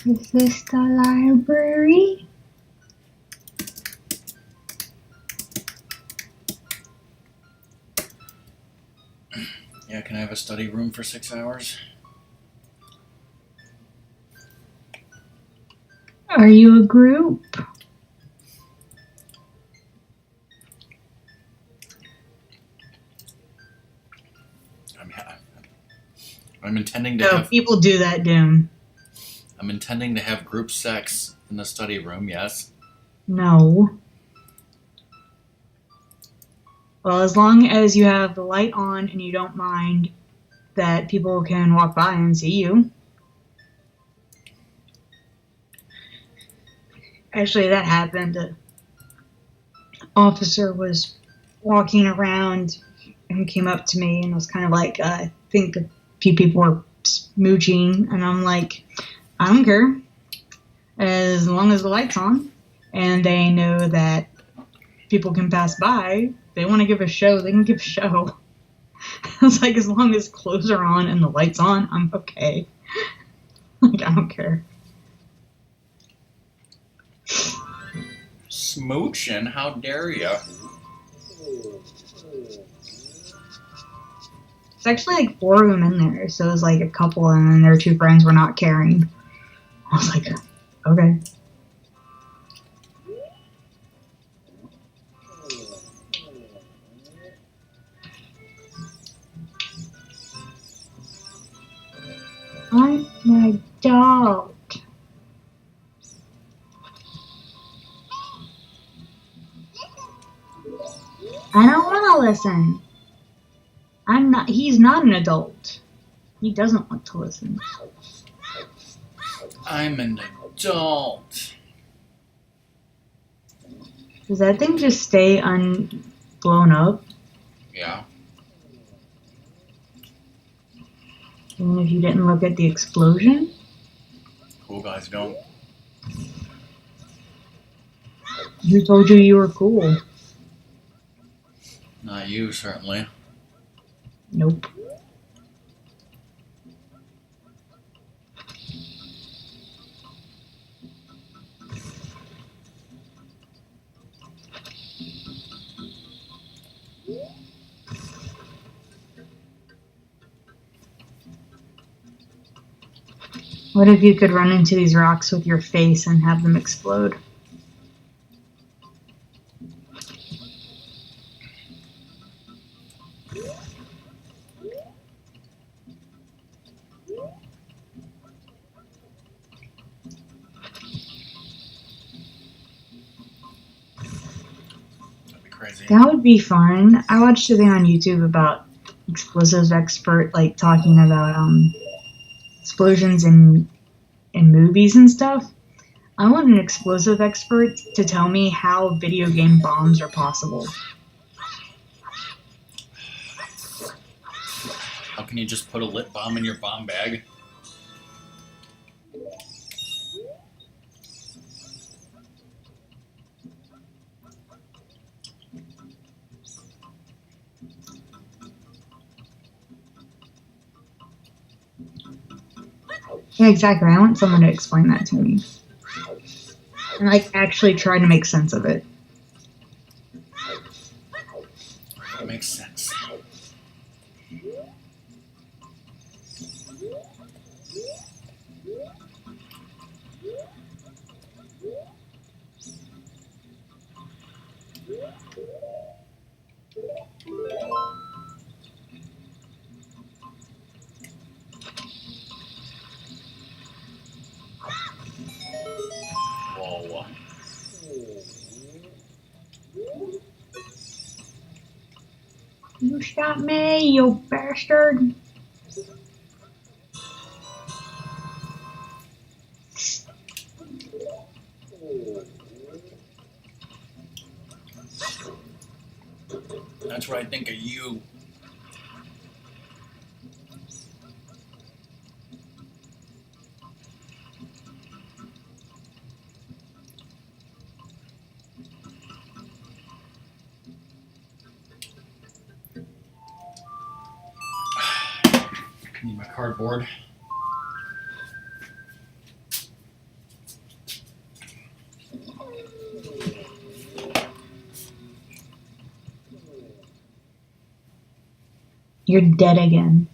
Is this the library? Yeah, can I have a study room for 6 hours? Are you a group? I'm intending to No, have. people do that, Doom. I'm intending to have group sex in the study room. Yes. No. Well, as long as you have the light on and you don't mind that people can walk by and see you. Actually, that happened. An officer was walking around and came up to me and was kind of like, I think a few people were smooching, and I'm like, I don't care. As long as the light's on and they know that people can pass by, they want to give a show, they can give a show. It's like, as long as clothes are on and the light's on, I'm okay. Like, I don't care. Smooching? How dare you? It's actually like 4 of them in there, so it was like a couple, and then their 2 friends were not caring. I was like, okay. I'm an adult. I don't want to listen. He's not an adult. He doesn't want to listen. I'm an adult. Does that thing just stay blown up? Yeah. Even if you didn't look at the explosion? Cool guys don't. Who told you were cool? Not you, certainly. Nope. What if you could run into these rocks with your face and have them explode? That'd be crazy. That would be fun. I watched a thing on YouTube about explosives expert, like, talking about explosions in movies and stuff. I want an explosive expert to tell me how video game bombs are possible. How can you just put a lit bomb in your bomb bag? Yeah, exactly. I want someone to explain that to me. And, like, actually try to make sense of it. That makes sense. Whoa. You shot me, you bastard. That's what I think of you. Need my cardboard. You're dead again.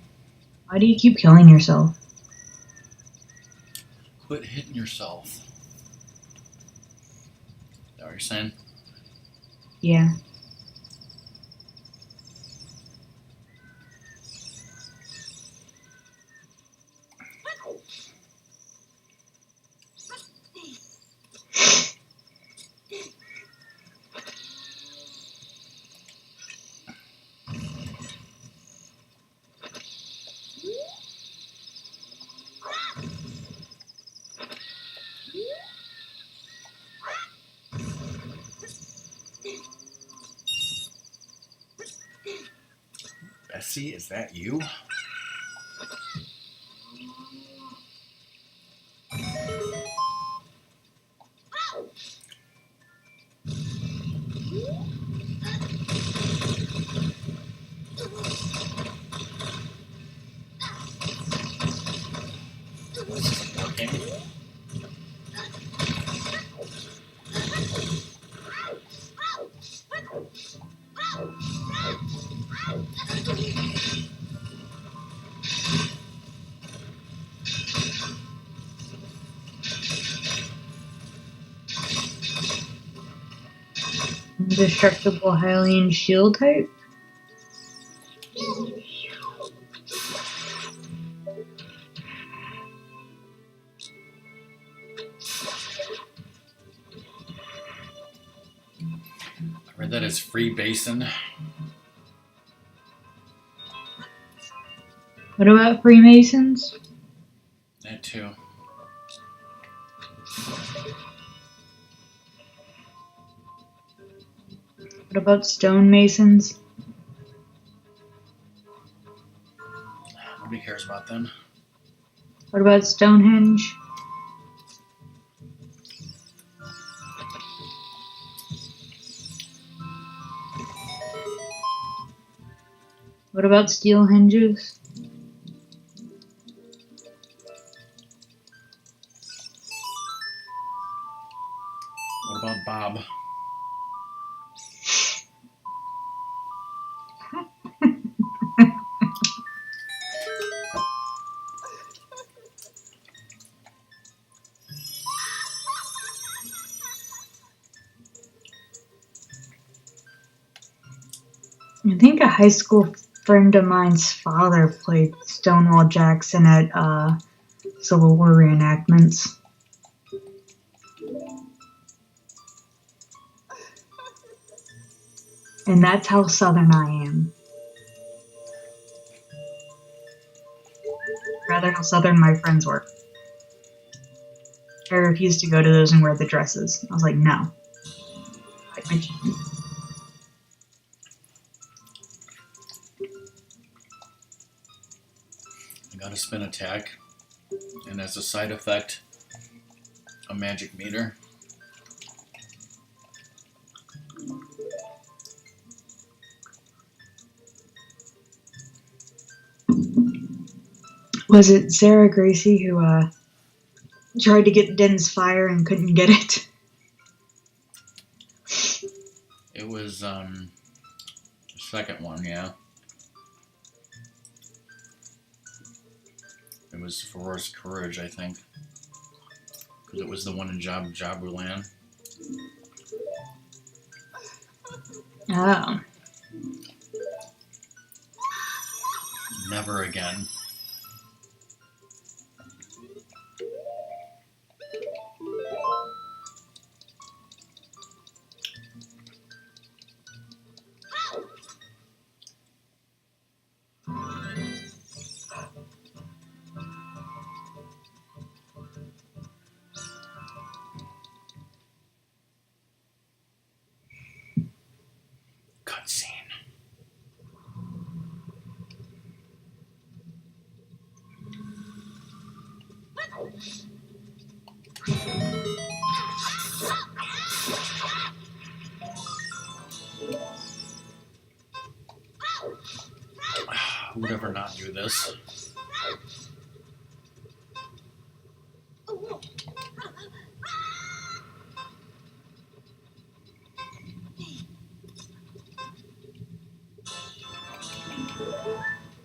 Why do you keep killing yourself? Quit hitting yourself. Is that what you're saying? Yeah. Bessie, is that you? This isn't working. Indestructible Hylian shield type? I read that as free basin. What about Freemasons? That too. What about stonemasons? Nobody cares about them. What about Stonehenge? What about steel hinges? What about Bob? I think a high school friend of mine's father played Stonewall Jackson at Civil War reenactments. And that's how Southern I am. Rather how Southern my friends were. I refused to go to those and wear the dresses. I was like, no. I got a spin attack, and as a side effect, a magic meter. Was it Sarah Gracie who tried to get Den's fire and couldn't get it? It was the second one, yeah. It was Feroz Courage, I think. Because it was the one in Jabulan. Oh. Never again. Cutscene. Who would ever not do this?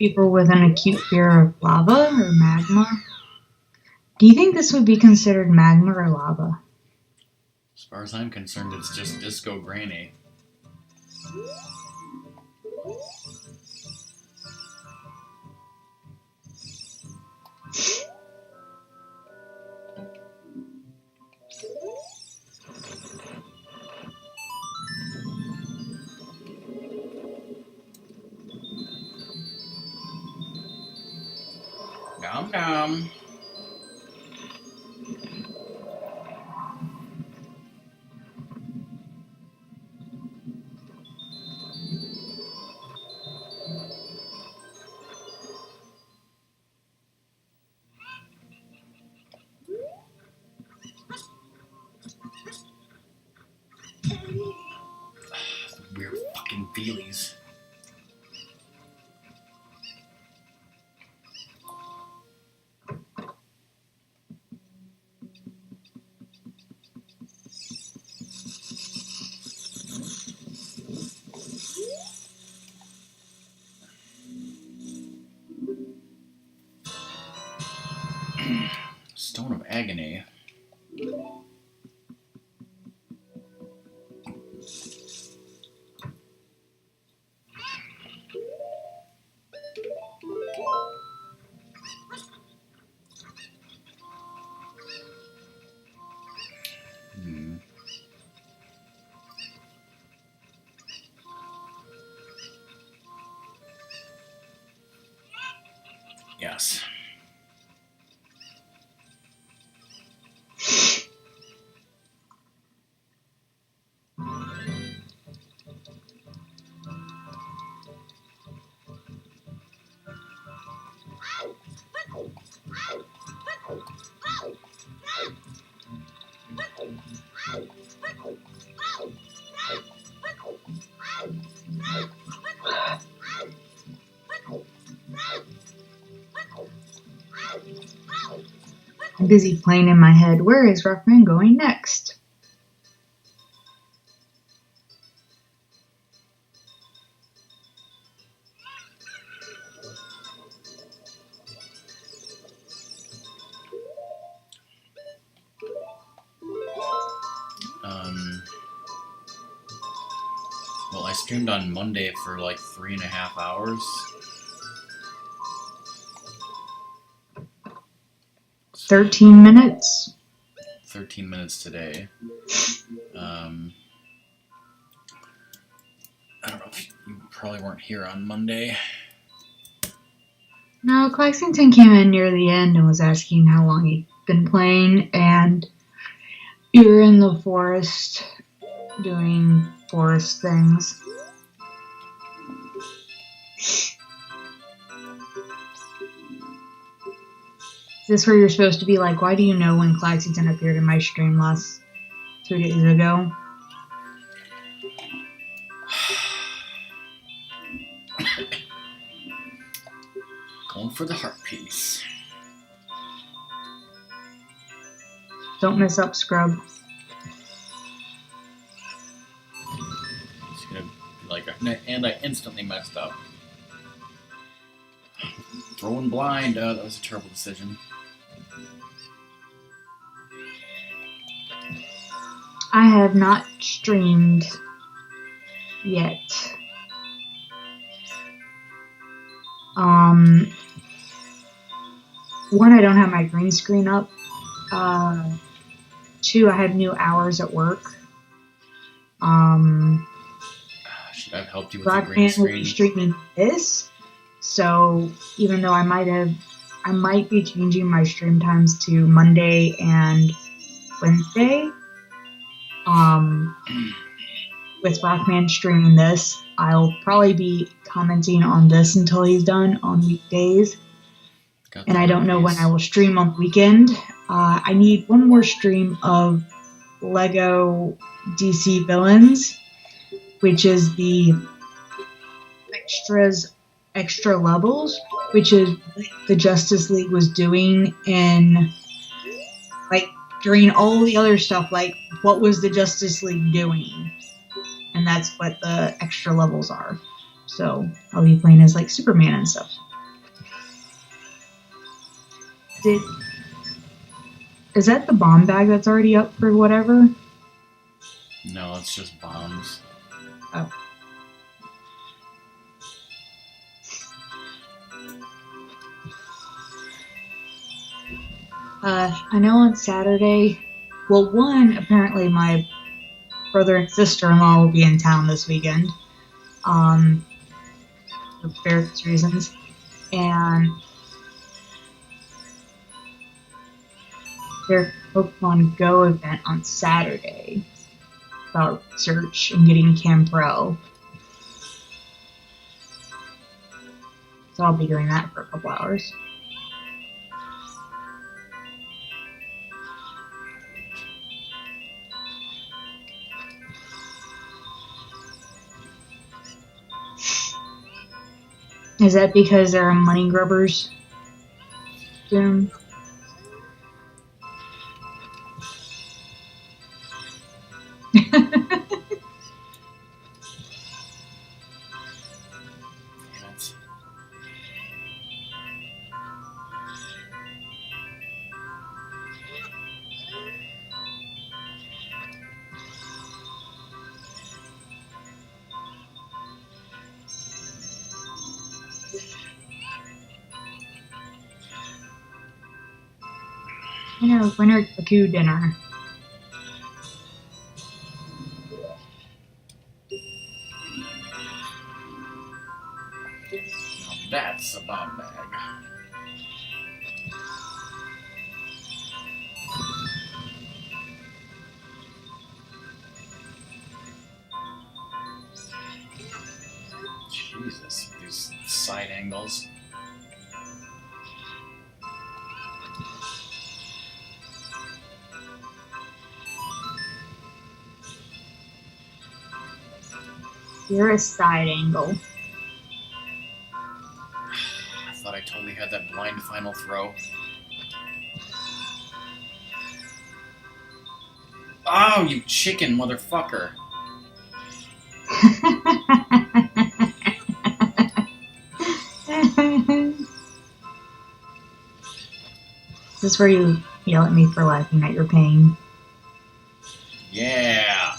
People with an acute fear of lava or magma. Do you think this would be considered magma or lava? As far as I'm concerned, it's just Disco Granny. Nom nom. Weird fucking feelies. Stone of Agony. Yes. I'm busy playing in my head. Where is Rockman going next? Well, I streamed on Monday for like 3.5 hours. 13 minutes. 13 minutes today. I don't know if you probably weren't here on Monday. No, Claxington came in near the end and was asking how long he'd been playing, and you're in the forest doing forest things. Is this where you're supposed to be like, why do you know when Claxington appeared in my stream last 2 days ago? Going for the heart piece. Don't mess up, scrub. It's gonna be like, and I instantly messed up. Throwing blind, that was a terrible decision. I have not streamed yet. One, I don't have my green screen up. Two, I have new hours at work. Should I have helped you with the green Rockman will be screen? streaming this, so even though I might be changing my stream times to Monday and Wednesday. With Rockman streaming this, I'll probably be commenting on this until he's done on weekdays. And I don't know when I will stream on the weekend. I need one more stream of Lego DC Villains, which is the extra levels, which is what the Justice League was doing in, like, during all the other stuff, like, what was the Justice League doing? And that's what the extra levels are. So I'll be playing as, like, Superman and stuff. Did is that the bomb bag that's already up for whatever? No, it's just bombs. Oh. I know on Saturday. Well, one apparently my brother and sister-in-law will be in town this weekend. For various reasons, and their Pokemon Go event on Saturday about search and getting Cam Pro. So I'll be doing that for a couple hours. Is that because there are money grubbers soon? Yes. Winter Cuckoo dinner. Now that's a bomb bag. Jesus, these side angles. You're a side angle. I thought I totally had that blind final throw. Oh, you chicken motherfucker. Is this where you yell at me for laughing at your pain? Yeah.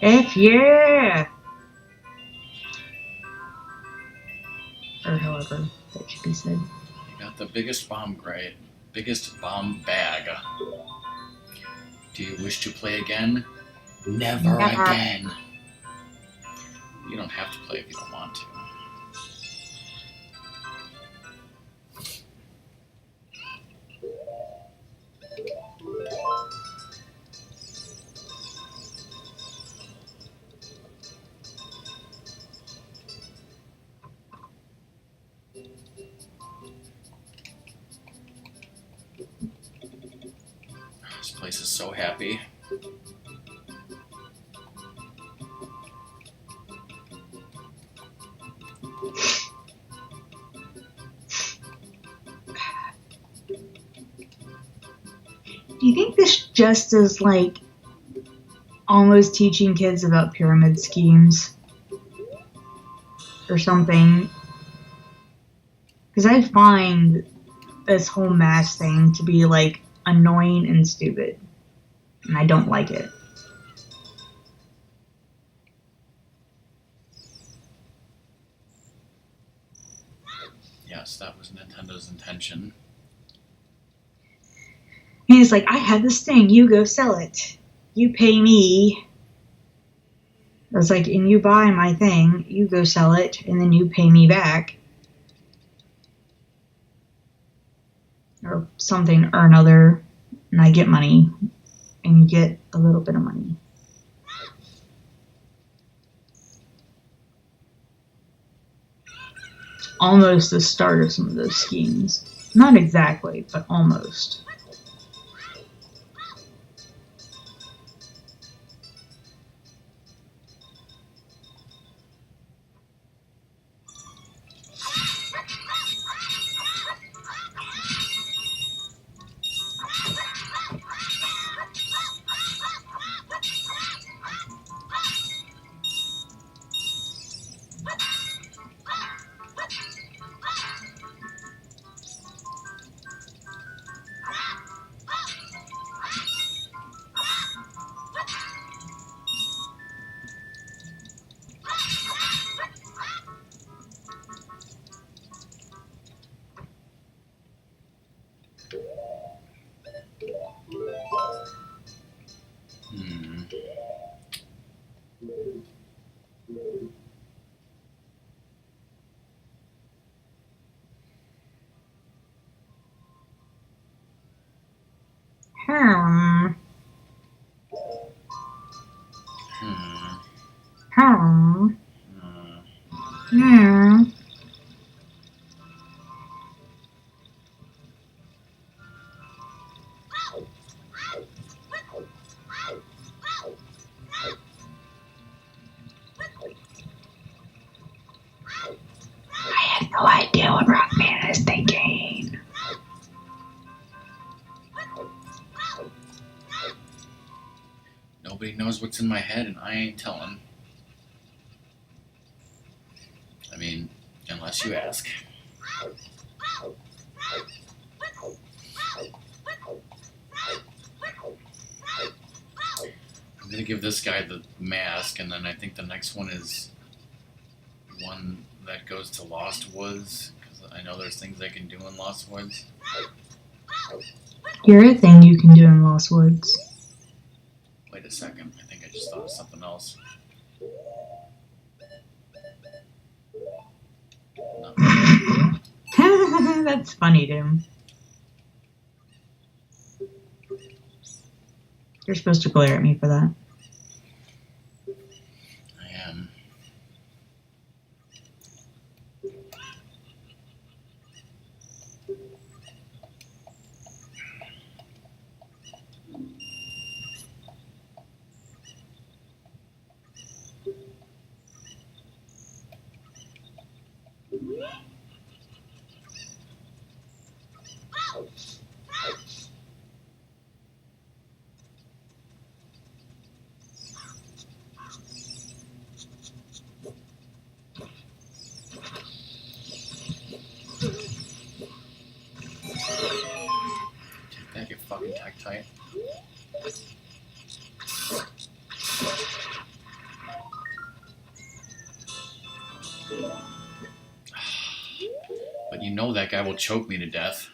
F yeah! Or however that should be said. You got the biggest bomb bag. Do you wish to play again? Never again. You don't have to play if you don't want to. This place is so happy. Do you think this just is like almost teaching kids about pyramid schemes or something? Because I find this whole math thing to be like annoying and stupid, and I don't like it. Yes, that was Nintendo's intention. He's like, I have this thing, you go sell it. You pay me. I was like, and you buy my thing, you go sell it, and then you pay me back. Or something or another, and I get money, and you get a little bit of money. Almost the start of some of those schemes. Not exactly, but almost. Hmm. Hmm. Hmm. Hmm. Hmm. I have no idea what Rockman is thinking. Nobody knows what's in my head, and I ain't telling. I mean, unless you ask. I'm gonna give this guy the mask, and then I think the next one is one that goes to Lost Woods, because I know there's things I can do in Lost Woods. You're a thing you can do in Lost Woods. Wait a second, I think I just thought of something else. No. That's funny, Doom. You're supposed to glare at me for that. I am. Take that, you fucking Tektite. But you know that guy will choke me to death.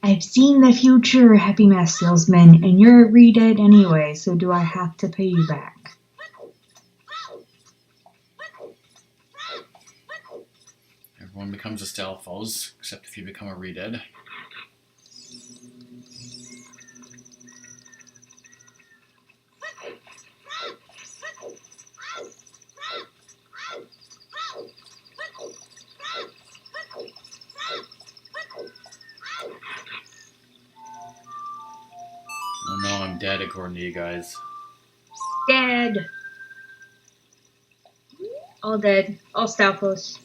I've seen the future, Happy Mask Salesman, and you're a re-dead anyway, so do I have to pay you back? Everyone becomes a Stalfos, except if you become a Redead. Oh no, I'm dead according to you guys. Dead. All dead. All Stalfos.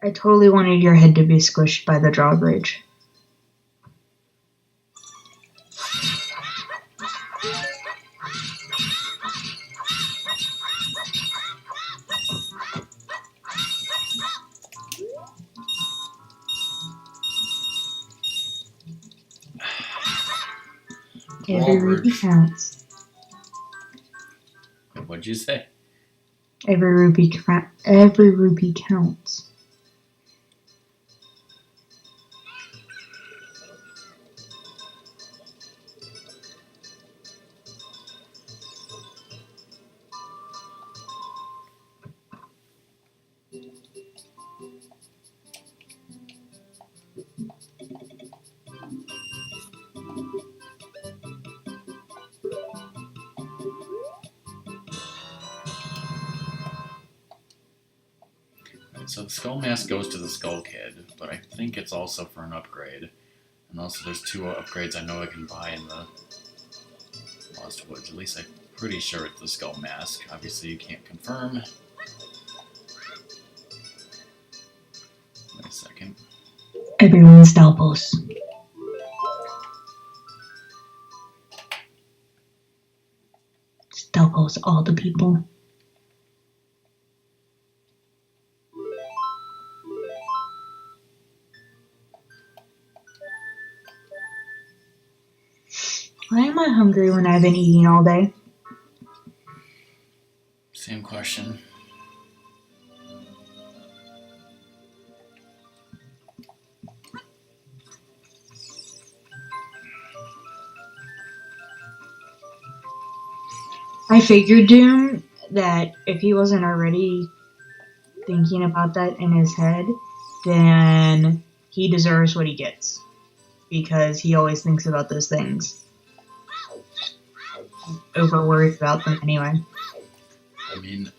I totally wanted your head to be squished by the drawbridge. Every rupee Drawbridge. counts. What'd you say? Every rupee counts. So the Skull Mask goes to the Skull Kid, but I think it's also for an upgrade. And also there's two upgrades I know I can buy in the Lost Woods. At least I'm pretty sure it's the Skull Mask. Obviously you can't confirm. Wait a second. Everyone's Stalpos. Stalpos, all the people. Why am I hungry when I've been eating all day? Same question. I figured, Doom, that if he wasn't already thinking about that in his head, then he deserves what he gets. Because he always thinks about those things. Over worries about them anyway. I mean,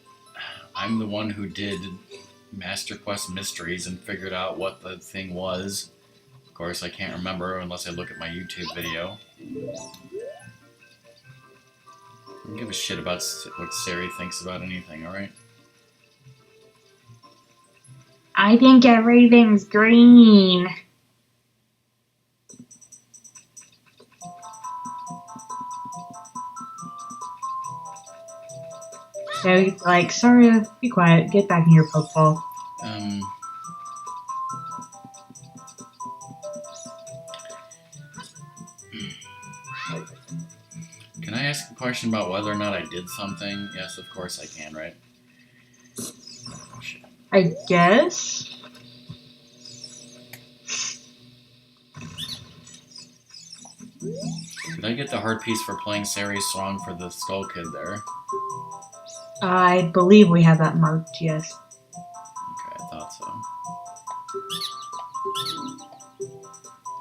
I'm the one who did Master Quest Mysteries and figured out what the thing was. Of course, I can't remember unless I look at my YouTube video. I don't give a shit about what Sari thinks about anything, alright? I think everything's green. So he's like, sorry, be quiet, get back in your Pokeball. Can I ask a question about whether or not I did something? Yes, of course I can, right? Oh, shit. I guess. Did I get the heart piece for playing Sari's song for the Skull Kid there? I believe we have that marked, yes. Okay, I thought so.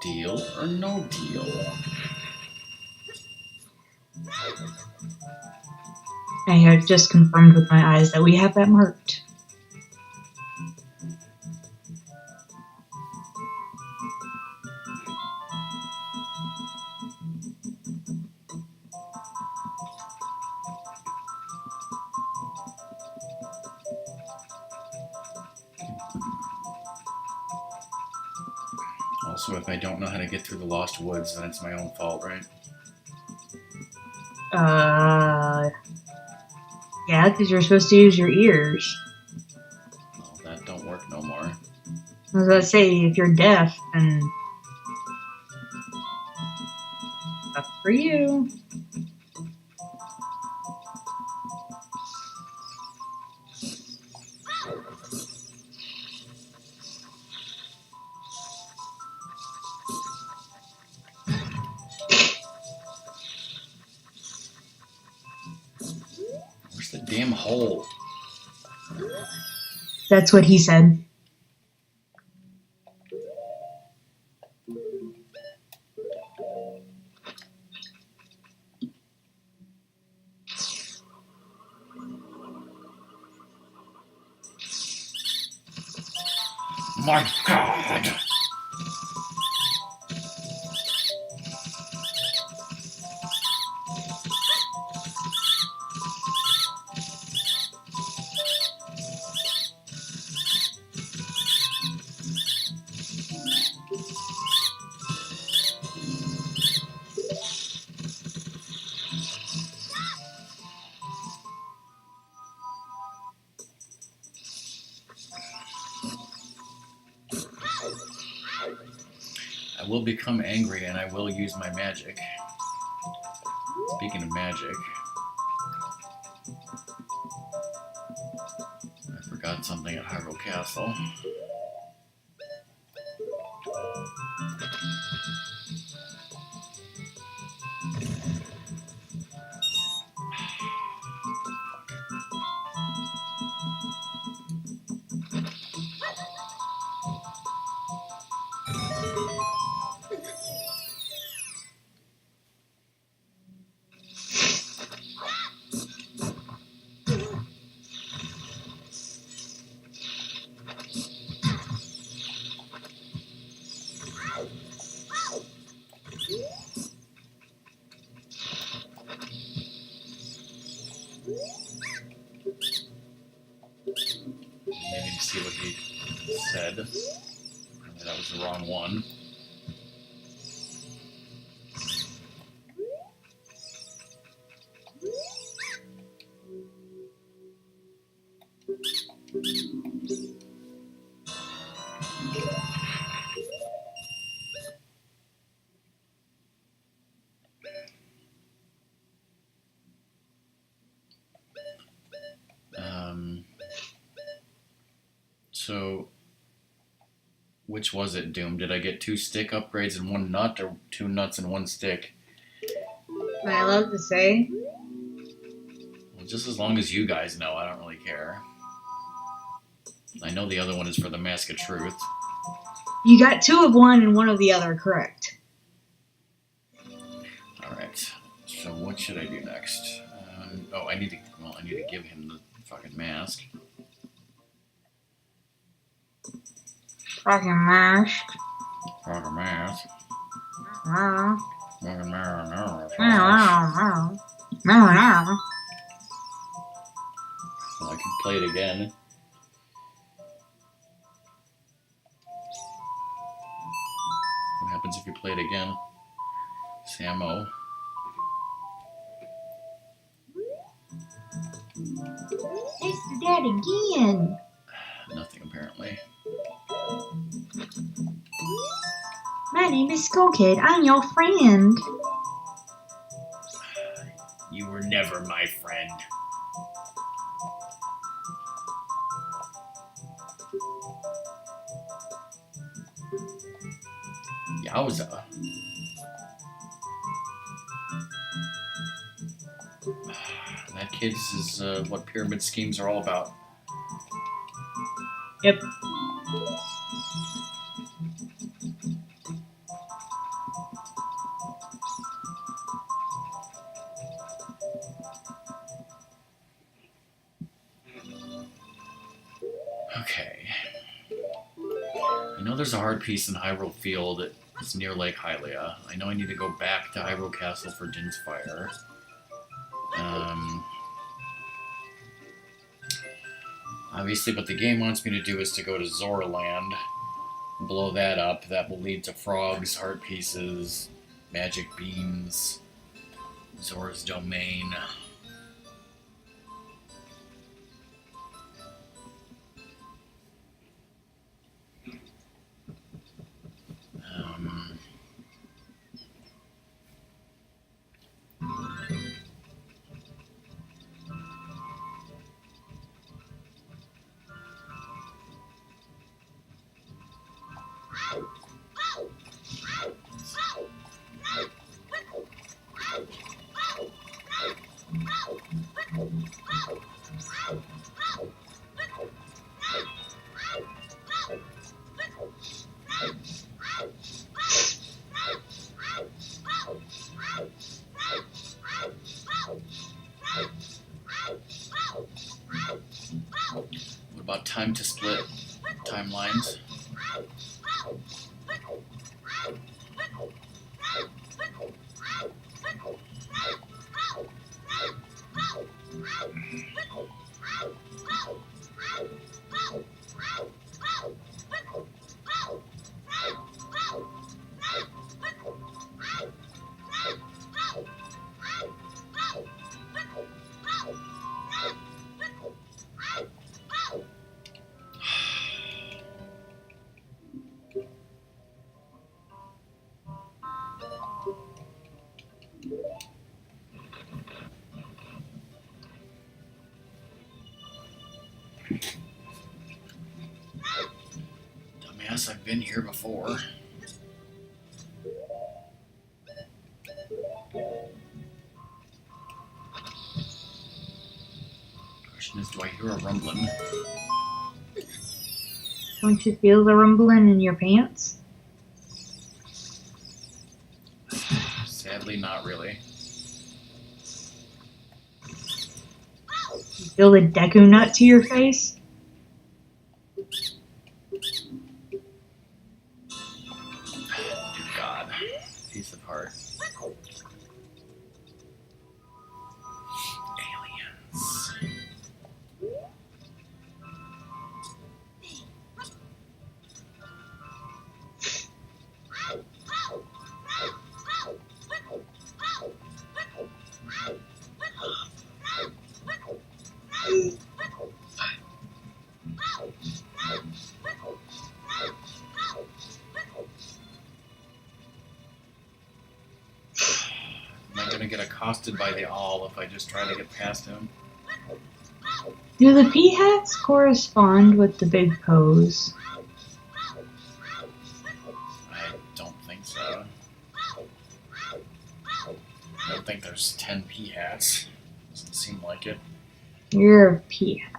Deal or no deal? I have just confirmed with my eyes that we have that marked. Also, if I don't know how to get through the Lost Woods, then it's my own fault, right? Yeah, because you're supposed to use your ears. Well, that don't work no more. I was about to say, if you're deaf, then that's for you. Where's the damn hole? That's what he said. My God! I will become angry and I will use my magic. Speaking of magic, I forgot something at Hyrule Castle. was the wrong one. So, which was it, Doom? Did I get 2 stick upgrades and 1 nut, or 2 nuts and 1 stick? I love to say. Well, just as long as you guys know, I don't really care. I know the other one is for the Mask of Truth. You got 2 of one and 1 of the other, correct? Alright, so what should I do next? I need to give him the fucking mask. Fucking mask. Fucking mask. Meow. Fucking mask. Meow. Meow. Well, I can play it again. What happens if you play it again? Samo. It's the dad again. Nothing, apparently. My name is Skull Kid. I'm your friend. You were never my friend. Yowza. That, kids, is what pyramid schemes are all about. Yep. Okay. I know there's a hard piece in Hyrule Field. It's near Lake Hylia. I know I need to go back to Hyrule Castle for Din's Fire. Obviously, what the game wants me to do is to go to Zoraland, blow that up. That will lead to frogs, heart pieces, magic beans, Zora's domain. What about time to split timelines? Dumbass, I've been here before. Question is, do I hear a rumbling? Don't you feel the rumbling in your pants? Sadly, not really. You feel the Deku nut to your face? Dear God. Piece of heart. Aliens. gonna get accosted by the owl if I just try to get past him. Do the Peahats correspond with the big pose? I don't think so. I don't think there's 10 Peahats. Doesn't seem like it. You're a Peahat.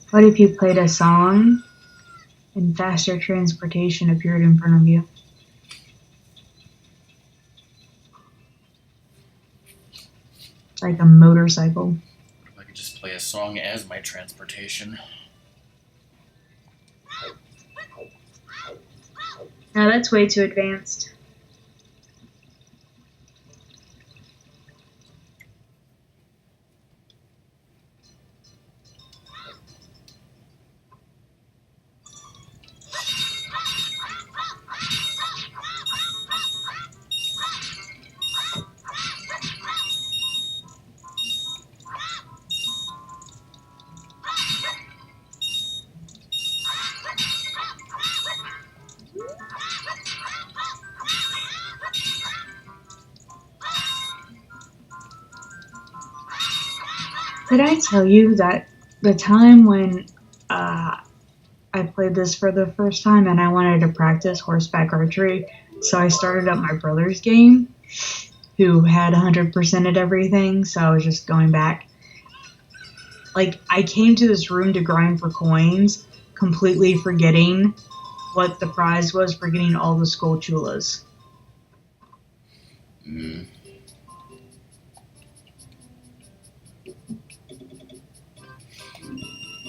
What if you played a song and faster transportation appeared in front of you? Like a motorcycle. I could just play a song as my transportation. No, that's way too advanced. Did I tell you that the time when I played this for the first time and I wanted to practice horseback archery, so I started up my brother's game, who had 100%ed everything, so I was just going back. Like, I came to this room to grind for coins, completely forgetting what the prize was for getting all the Skulltulas.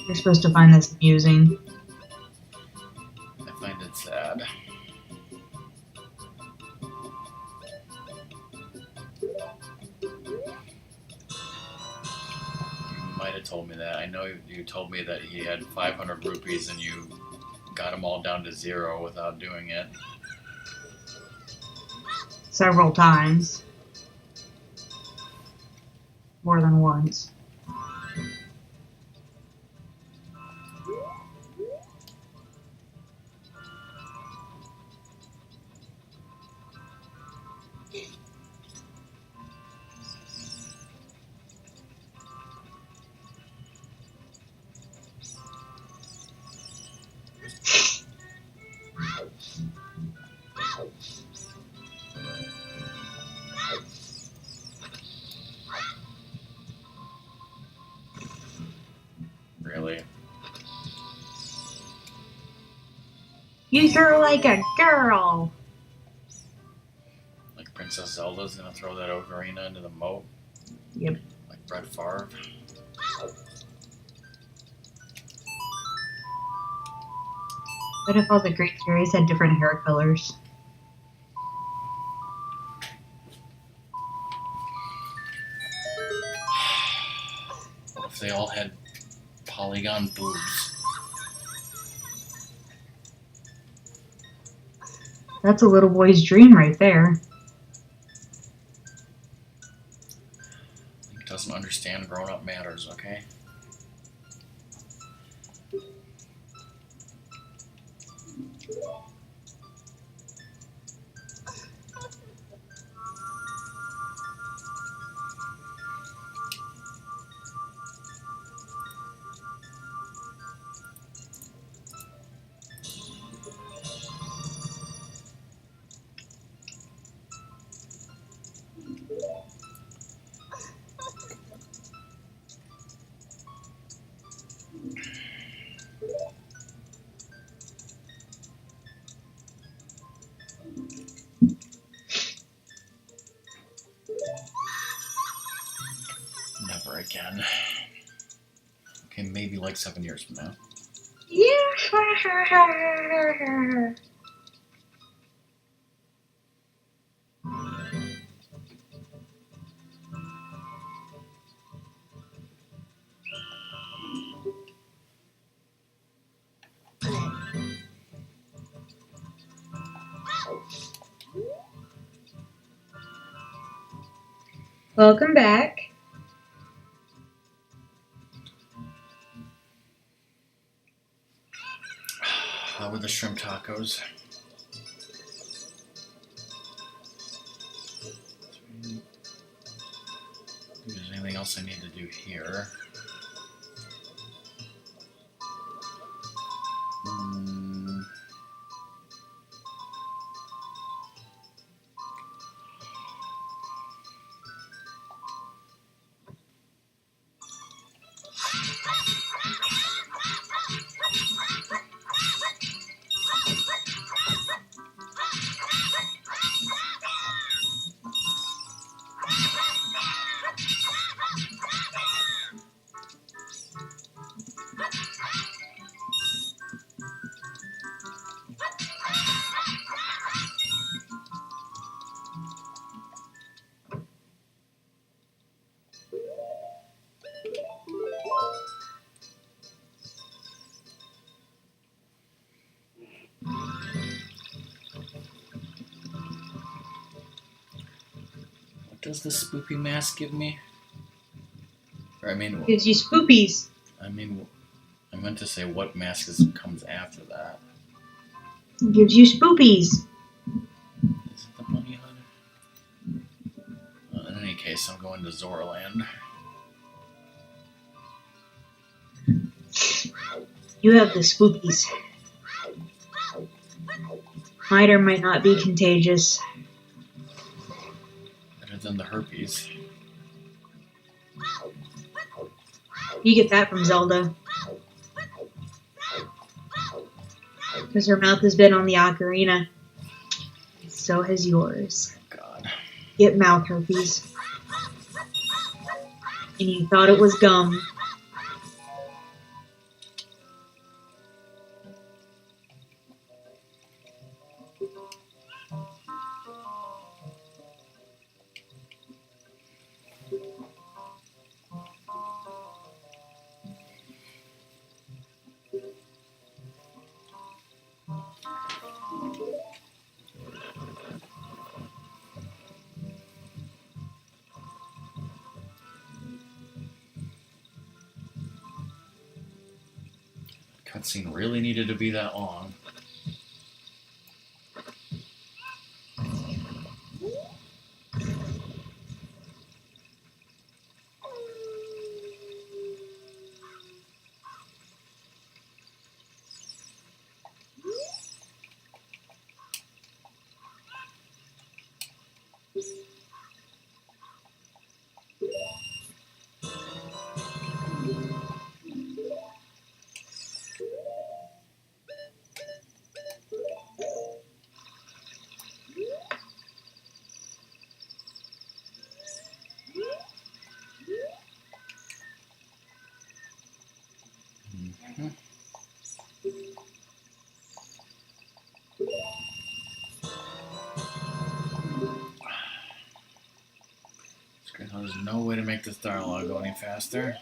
You're supposed to find this amusing. I find it sad. You might have told me that. I know you told me that he had 500 rupees and you got them all down to 0 without doing it. Several times. More than once. Really. You throw like a girl! Like Princess Zelda's gonna throw that Ocarina into the moat? Yep. Like Brett Favre? What if all the great fairies had different hair colors? What if they all had polygon boobs? That's a little boy's dream right there. He doesn't understand grown-up matters, okay? Never again. Okay, maybe like 7 years from now. Yeah. Welcome back. How were the shrimp tacos? If there's anything else I need to do here. Hmm. What does the spoopy mask give me? Or Gives you spoopies. I meant to say what mask comes after that. Gives you spoopies. Is it the bunny hood? In any case, I'm going to Zoraland. You have the spoopies. Might or might not be contagious. Better than the herpes. You get that from Zelda. Because her mouth has been on the Ocarina. So has yours. God. Get mouth herpes. And you thought it was gum. Cutscene really needed to be that long. Mm-hmm. There's no way to make this dialogue go any faster.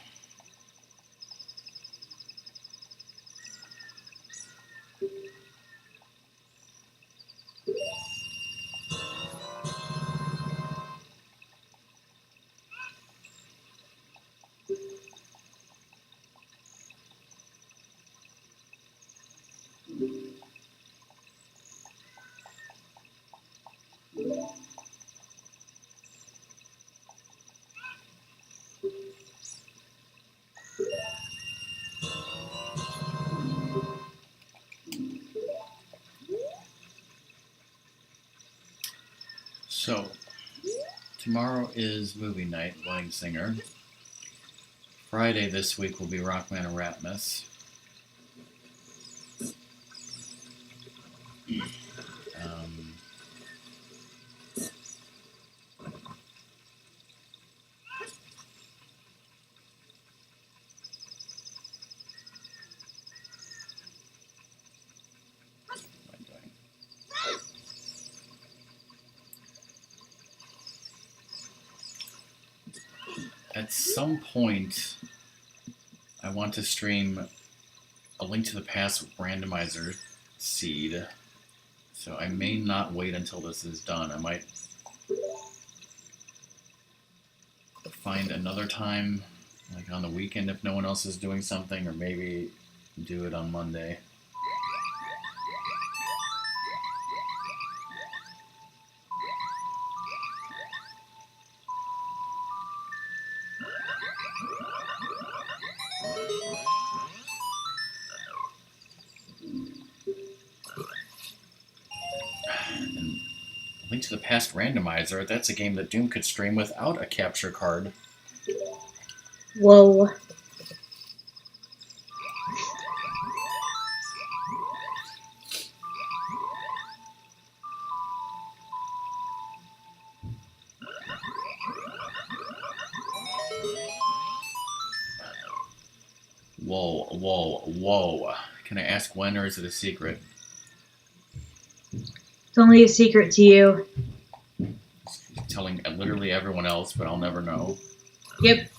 So, tomorrow is movie night, Wedding Singer. Friday this week will be Rockman and Ratmus. Um, what am I doing? At some point, I want to stream A Link to the Past randomizer seed So I may not wait until this is done. I might find another time, like on the weekend if no one else is doing something, or maybe do it on Monday. And Link to the Past Randomizer, that's a game that Doom could stream without a capture card. Whoa. Whoa, whoa, whoa. Can I ask when, or is it a secret? It's only a secret to you. Telling literally everyone else, but I'll never know. Yep.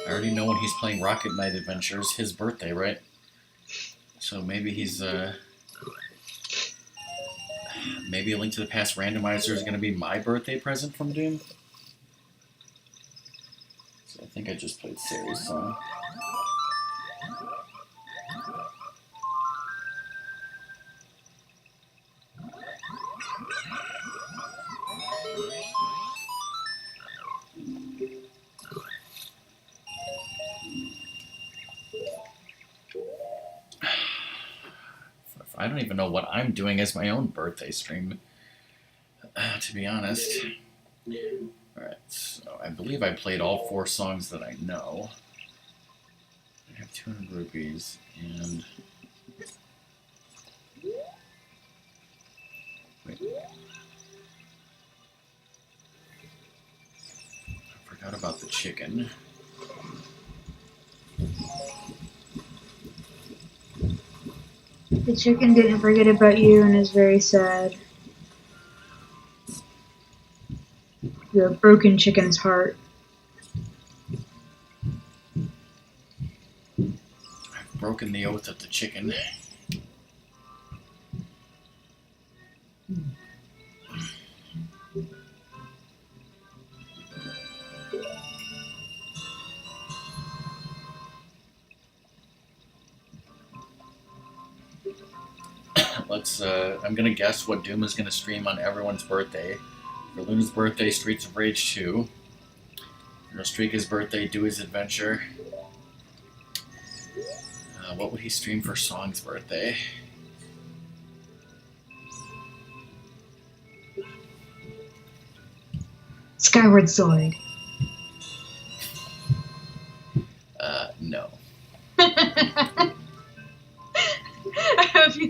I already know when he's playing Rocket Knight Adventures, his birthday, right? So maybe he's, maybe A Link to the Past Randomizer is going to be my birthday present from Doom? So I think I just played Sari's song. I don't even know what I'm doing as my own birthday stream, to be honest. Alright, so I believe I played all 4 songs that I know. I have 200 rupees, and... Wait. I forgot about the chicken. The chicken didn't forget about you and is very sad. You have broken chicken's heart. I've broken the oath of the chicken. I'm gonna guess what Doom is gonna stream on everyone's birthday. For Luna's birthday, Streets of Rage 2. For Nostrika's birthday, Dewey's Adventure. What would he stream for Song's birthday? Skyward Sword. No.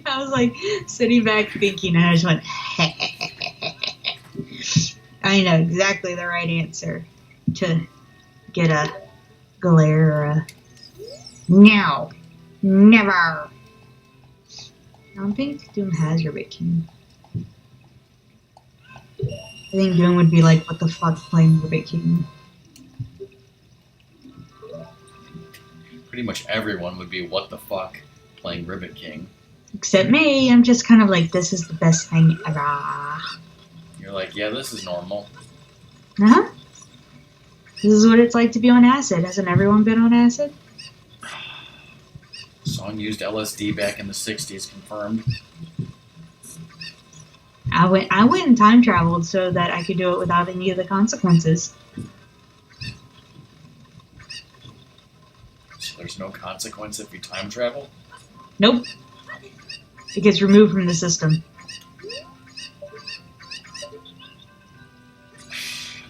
I was like sitting back thinking, and I just went, I know exactly the right answer to get a glare or a no, never. I don't think Doom has Ribbit King. I think Doom would be like, what the fuck, playing Ribbit King? Pretty much everyone would be what the fuck playing Ribbit King. Except me, I'm just kind of like, this is the best thing ever. You're like, yeah, this is normal. Huh? This is what it's like to be on acid. Hasn't everyone been on acid? Song used LSD back in the 60s, confirmed. I went and time traveled so that I could do it without any of the consequences. So there's no consequence if you time travel? Nope. It gets removed from the system.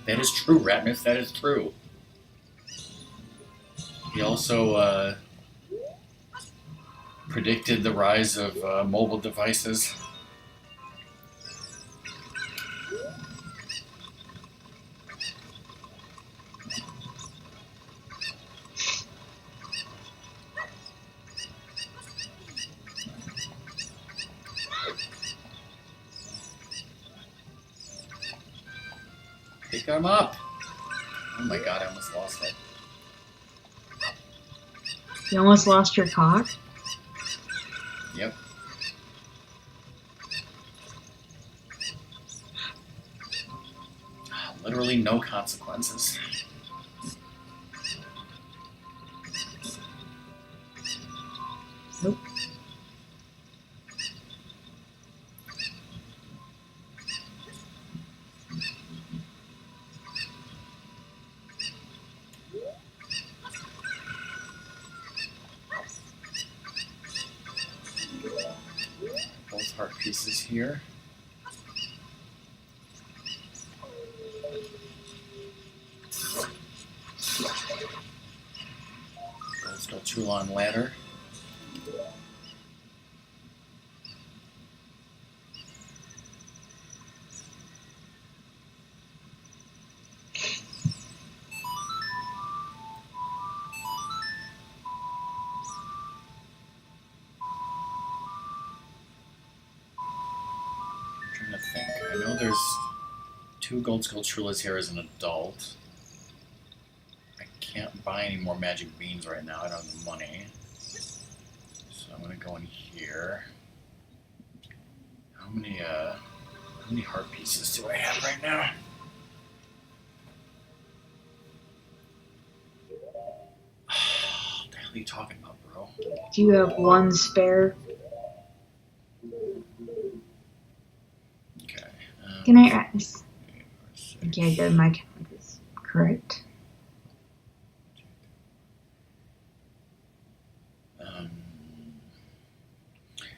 That is true, Ratnus, that is true. He also predicted the rise of mobile devices. Pick him up! Oh my god, I almost lost it. You almost lost your cock? Yep. Literally no consequences. Nope. Both heart pieces here. Let's go Toulon ladder. I'm trying to think. I know there's 2 gold skull Trulas here as an adult. I can't buy any more magic beans right now. I don't have the money. So I'm gonna go in here. How many heart pieces do I have right now? What the hell are you talking about, bro? Do you have 1 spare? Okay. Can I ask? Okay, good. My count is correct.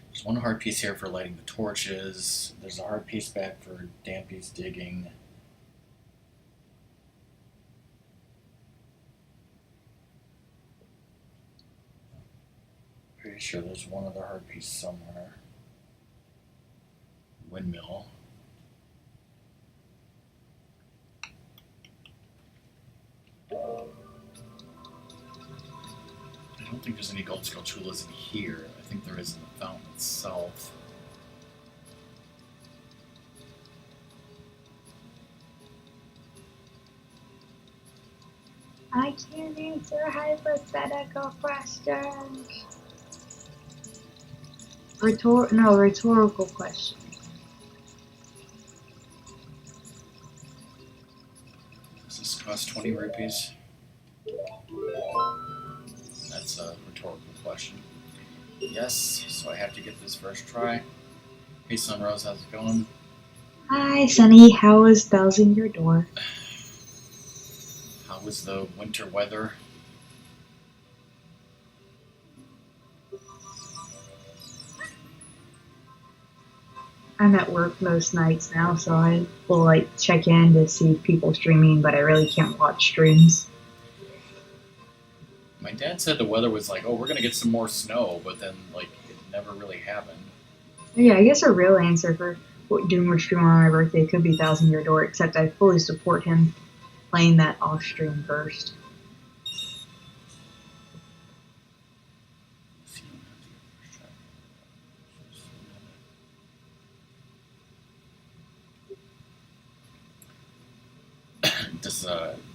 There's 1 heart piece here for lighting the torches. There's a heart piece back for Dampy's digging. Pretty sure there's 1 other heart piece somewhere. Windmill. I don't think there's any gold skull chulas in here. I think there is in the fountain itself. I can't answer hypothetical questions. Rhetorical question. Does this cost 20 rupees? That's a rhetorical question. Yes, so I have to get this first try. Hey Sunrose, how's it going? Hi, Sunny. How is Bowsing Your Door? How was the winter weather? I'm at work most nights now, so I will like check in to see people streaming, but I really can't watch streams. My dad said the weather was like, oh, we're gonna get some more snow, but then like it never really happened. Yeah, I guess a real answer for doing more stream on my birthday could be Thousand Year Door, except I fully support him playing that off stream first.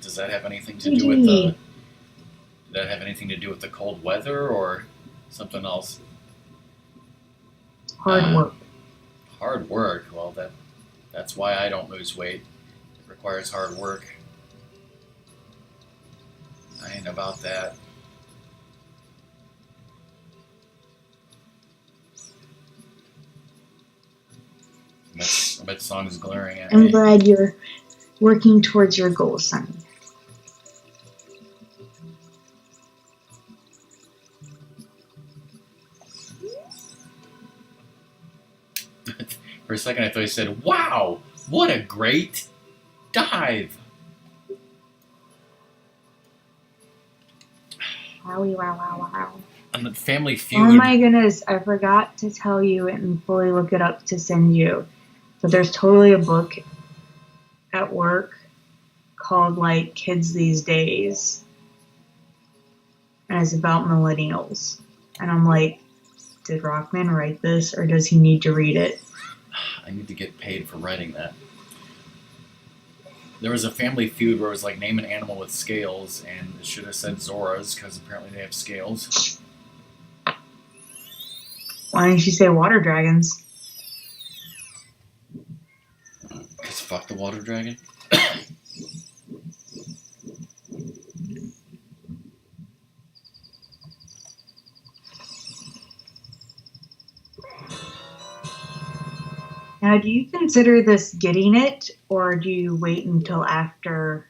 Does that have anything to do with the? Did that have anything to do with the cold weather or something else? Hard work. Hard work. Well, that's why I don't lose weight. It requires hard work. I ain't about that. I bet the song is glaring at me. I'm glad you're working towards your goal, Sunny. For a second, I thought he said, "Wow, what a great dive!" Wowie, wow, wow, wow. And the Family Feud. Oh my goodness, I forgot to tell you and fully look it up to send you. But there's totally a book at work called like Kids These Days. And it's about millennials. And I'm like, did Rockman write this or does he need to read it? I need to get paid for writing that. There was a Family Feud where it was like name an animal with scales, and it should have said Zoras because apparently they have scales. Why didn't you say water dragons? Because fuck the water dragon. Now, do you consider this getting it, or do you wait until after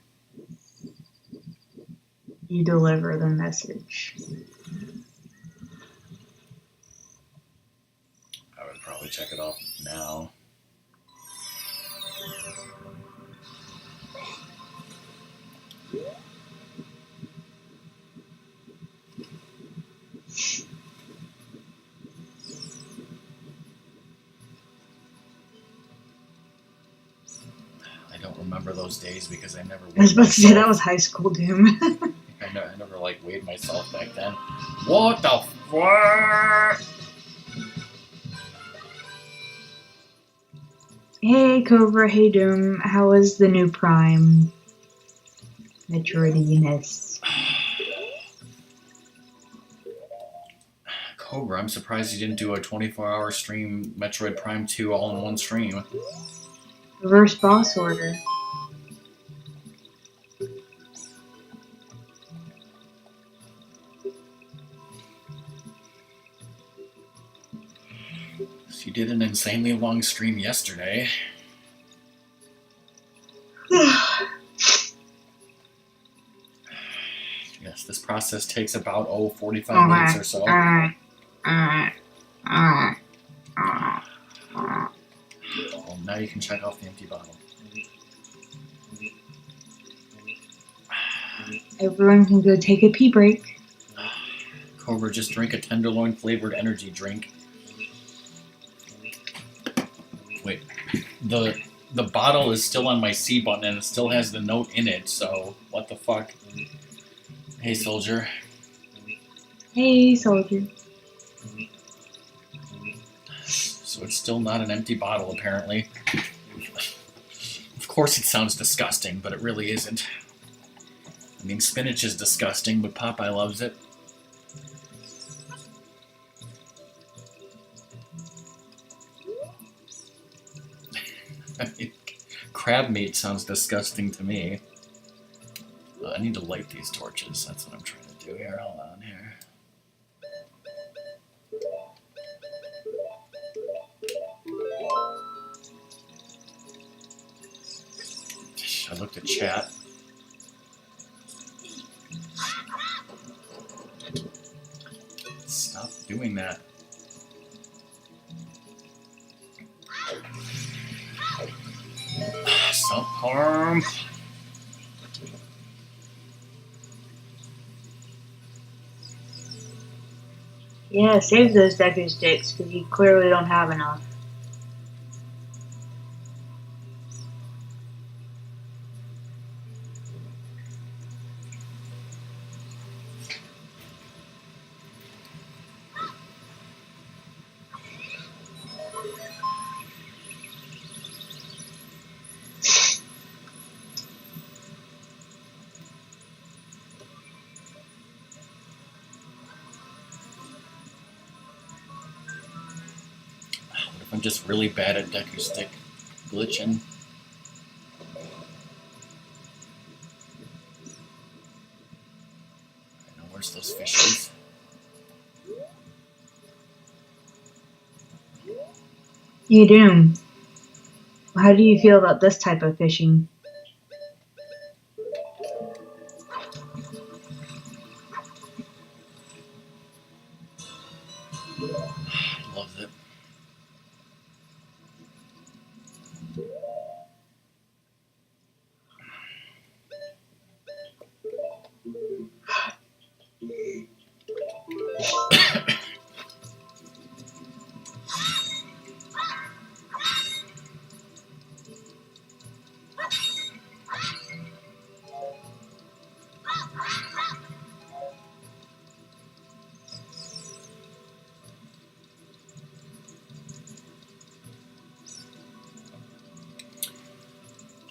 you deliver the message? I would probably check it off now. I don't remember those days because I never. I was about to say that was high school Doom. I never like weighed myself back then. What the fuck? Hey Cobra, hey Doom, how is the new Prime? Metroidiness. Cobra, I'm surprised you didn't do a 24-hour stream Metroid Prime 2 all in one stream. Reverse boss order. So you did an insanely long stream yesterday. Yes, this process takes about 45 minutes or so. Well, now you can check off the empty bottle. Everyone can go take a pee break. Cobra, just drink a tenderloin flavored energy drink. Wait, the bottle is still on my C button and it still has the note in it, so what the fuck? Hey, soldier. Hey, soldier. So it's still not an empty bottle, apparently. Of course it sounds disgusting, but it really isn't. I mean, spinach is disgusting, but Popeye loves it. I mean, crab meat sounds disgusting to me. I need to light these torches. That's what I'm trying to do here. Hold on here. I looked at chat. Stop doing that. Stop harm. Yeah, save those Deku sticks because you clearly don't have enough. What if I'm just really bad at Deku Stick glitching? I know, where's those fishes? Hey, Doom. How do you feel about this type of fishing? Loves it.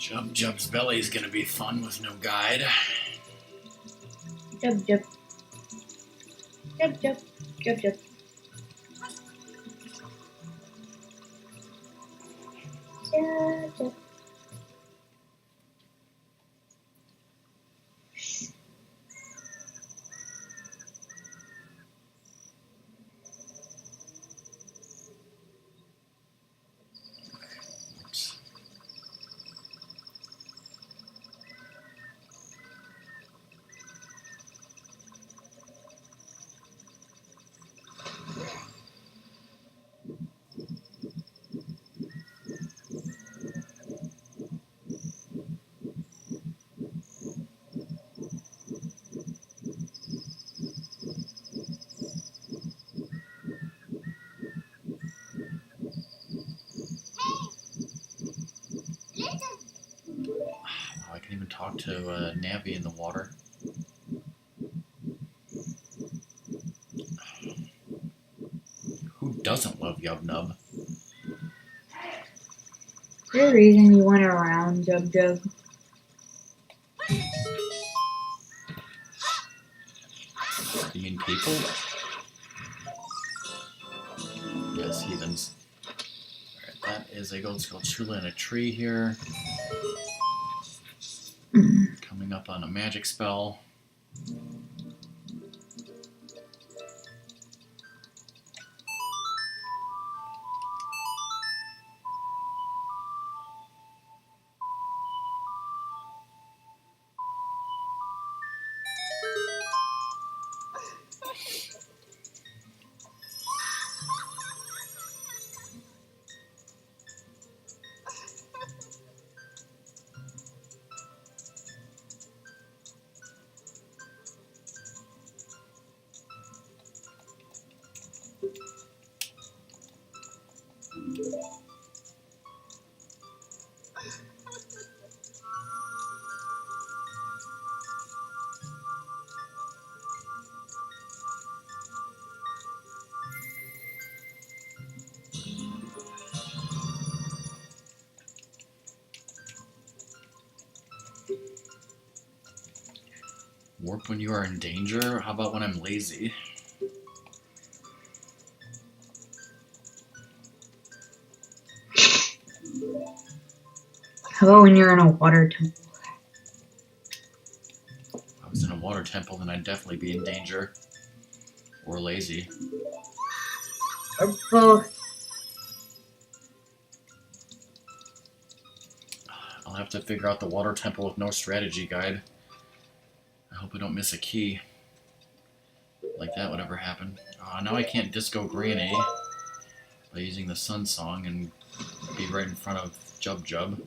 Jub Jub's belly is gonna be fun with no guide. Jub jub. Jub jub. Jub jub. Jub jub. Oops. Oh, I can even talk to Navi in the water. Who doesn't love Yub Nub? Is there a reason you went around Jub Jub? You mean people? Yes, heathens. Alright, that is a gold skull chula in a tree here. Coming up on a magic spell. Warp when you are in danger? How about when I'm lazy? How about when you're in a water temple? If I was in a water temple, then I'd definitely be in danger. Or lazy. Or both. I'll have to figure out the water temple with no strategy guide. I hope I don't miss a key. Like that would ever happen. Now I can't disco Granny by using the Sun Song and be right in front of Jub Jub.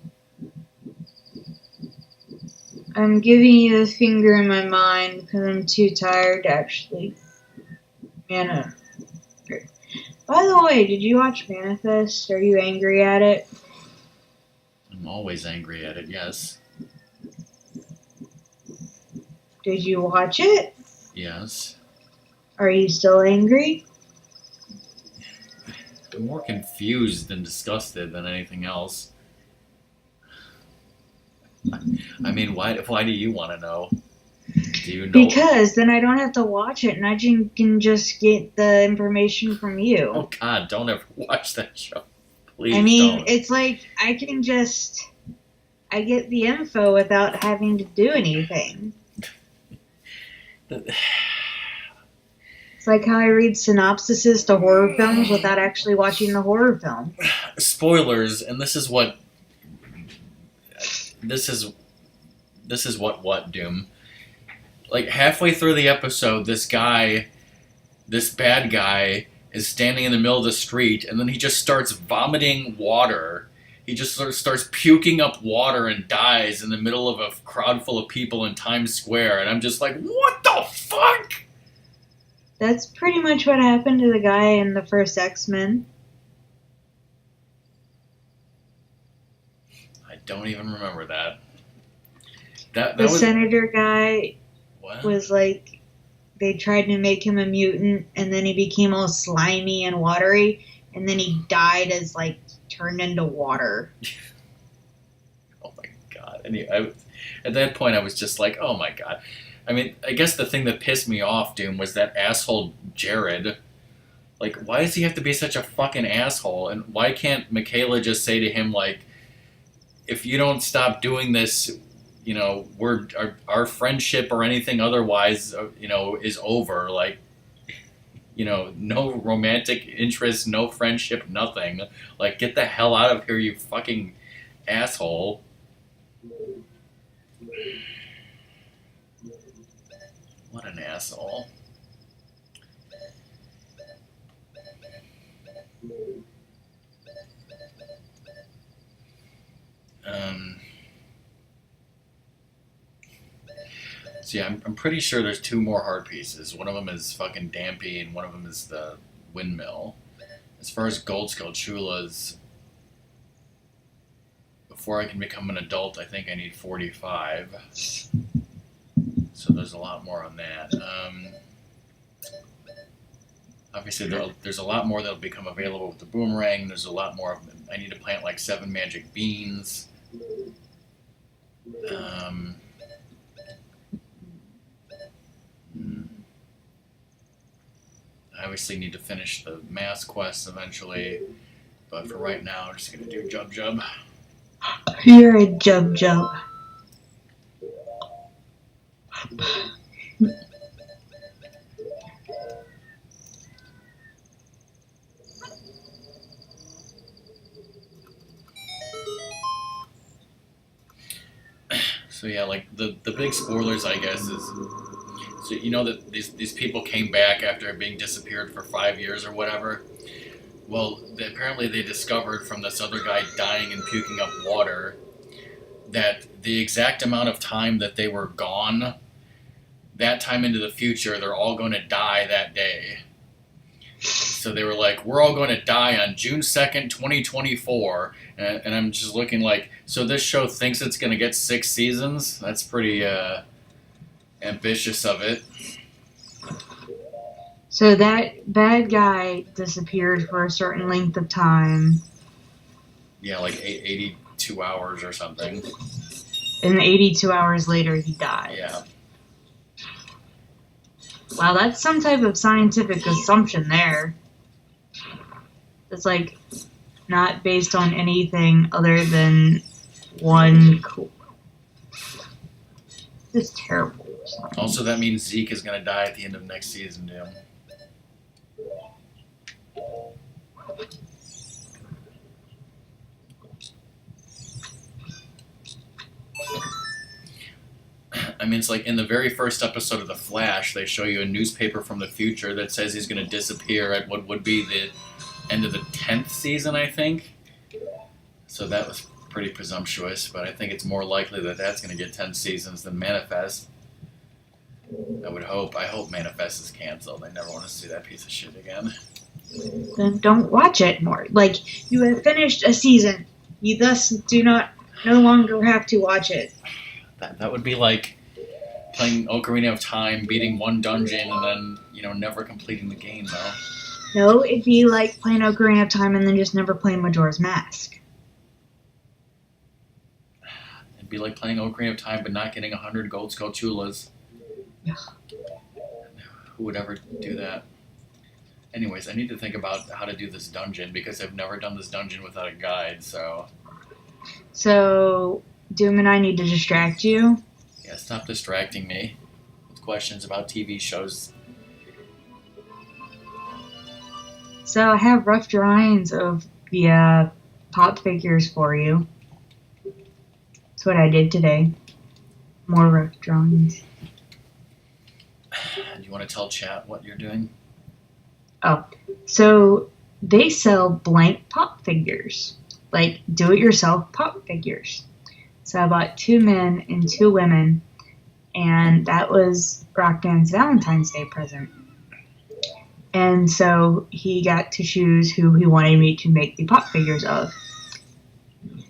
I'm giving you the finger in my mind because I'm too tired to actually. Mana. By the way, did you watch Manifest? Are you angry at it? I'm always angry at it, yes. Did you watch it? Yes. Are you still angry? I'm more confused than disgusted than anything else. I mean, why do you want to know? Do you know? Because then I don't have to watch it and I can just get the information from you. Oh God, don't ever watch that show. Please I mean, don't. it's like I get the info without having to do anything. It's like how I read synopsises to horror films without actually watching the horror film. Spoilers, and this is what Doom. Like halfway through the episode, this bad guy, is standing in the middle of the street, and then he just starts vomiting water. He just sort of starts puking up water and dies in the middle of a crowd full of people in Times Square, and I'm just like, what the fuck? That's pretty much what happened to the guy in the first X-Men. I don't even remember that. The senator guy what? was like, they tried to make him a mutant, and then he became all slimy and watery, and then he died as like turned into water. Oh my god. At that point, I was just like, oh my god. I mean, I guess the thing that pissed me off, Doom, was that asshole Jared. Like, why does he have to be such a fucking asshole? And why can't Michaela just say to him, like, if you don't stop doing this, our friendship or anything otherwise, is over. Like, no romantic interest, no friendship, nothing. Like, get the hell out of here, you fucking asshole. What an asshole. So yeah, I'm pretty sure there's two more heart pieces. One of them is fucking Dampy, and one of them is the windmill. As far as Gold Skull Chula's, before I can become an adult, I think I need 45. So there's a lot more on that. Obviously, there's a lot more that'll become available with the boomerang. There's a lot more. I need to plant like 7 magic beans. I obviously need to finish the mass quest eventually, but for right now, I'm just gonna do Jub Jub. You're a Jub Jub. So yeah, like the big spoilers, I guess, is so that these people came back after being disappeared for 5 years or whatever. Well, apparently they discovered from this other guy dying and puking up water that the exact amount of time that they were gone, that time into the future, they're all going to die that day. So they were like, we're all going to die on June 2nd, 2024. And I'm just looking like, so this show thinks it's going to get 6 seasons? That's pretty ambitious of it. So that bad guy disappeared for a certain length of time. Yeah, like 82 hours or something. And 82 hours later, he died. Yeah. Wow, that's some type of scientific assumption there. It's like not based on anything other than one cool. It's terrible. Also, that means Zeke is going to die at the end of next season, Jim. I mean, it's like in the very first episode of The Flash, they show you a newspaper from the future that says he's going to disappear at what would be the end of the 10th season, I think. So that was pretty presumptuous, but I think it's more likely that that's going to get 10 seasons than Manifest. I would hope. I hope Manifest is canceled. I never want to see that piece of shit again. Then don't watch it more. Like, you have finished a season. You thus no longer have to watch it. That would be like playing Ocarina of Time, beating one dungeon, and then, never completing the game, though. No, it'd be like playing Ocarina of Time and then just never playing Majora's Mask. It'd be like playing Ocarina of Time but not getting 100 Gold Skull Chulas. Yeah. Who would ever do that? Anyways, I need to think about how to do this dungeon because I've never done this dungeon without a guide, so... So, Doom and I need to distract you. Yeah, stop distracting me with questions about TV shows. So, I have rough drawings of the pop figures for you. That's what I did today. More rough drawings. Do you want to tell chat what you're doing? Oh, so they sell blank pop figures. Like, do-it-yourself pop figures. So I bought 2 men and 2 women, and that was Rock Band's Valentine's Day present. And so he got to choose who he wanted me to make the pop figures of.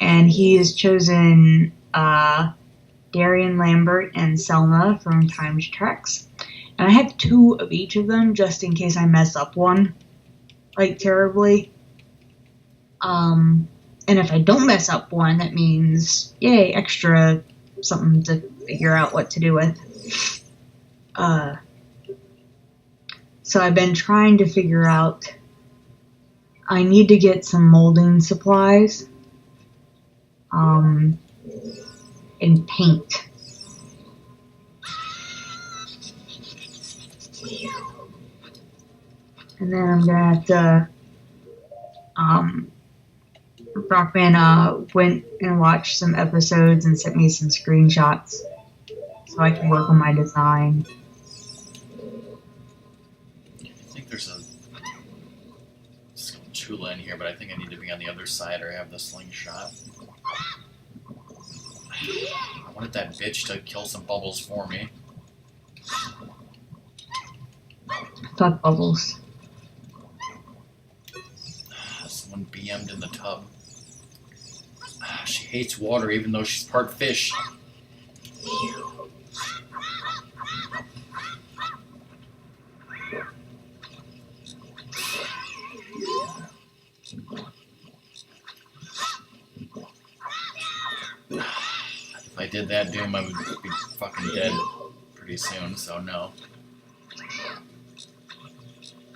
And he has chosen Darian Lambert and Selma from Times Treks. And I have 2 of each of them just in case I mess up one, like, terribly. And if I don't mess up one, that means, yay, extra something to figure out what to do with. Uh, so I've been trying to figure out, I need to get some molding supplies and paint. And then I'm going to have to, Rockman went and watched some episodes and sent me some screenshots so I can work on my design. I think there's a Chula in here, but I think I need to be on the other side or have the slingshot. I wanted that bitch to kill some bubbles for me. Fuck bubbles. Someone BM'd in the tub. She hates water even though she's part fish. If I did that, Doom, I would be fucking dead pretty soon, so no.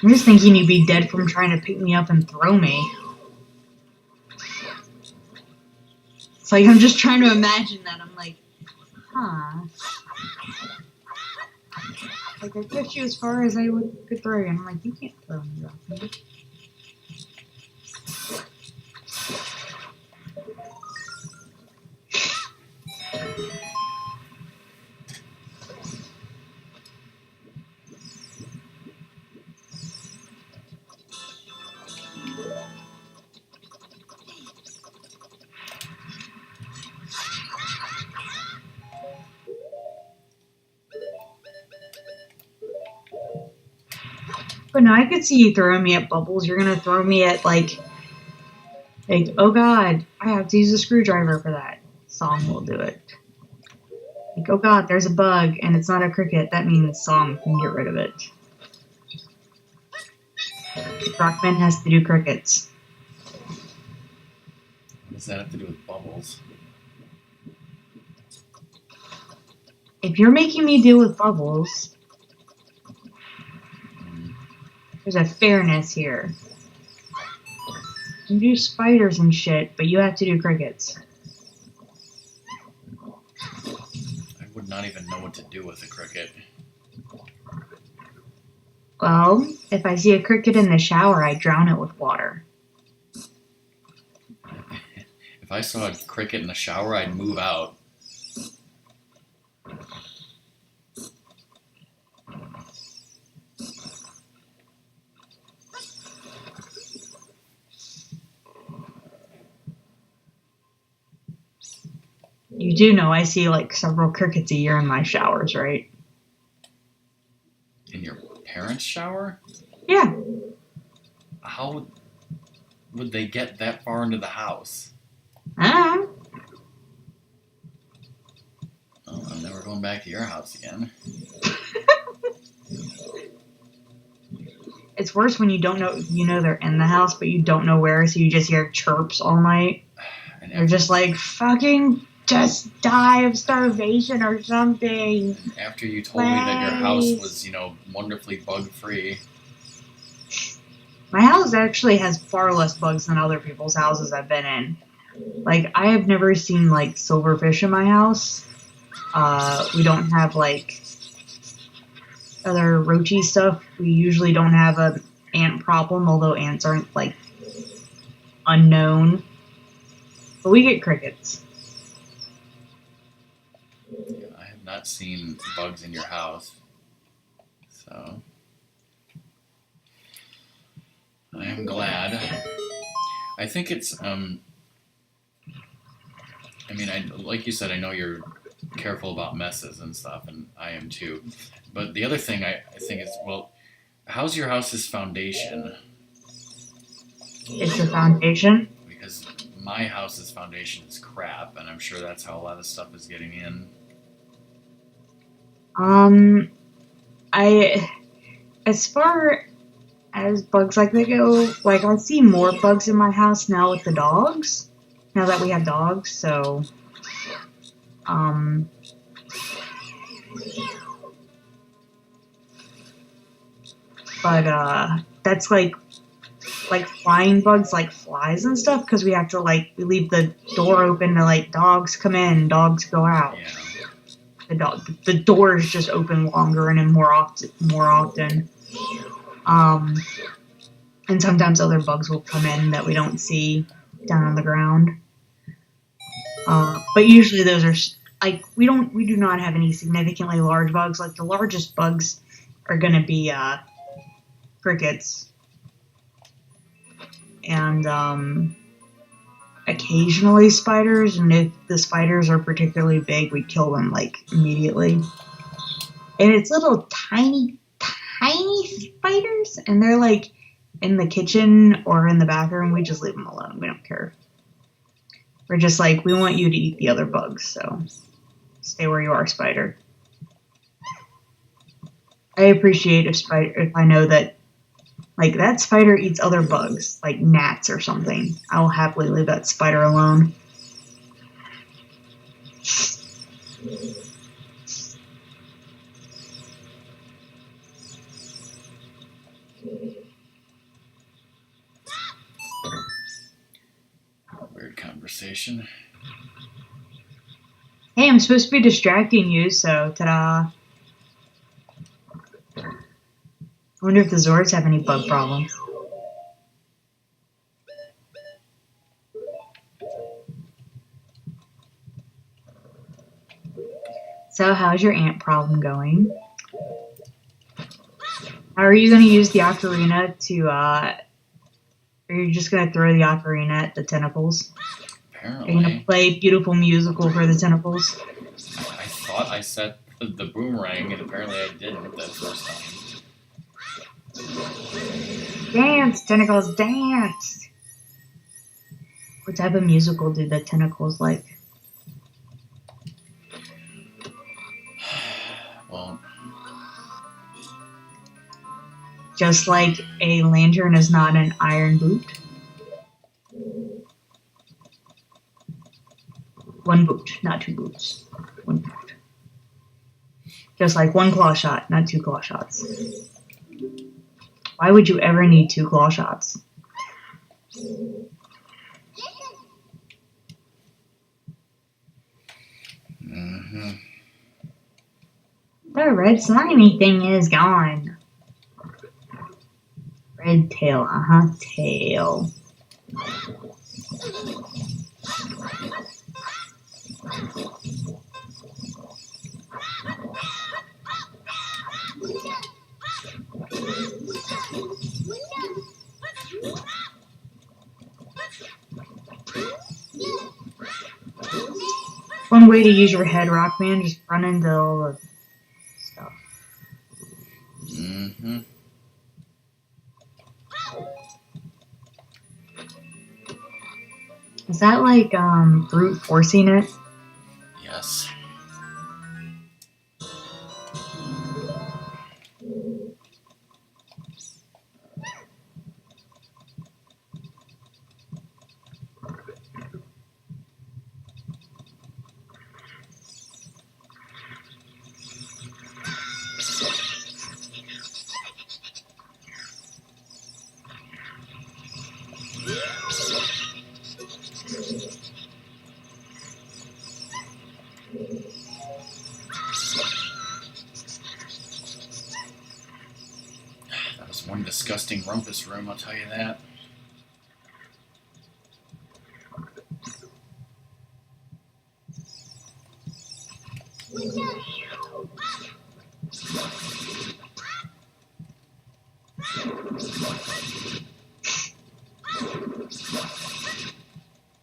I'm just thinking you'd be dead from trying to pick me up and throw me. It's like I'm just trying to imagine that. I'm like, huh. Like, I pushed you as far as I could throw you. And I'm like, you can't throw me off me. But no, I could see you throwing me at bubbles. You're gonna throw me at like, oh god, I have to use a screwdriver for that. Song will do it. Like, oh god, there's a bug and it's not a cricket. That means Song can get rid of it. Rockman has to do crickets. What does that have to do with bubbles? If you're making me deal with bubbles, there's a fairness here. You do spiders and shit, but you have to do crickets. I would not even know what to do with a cricket. Well, if I see a cricket in the shower, I drown it with water. If I saw a cricket in the shower, I'd move out. You do know I see like several crickets a year in my showers, right? In your parents' shower? Yeah. How would they get that far into the house? Oh, I'm never going back to your house again. it's worse when you don't know, they're in the house, but you don't know where, so you just hear chirps all night. And You're just like, fucking just die of starvation or something. after you told me that your house was, wonderfully bug-free. My house actually has far less bugs than other people's houses I've been in. Like, I have never seen, like, silverfish in my house. We don't have, like, other roachy stuff. We usually don't have an ant problem, although ants aren't, like, unknown. But we get crickets. I have not seen bugs in your house. So I am glad. I think it's like you said, I know you're careful about messes and stuff, and I am too. But the other thing I think is, well, how's your house's foundation? It's a foundation. Because my house's foundation is crap, and I'm sure that's how a lot of stuff is getting in. As far as bugs like that go, like, I see more bugs in my house now with the dogs. now that we have dogs. So, um, but that's like flying bugs, like flies and stuff, because we have to we leave the door open to like dogs come in, dogs go out. Yeah. The doors just open longer and more often. And sometimes other bugs will come in that we don't see down on the ground. But usually those are like we do not have any significantly large bugs. Like the largest bugs are going to be crickets, and occasionally spiders. And if the spiders are particularly big, we kill them like immediately. And it's little tiny spiders, and they're like in the kitchen or in the bathroom. We just leave them alone. We don't care. We're just like, we want you to eat the other bugs, so stay where you are, spider. I appreciate if I know that, like, that spider eats other bugs, like gnats or something. I will happily leave that spider alone. Weird conversation. Hey, I'm supposed to be distracting you, so ta-da. I wonder if the Zords have any bug problems. So, how's your ant problem going? How are you going to use the ocarina to, are you just going to throw the ocarina at the tentacles? Apparently. Are you going to play beautiful musical for the tentacles? I thought I set the boomerang, and apparently I didn't that first time. Dance, tentacles, dance! What type of musical do the tentacles like? Well, just like a lantern is not an iron boot. One boot, not two boots. One boot. Just like one claw shot, not two claw shots. Why would you ever need two claw shots? mm-hmm. The red slimy thing is gone. Red tail, tail. One way to use your head, Rockman, just run into all the stuff. Mm-hmm. Is that like brute forcing it? Yes. That was one disgusting rumpus room, I'll tell you that.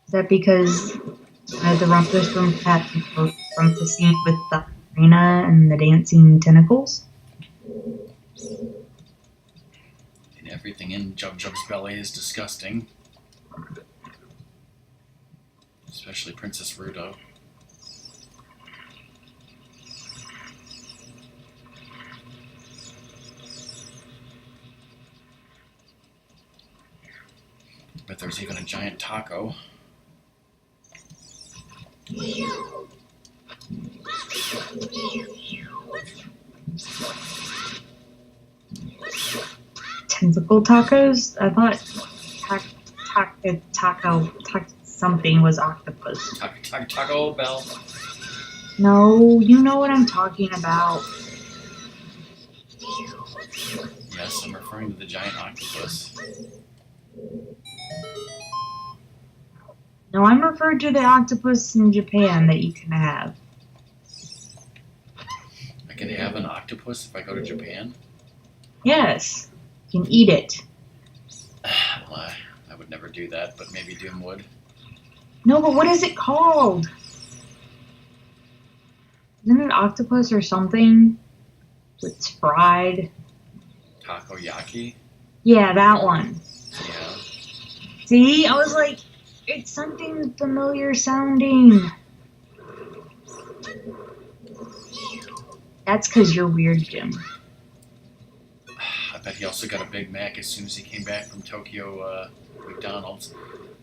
Is that because the rumpus room had from the scene with the arena and the dancing tentacles? And everything in Jub Jub's belly is disgusting. Especially Princess Rudo. But there's even a giant taco. tentacle tacos. I thought taco something was octopus. Taco Bell. No, you know what I'm talking about. Yes, I'm referring to the giant octopus. No, I'm referring to the octopus in Japan that you can have. I can have an octopus if I go to Japan? Yes, you can eat it. Well, I would never do that, but maybe Doom would. No, but what is it called? Isn't it octopus or something? It's fried. Takoyaki? Yeah, that one. Yeah. See, I was like, it's something familiar sounding. That's because you're weird, Jim. I bet he also got a Big Mac as soon as he came back from Tokyo McDonald's.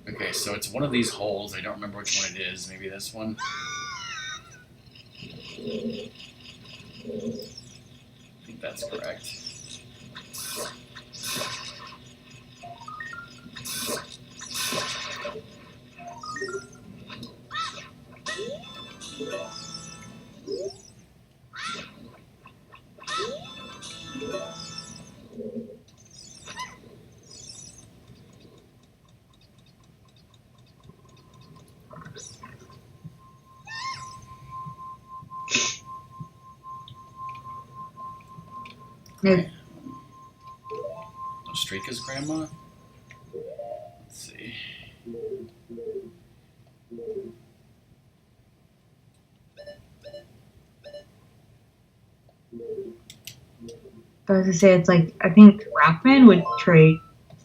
Okay, so it's one of these holes. I don't remember which one it is. Maybe this one? I think that's correct. No, Ostrika's grandma? Let's see. I was gonna say it's like I think Rockman would trade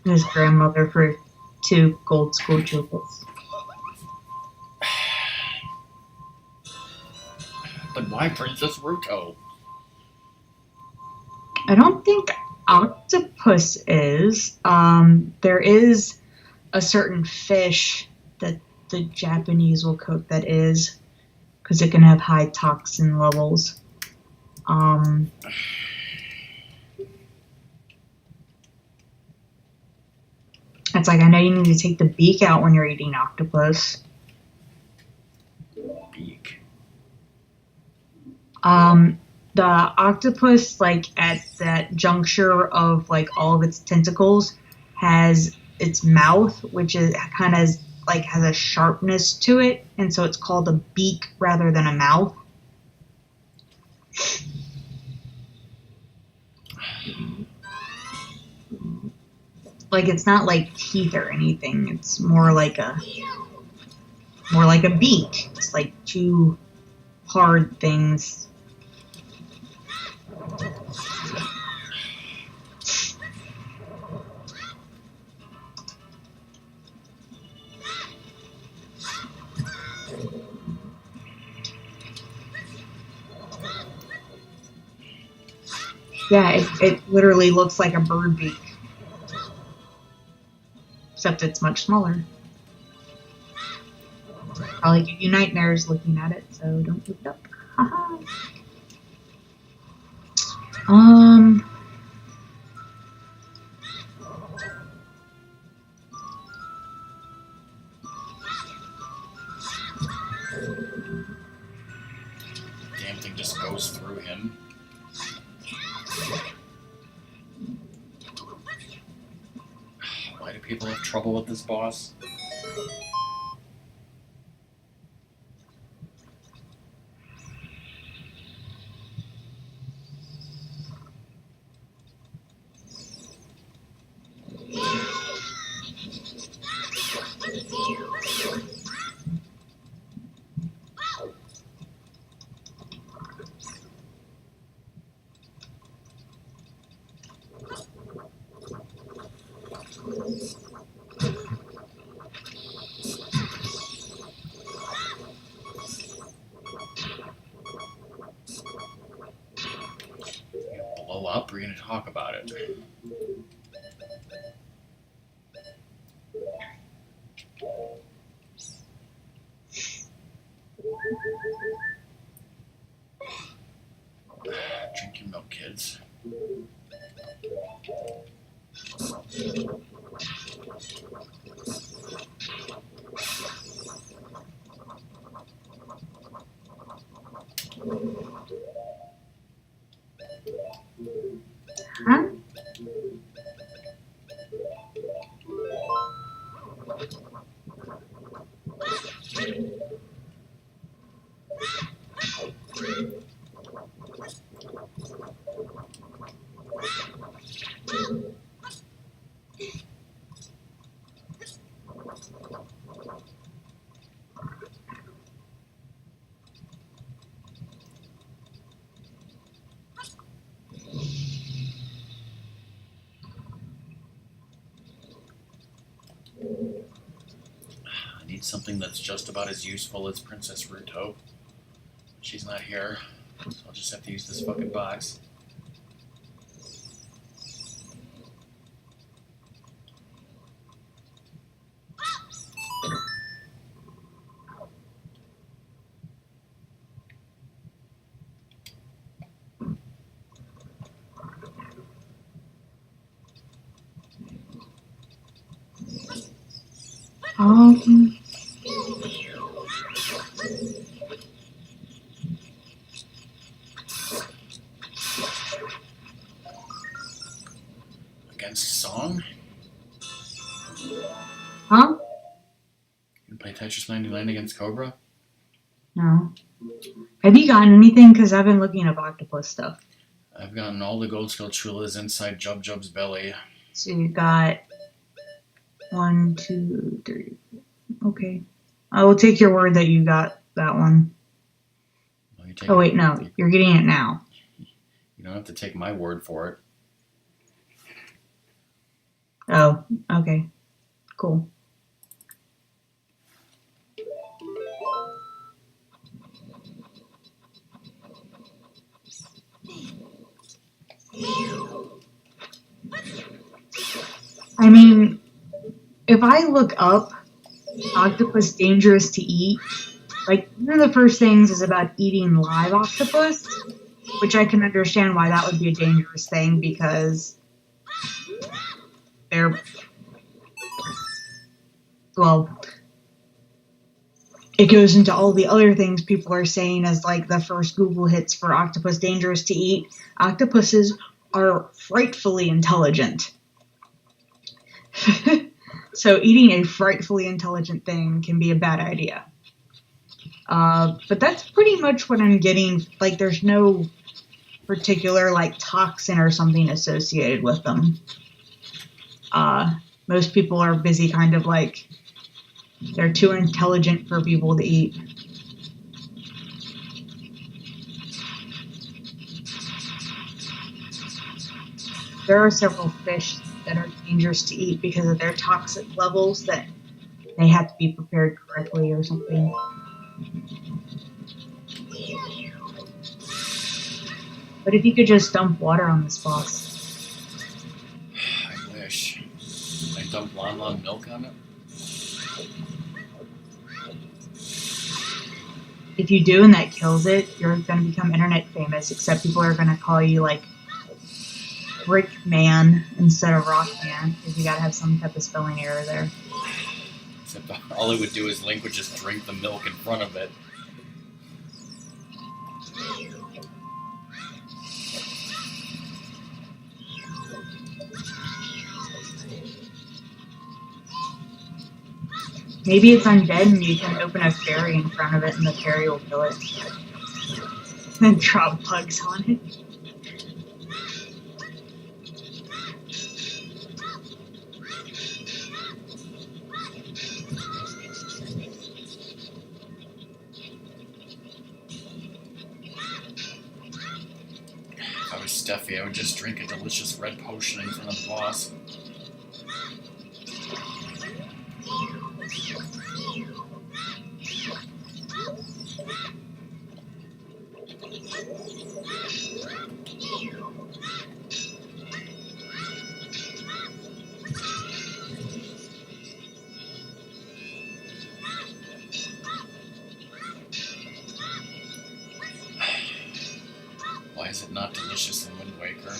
his grandmother for 2 gold school jewels. But why Princess Ruto? I don't think octopus is. There is a certain fish that the Japanese will cook that is, because it can have high toxin levels. It's like I know you need to take the beak out when you're eating octopus. Beak. The octopus, like at that juncture of like all of its tentacles, has its mouth, which is kind of like has a sharpness to it, and so it's called a beak rather than a mouth. Like it's not like teeth or anything. It's more like a beak. It's like 2 hard things. Yeah, it literally looks like a bird beak. Except it's much smaller. Probably give you nightmares looking at it, so don't look it up. Haha. Um, Damn thing just goes through him. Why do people have trouble with this boss? You blow up? We're gonna talk about it. Drink your milk, kids. Huh? I need something that's just about as useful as Princess Ruto. She's not here, so I'll just have to use this fucking box. Um, Against Song? huh? You can play Tetris 99 against Cobra? No. Have you gotten anything? Because I've been looking up octopus stuff. I've gotten all the gold skull chulas inside Jub Jub's belly. So you got 1, 2, 3. Okay. I will take your word that you got that one. Well, Oh, wait, no. You're getting it now. You don't have to take my word for it. Oh, okay. Cool. I mean, if I look up octopus dangerous to eat, like one of the first things is about eating live octopus, which I can understand why that would be a dangerous thing because they're, well, it goes into all the other things people are saying as like the first Google hits for octopus dangerous to eat. Octopuses are frightfully intelligent. So eating a frightfully intelligent thing can be a bad idea. But that's pretty much what I'm getting. Like, there's no particular like toxin or something associated with them. Most people are busy kind of like they're too intelligent for people to eat. There are several fish that are dangerous to eat because of their toxic levels that they have to be prepared correctly or something. But if you could just dump water on this boss. I wish. I dump Lon Lon milk on it? If you do and that kills it, you're going to become internet famous, except people are going to call you like Brick Man instead of Rock Man, because you got to have some type of spelling error there. Except all it would do is Link would just drink the milk in front of it. Maybe it's undead and you can open a fairy in front of it and the fairy will kill it. Then drop bugs on it. If I was Steffi, I would just drink a delicious red potion in front of the boss. Why is it not delicious in Wind Waker?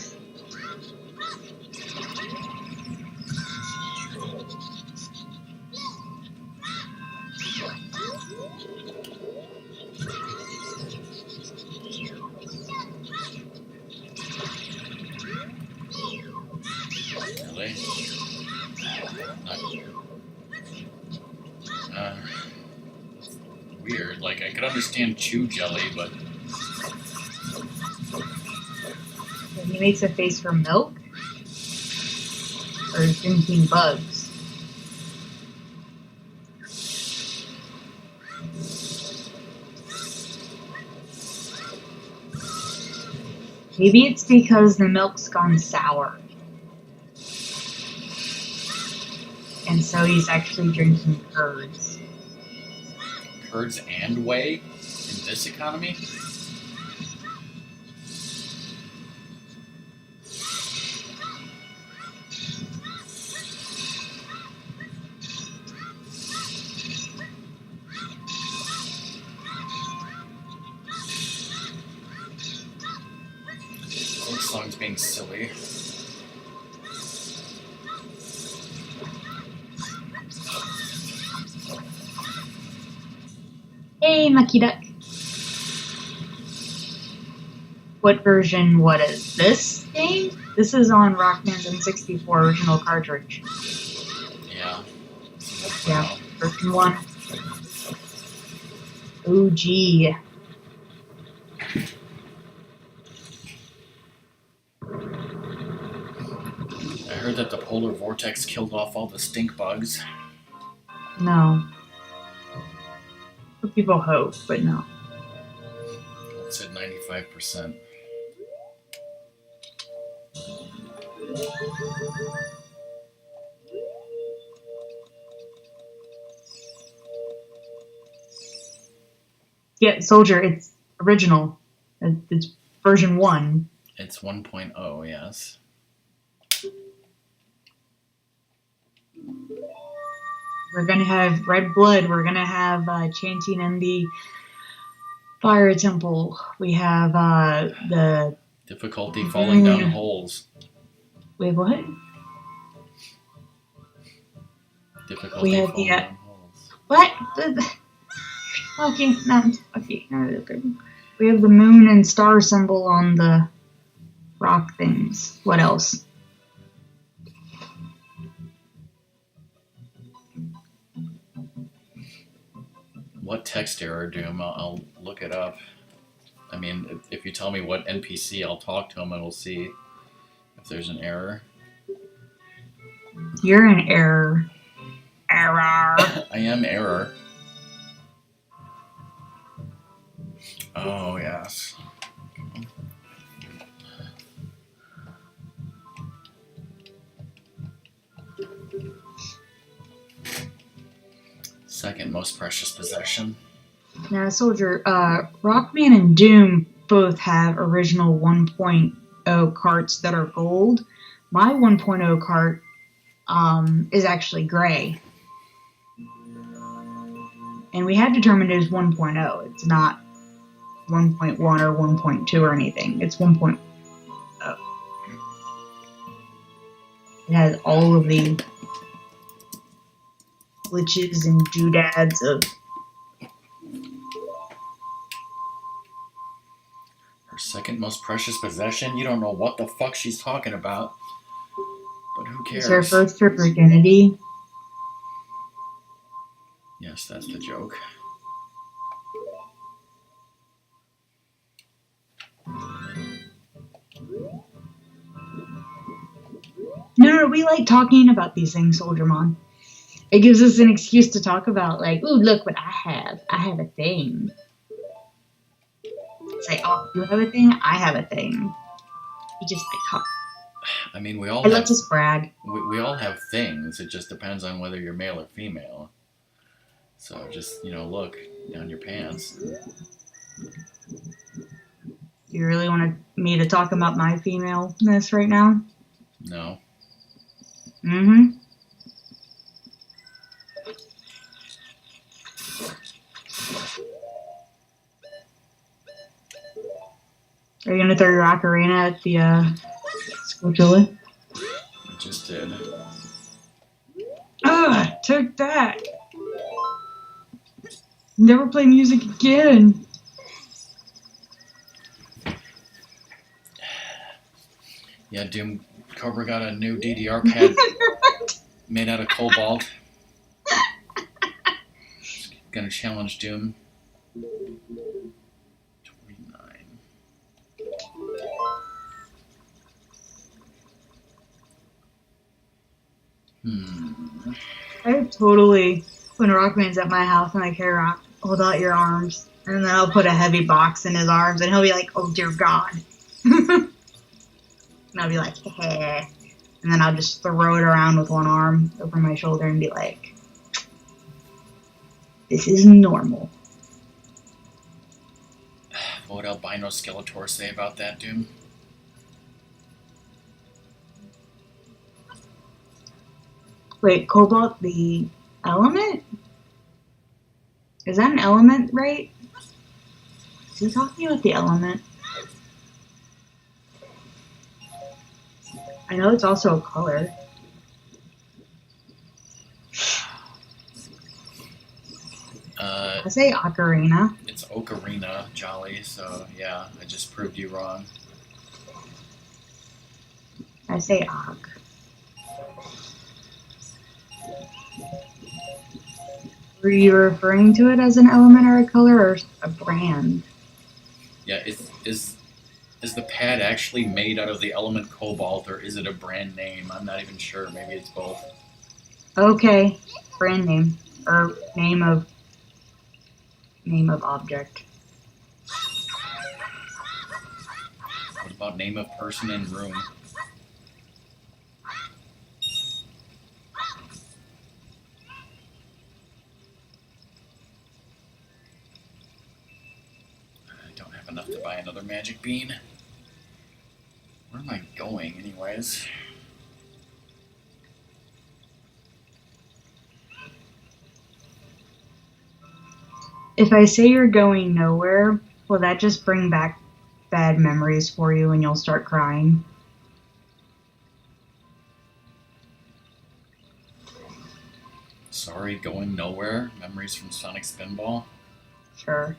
I could understand chew jelly, but He makes a face for milk or drinking bugs. Maybe it's because the milk's gone sour. And so he's actually drinking curds. curds and whey in this economy? This song's being silly. Hey, Mucky Duck. What version? What is this game? This is on Rockman's N64 original cartridge. Yeah. Yeah, version 1. OG. I heard that the polar vortex killed off all the stink bugs. No. People hope, but no. It said 95%. Yeah, Soldier, it's original. It's version 1. It's 1.0, yes. We're gonna have red blood. We're gonna have chanting in the fire temple. We have the Difficulty falling down holes. wait, what? Difficulty We have falling the down holes. what? Okay, no, okay. We have the moon and star symbol on the rock things. What else? What text error, Doom? I'll look it up. I mean, if you tell me what NPC, I'll talk to him and we'll see if there's an error. You're an error. Error. I am error. Oh, yes. Second most precious possession. Now, Soldier, Rockman and Doom both have original 1.0 carts that are gold. My 1.0 cart is actually gray. And we had determined it was 1.0. It's not 1.1 or 1.2 or anything. It's 1.0. It has all of the glitches and doodads of Her second most precious possession? You don't know what the fuck she's talking about. But who cares? It's her first her virginity. Yes, that's the joke. No, we like talking about these things, Soldier Mon. It gives us an excuse to talk about, like, ooh, look what I have. I have a thing. It's like, oh, you have a thing? I have a thing. We just like talk. I mean, we all It have, lets us brag. we all have things. It just depends on whether you're male or female. So just, look down your pants. Do you really want me to talk about my femaleness right now? No. Mm-hmm. Are you gonna throw your ocarina at the Squirtula? I just did. Ah, took that. Never play music again. Yeah, Doom Cobra got a new DDR pad made out of cobalt. Gonna challenge Doom. 29. I totally, when Rockman's at my house and I carry around, hold out your arms, and then I'll put a heavy box in his arms, and he'll be like, "Oh dear God," and I'll be like, "Heh," and then I'll just throw it around with one arm over my shoulder and be like, "This is normal." What would Albino Skeletor say about that, Doom? Wait, Cobalt, the element? Is that an element, right? Is he talking about the element? I know it's also a color. I say Ocarina. It's Ocarina, Jolly, so yeah, I just proved you wrong. I say Ock. Were you referring to it as an element or a color or a brand? Yeah, is the pad actually made out of the element cobalt, or is it a brand name? I'm not even sure. Maybe it's both. Okay, brand name or name of object. What about name of person in room? I don't have enough to buy another magic bean. Where am I going, anyways? If I say you're going nowhere, will that just bring back bad memories for you and you'll start crying? Sorry, going nowhere. Memories from Sonic Spinball. Sure.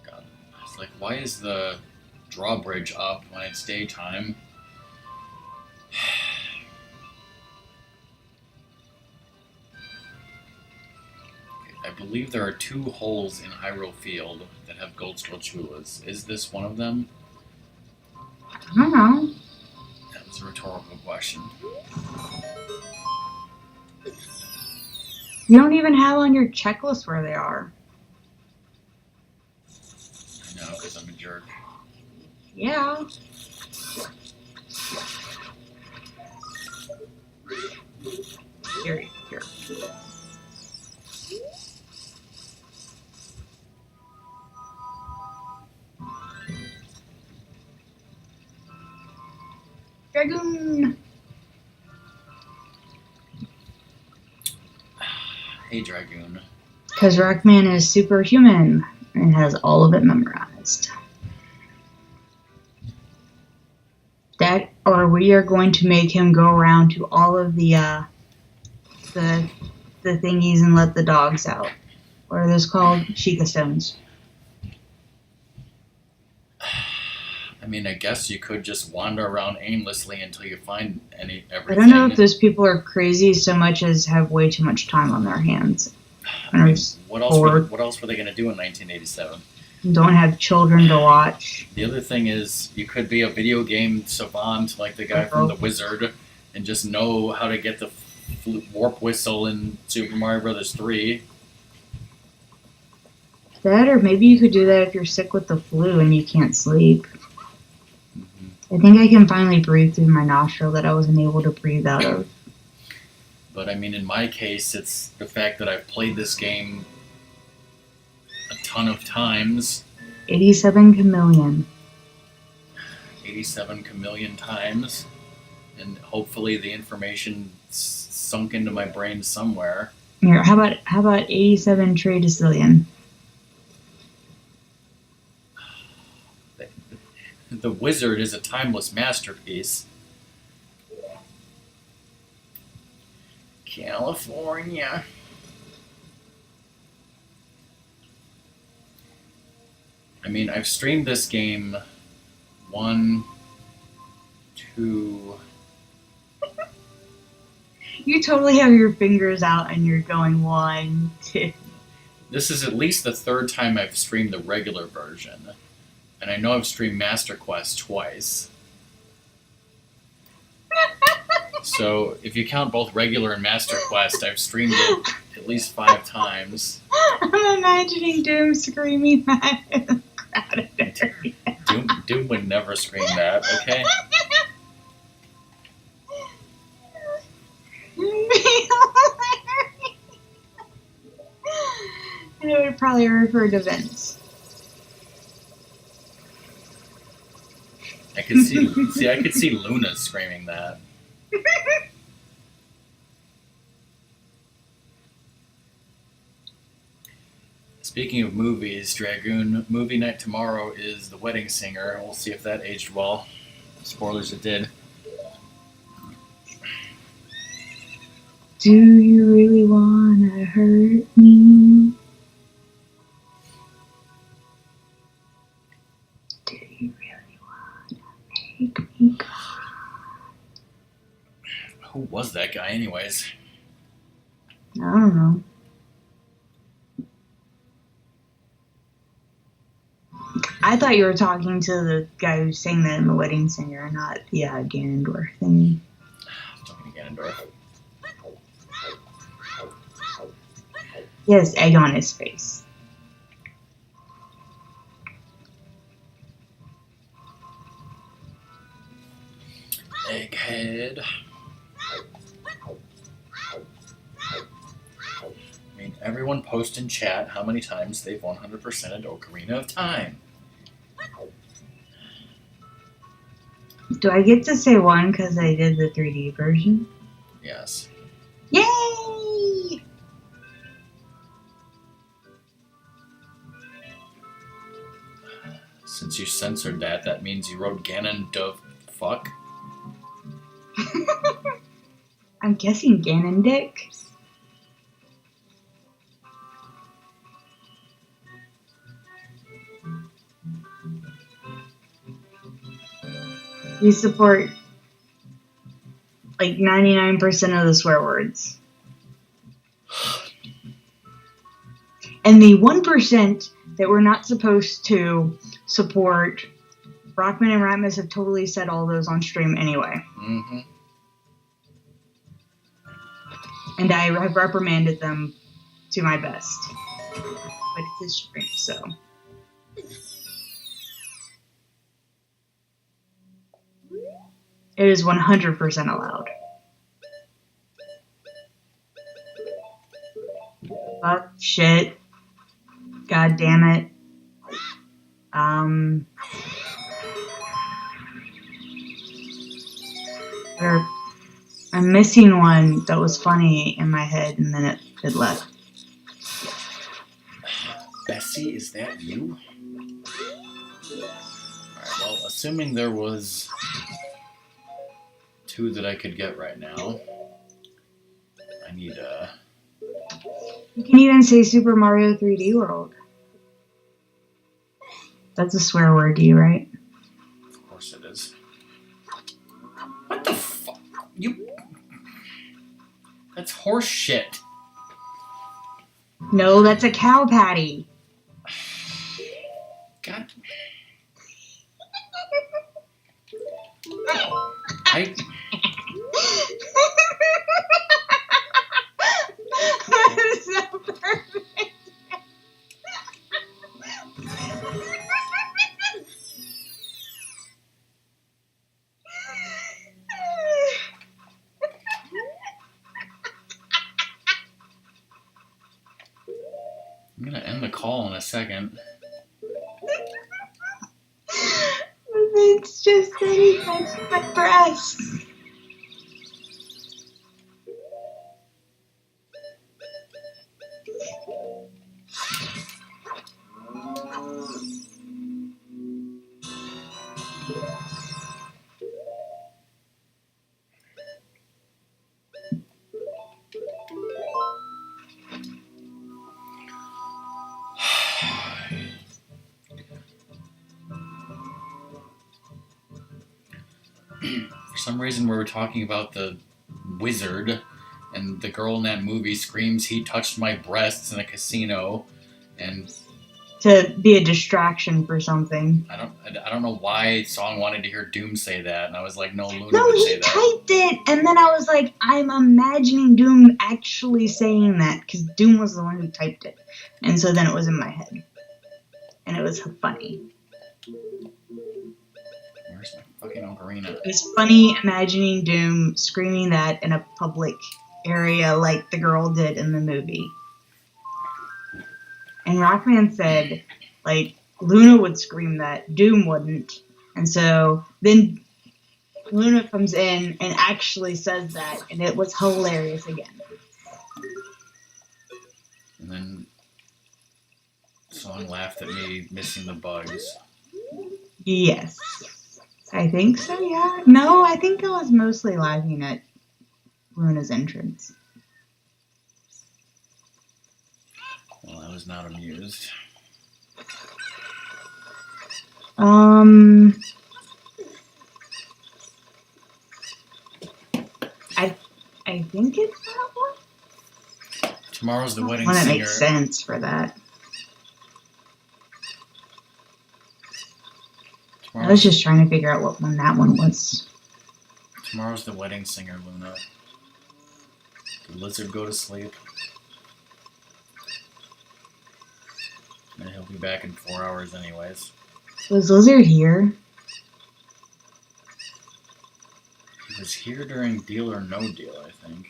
God, it's like, why is the drawbridge up when it's daytime? I believe there are 2 holes in Hyrule Field that have gold Skulltulas. Is this one of them? I don't know. That was a rhetorical question. You don't even have on your checklist where they are. I know, because I'm a jerk. Yeah. Here. Dragoon! Hey, Dragoon. Because Rockman is superhuman and has all of it memorized. That, or we are going to make him go around to all of the thingies and let the dogs out. What are those called? Sheikah stones. I mean, I guess you could just wander around aimlessly until you find everything. I don't know if those people are crazy so much as have way too much time on their hands. I mean, what else were they going to do in 1987? Don't have children to watch. The other thing is, you could be a video game savant like the guy from The Wizard and just know how to get the warp whistle in Super Mario Bros. 3. That, or maybe you could do that if you're sick with the flu and you can't sleep. I think I can finally breathe through my nostril that I wasn't able to breathe out of. But I mean, in my case, it's the fact that I've played this game a ton of times. 87 chameleon. 87 chameleon times. And hopefully the information sunk into my brain somewhere. Here, how about 87 tridecillion? The Wizard is a timeless masterpiece. California. I mean, I've streamed this game 1, 2, You totally have your fingers out and you're going 1, 2. This is at least the third time I've streamed the regular version. And I know I've streamed Master Quest twice. So if you count both regular and Master Quest, I've streamed it at least 5 times. I'm imagining Doom screaming that in the crowded area. Doom would never scream that, okay? And it would probably refer to Vince. I could see Luna screaming that. Speaking of movies, Dragoon, movie night tomorrow is The Wedding Singer. We'll see if that aged well. Spoilers, it did. Do you really wanna hurt me? Do you really wanna make me cry? Who was that guy, anyways? I don't know. I thought you were talking to the guy who sang that in The Wedding Singer, not the Ganondorf thingy. Talking to Ganondorf. He has egg on his face. Egghead. I mean, everyone post in chat how many times they've 100%ed Ocarina of Time. Do I get to say 1 because I did the 3D version? Yes. Yay! Since you censored that, that means you wrote Ganondorf fuck? I'm guessing Ganondick. We support like 99% of the swear words. And the 1% that we're not supposed to support, Rockman and Ratmus have totally said all those on stream anyway. Mm-hmm. And I have reprimanded them to my best. But it's a stream, so. It is 100% allowed. Fuck, shit. God damn it. I'm missing one that was funny in my head and then it left. Bessie, is that you? Alright, well, assuming there was 2 that I could get right now, I need You can even say Super Mario 3D World. That's a swear word to you, right? Of course it is. What the fuck? You... That's horse shit. No, that's a cow patty. God. That is so perfect. I'm gonna end the call in a second. It's just that he touched my breast. For some reason, we were talking about the wizard, and the girl in that movie screams, "He touched my breasts in a casino," and To be a distraction for something. I don't know why Song wanted to hear Doom say that, and I was like, no, Luna No, would he say that. typed it, and then I was like, I'm imagining Doom actually saying that, because Doom was the one who typed it. And so then it was in my head. And it was funny. Where's my fucking Ocarina? It was funny imagining Doom screaming that in a public area like the girl did in the movie. And Rockman said, like, Luna would scream that, Doom wouldn't. And so then Luna comes in and actually says that, and it was hilarious again. And then Song laughed at me missing the bugs. Yes. I think so, yeah. No, I think I was mostly laughing at Luna's entrance. Well, I was not amused. I think it's that one. Tomorrow's the wedding One that singer. makes sense for that. I was just trying to figure out what one that one was. Tomorrow's the wedding singer, Luna. Did Lizard go to sleep? And he'll be back in 4 hours anyways. Was Lizard here? He was here during Deal or No Deal, I think.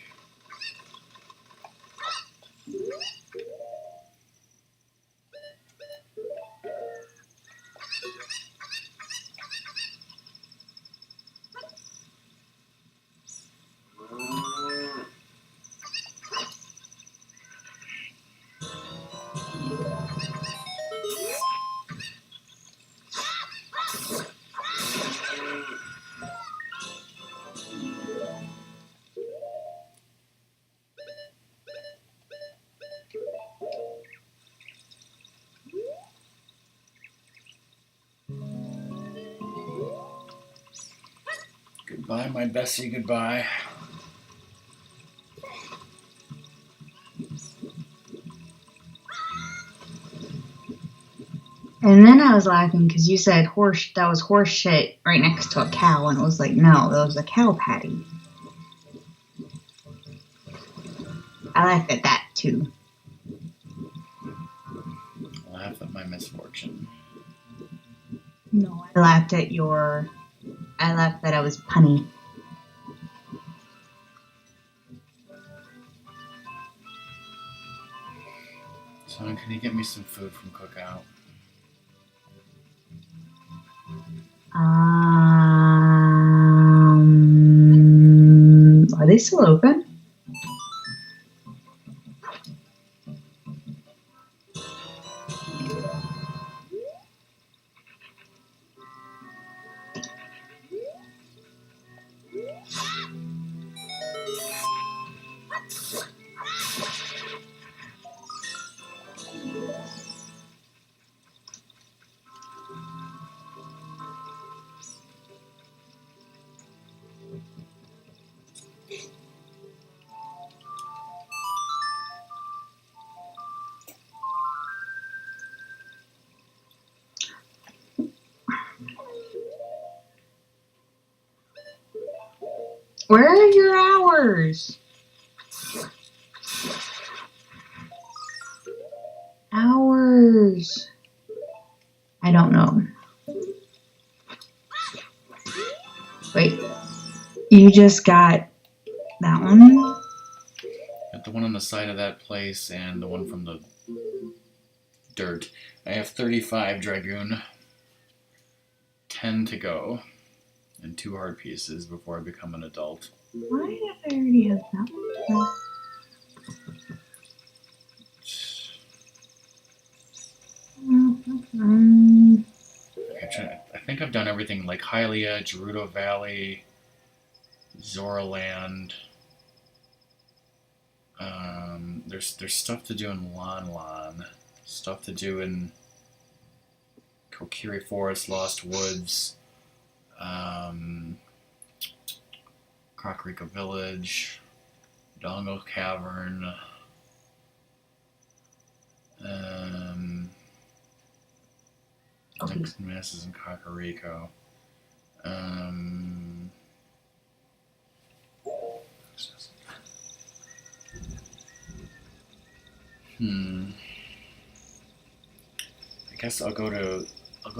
Goodbye, my Bessie, goodbye. And then I was laughing because you said that was horse shit right next to a cow, and it was like, no, that was a cow patty. I laughed at that too. Laugh at my misfortune. No, I laughed that I was punny. Son, can you get me some food from Cookout? Are they still open? Where are your hours? Hours. I don't know. Wait. You just got that one? Got the one on the side of that place and the one from the dirt. I have 35 Dragoon. 10 to go. And 2 hard pieces before I become an adult. Why did I already have that one? I think I've done everything like Hylia, Gerudo Valley, Zoraland. There's stuff to do in Lon Lon. Stuff to do in Kokiri Forest, Lost Woods. Kakariko Village. Dongo Cavern. Okay. Next Mass is in Kakariko. I guess I'll go to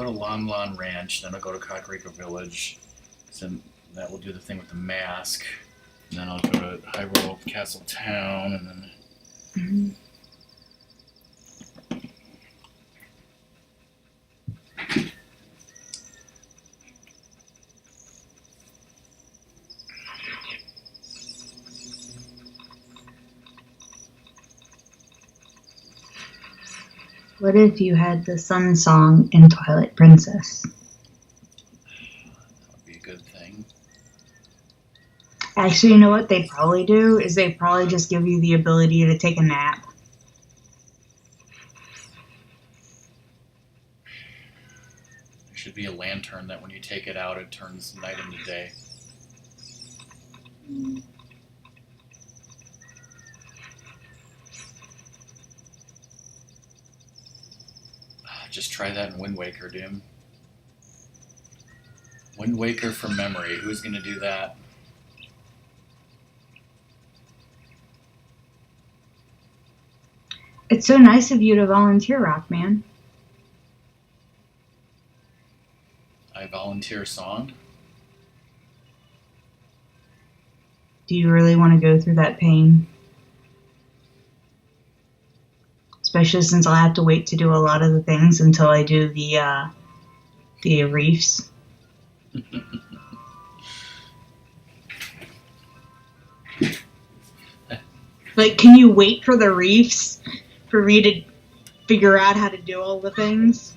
Lon Lon Ranch, then I'll go to Kakariko Village. So that will do the thing with the mask. And then I'll go to Hyrule Castle Town, and then. Mhm. What if you had the sun song in Twilight Princess? That would be a good thing. Actually, you know what they probably do is they probably just give you the ability to take a nap. There should be a lantern that when you take it out, it turns night into day. Just try that in Wind Waker, Doom. Wind Waker from memory. Who's going to do that? It's so nice of you to volunteer, Rockman. I volunteer song. Do you really want to go through that pain? Especially since I'll have to wait to do a lot of the things until I do the reefs. Like, can you wait for the reefs for me to figure out how to do all the things?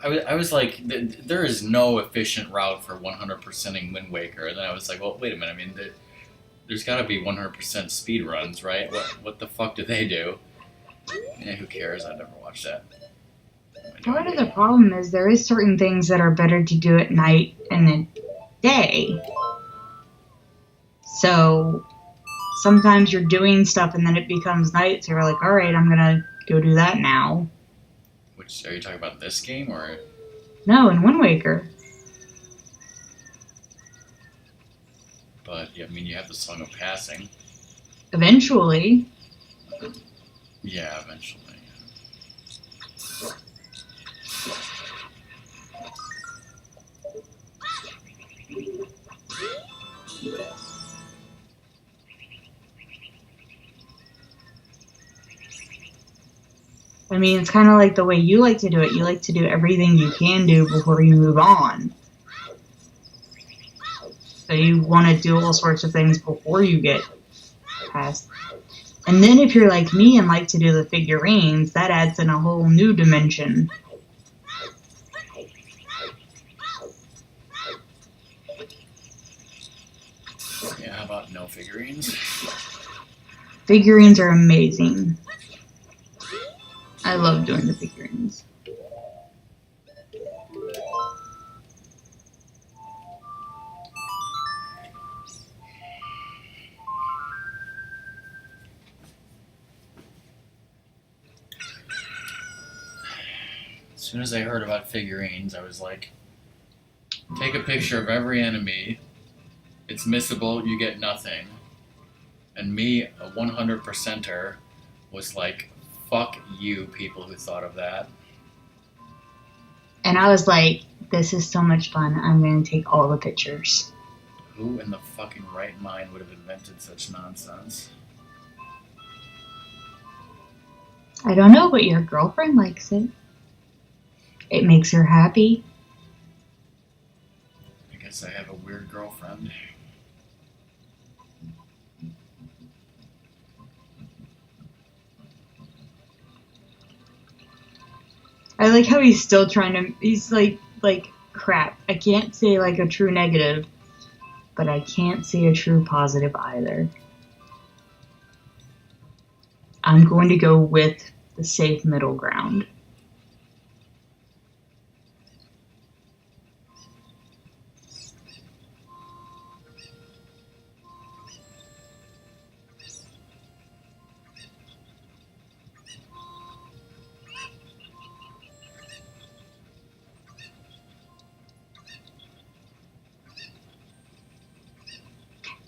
I was like, there is no efficient route for 100%ing Wind Waker. And then I was like, well, wait a minute. I mean, there's got to be 100% speed runs, right? What the fuck do they do? Yeah, who cares? I never watched that. Part of the problem is there is certain things that are better to do at night and at day. So sometimes you're doing stuff and then it becomes night, so you're like, all right, I'm gonna go do that now. Which are you talking about? This game or? No, in Wind Waker. But yeah, I mean, you have the Song of Passing. Eventually. Yeah, eventually. I mean, it's kind of like the way you like to do it. You like to do everything you can do before you move on. So you want to do all sorts of things before you get past. And then if you're like me and like to do the figurines, that adds in a whole new dimension. Yeah, how about no figurines? Figurines are amazing. I love doing the figurines. As soon as I heard about figurines, I was like, take a picture of every enemy. It's missable, you get nothing. And me, a 100%er, was like, fuck you, people who thought of that. And I was like, this is so much fun. I'm going to take all the pictures. Who in the fucking right mind would have invented such nonsense? I don't know, but your girlfriend likes it. It makes her happy. I guess I have a weird girlfriend. I like how he's still trying to. He's like crap. I can't say like a true negative, but I can't say a true positive either. I'm going to go with the safe middle ground.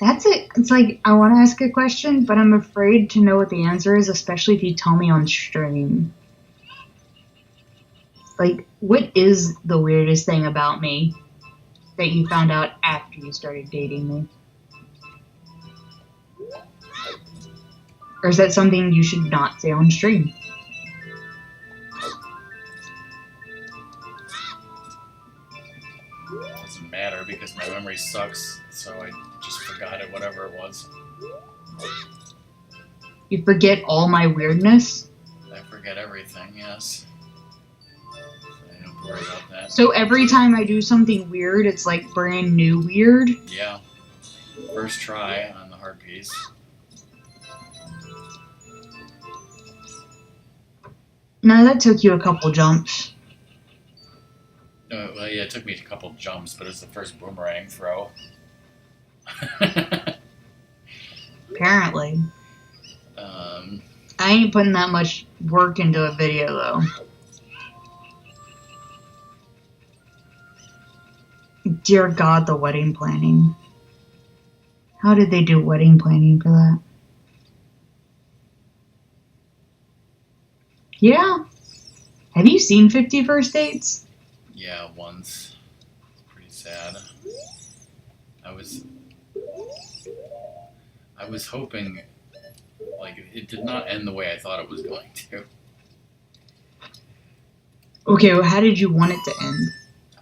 That's it. It's like I want to ask a question, but I'm afraid to know what the answer is, especially if you tell me on stream. Like, what is the weirdest thing about me that you found out after you started dating me? Or is that something you should not say on stream? Doesn't matter because my memory sucks, so I just forgot it, whatever it was. You forget all my weirdness? I forget everything, yes. I don't worry about that. So every time I do something weird, it's like brand new weird? Yeah. First try on the hard piece. No, that took you a couple jumps. Well, yeah, it took me a couple jumps, but it's the first boomerang throw. Apparently. I ain't putting that much work into a video, though. Dear God, the wedding planning. How did they do wedding planning for that? Yeah. Have you seen 50 First Dates? Yeah, once. It's pretty sad. I was hoping, like, it did not end the way I thought it was going to. Okay, well, how did you want it to end?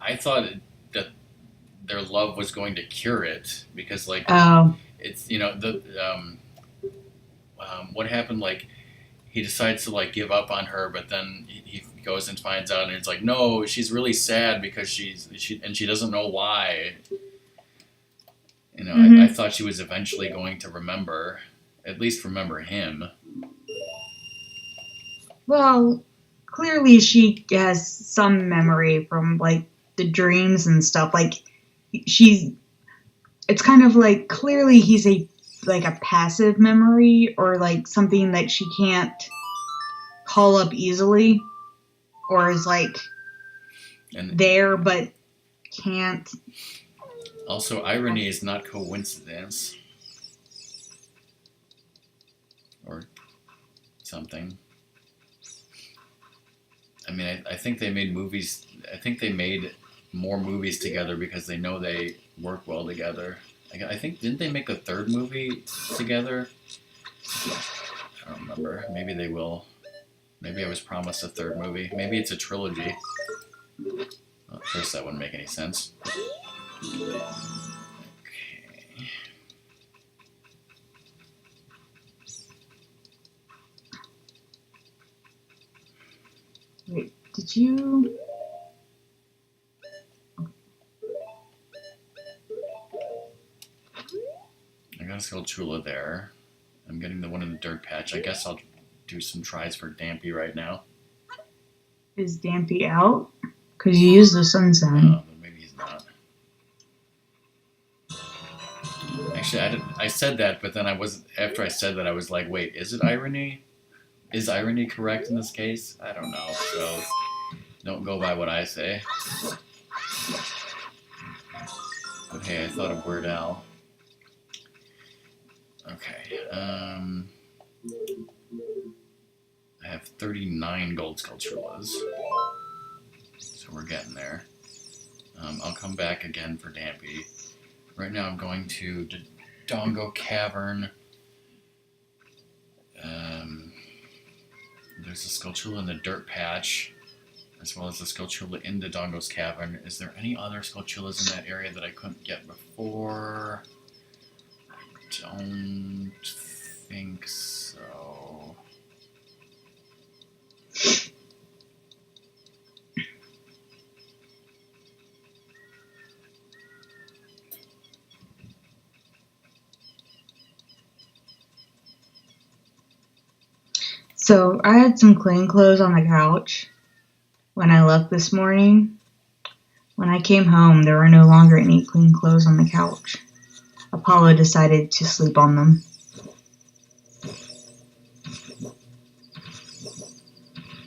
I thought that their love was going to cure it because, like, it's, you know, what happened, like, he decides to, like, give up on her, but then he goes and finds out, and it's like, no, she's really sad because she doesn't know why. You know, I thought she was eventually going to remember, at least remember him. Well, clearly she has some memory from, like, the dreams and stuff. Like, it's kind of like, clearly he's a passive memory, or, like, something that she can't call up easily, or is, like, there, but can't. Also, irony is not coincidence. Or something. I mean, I think they made movies. I think they made more movies together because they know they work well together. I think, didn't they make a third movie together? I don't remember. Maybe they will. Maybe I was promised a third movie. Maybe it's a trilogy. Well, of course, that wouldn't make any sense. Okay. Wait, did you... I got a Skulltula there. I'm getting the one in the dirt patch. I guess I'll do some tries for Dampy right now. Is Dampy out? Because you used the Sunshine. But maybe he's not. Actually, I said that, but then after I said that, I was like, wait, is it irony? Is irony correct in this case? I don't know, so don't go by what I say. But hey, I thought of Weird Al. Okay, I have 39 gold Skulltulas. So we're getting there. I'll come back again for Dampy. Right now I'm going to Dongo Cavern. There's a Skulltula in the dirt patch, as well as a Skulltula in the Dongo's Cavern. Is there any other Skulltulas in that area that I couldn't get before? I don't think so. So I had some clean clothes on the couch when I left this morning. When I came home, there were no longer any clean clothes on the couch. Apollo decided to sleep on them.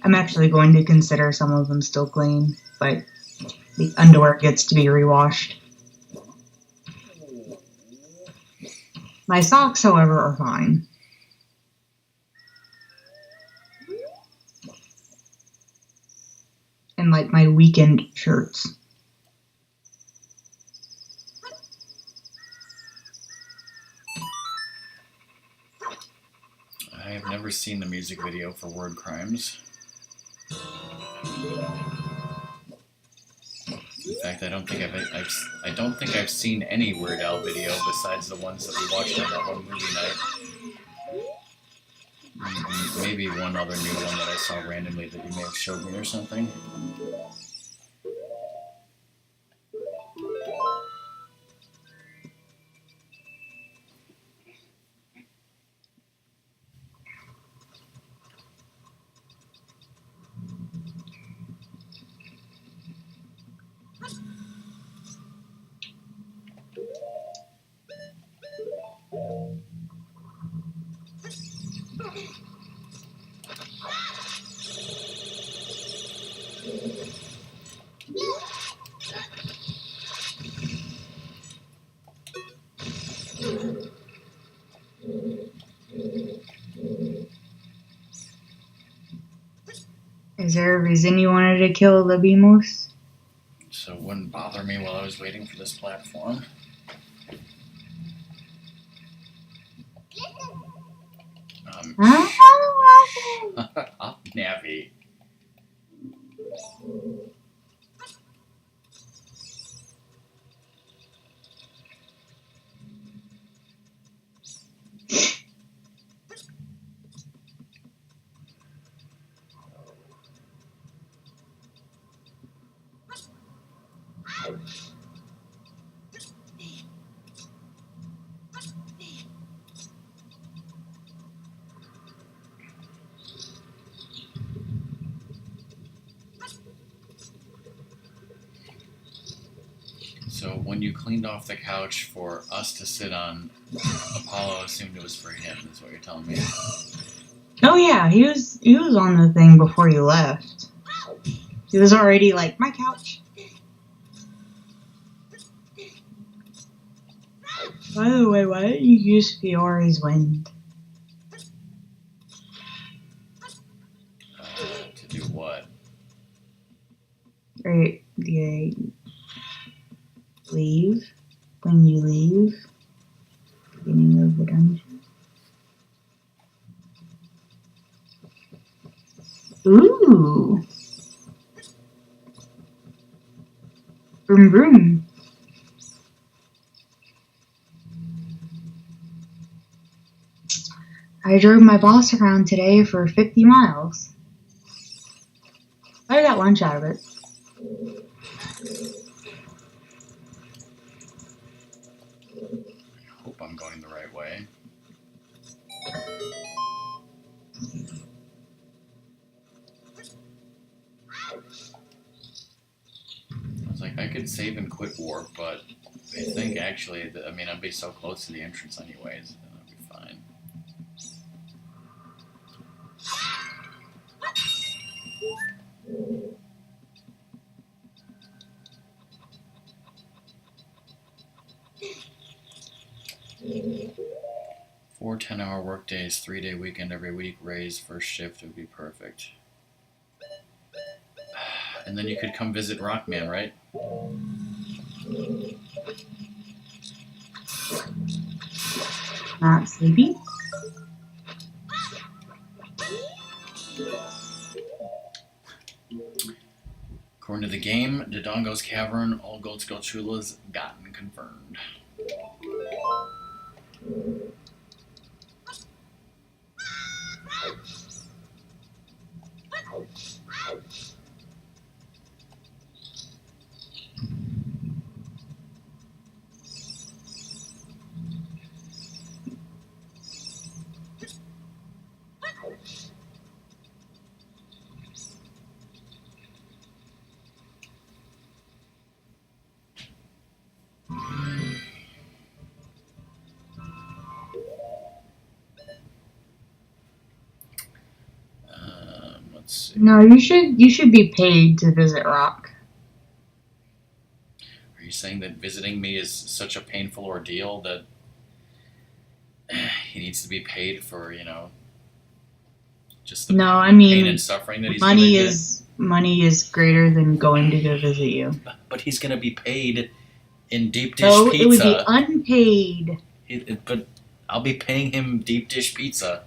I'm actually going to consider some of them still clean, but the underwear gets to be rewashed. My socks, however, are fine. And like my weekend shirts. I have never seen the music video for Word Crimes. In fact, I don't think I've seen any Weird Al video besides the ones that we watched on that one movie night. Maybe one other new one that I saw randomly that you may have showed me or something. Is there a reason you wanted to kill the Beamos? So it wouldn't bother me while I was waiting for this platform. Up, Navi. So when you cleaned off the couch for us to sit on, Apollo assumed it was for him, is what you're telling me. Oh yeah, he was on the thing before you left. He was already like, my couch. By the way, why didn't you use Fiore's wind? To do what? Or do you leave? When you leave? Beginning of the dungeon. Ooh. Vroom vroom. I drove my boss around today for 50 miles. I got lunch out of it. I hope I'm going the right way. I was like, I could save and quit warp, but I think actually, I'd be so close to the entrance anyways, that I'd be fine. Four 10-hour workdays, 3-day weekend every week, raise first shift would be perfect. And then you could come visit Rockman, right? Not sleepy. According to the game, Dodongo's Cavern, all gold skull chulas gotten confirmed. Let's see. No, you should be paid to visit Rock. Are you saying that visiting me is such a painful ordeal that he needs to be paid for, just the No, I pain mean and suffering that he's going to money get? is greater than going to go visit you. But he's going to be paid in deep dish So it would be pizza. unpaid. But I'll be paying him deep dish pizza.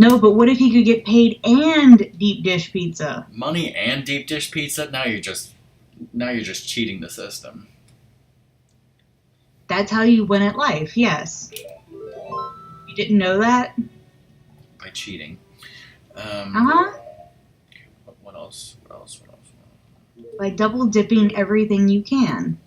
No, but what if he could get paid and deep dish pizza? Money and deep dish pizza? Now you're just cheating the system That's how you win at life, yes. You didn't know that? by cheating. Uh-huh. What else? By double dipping everything you can.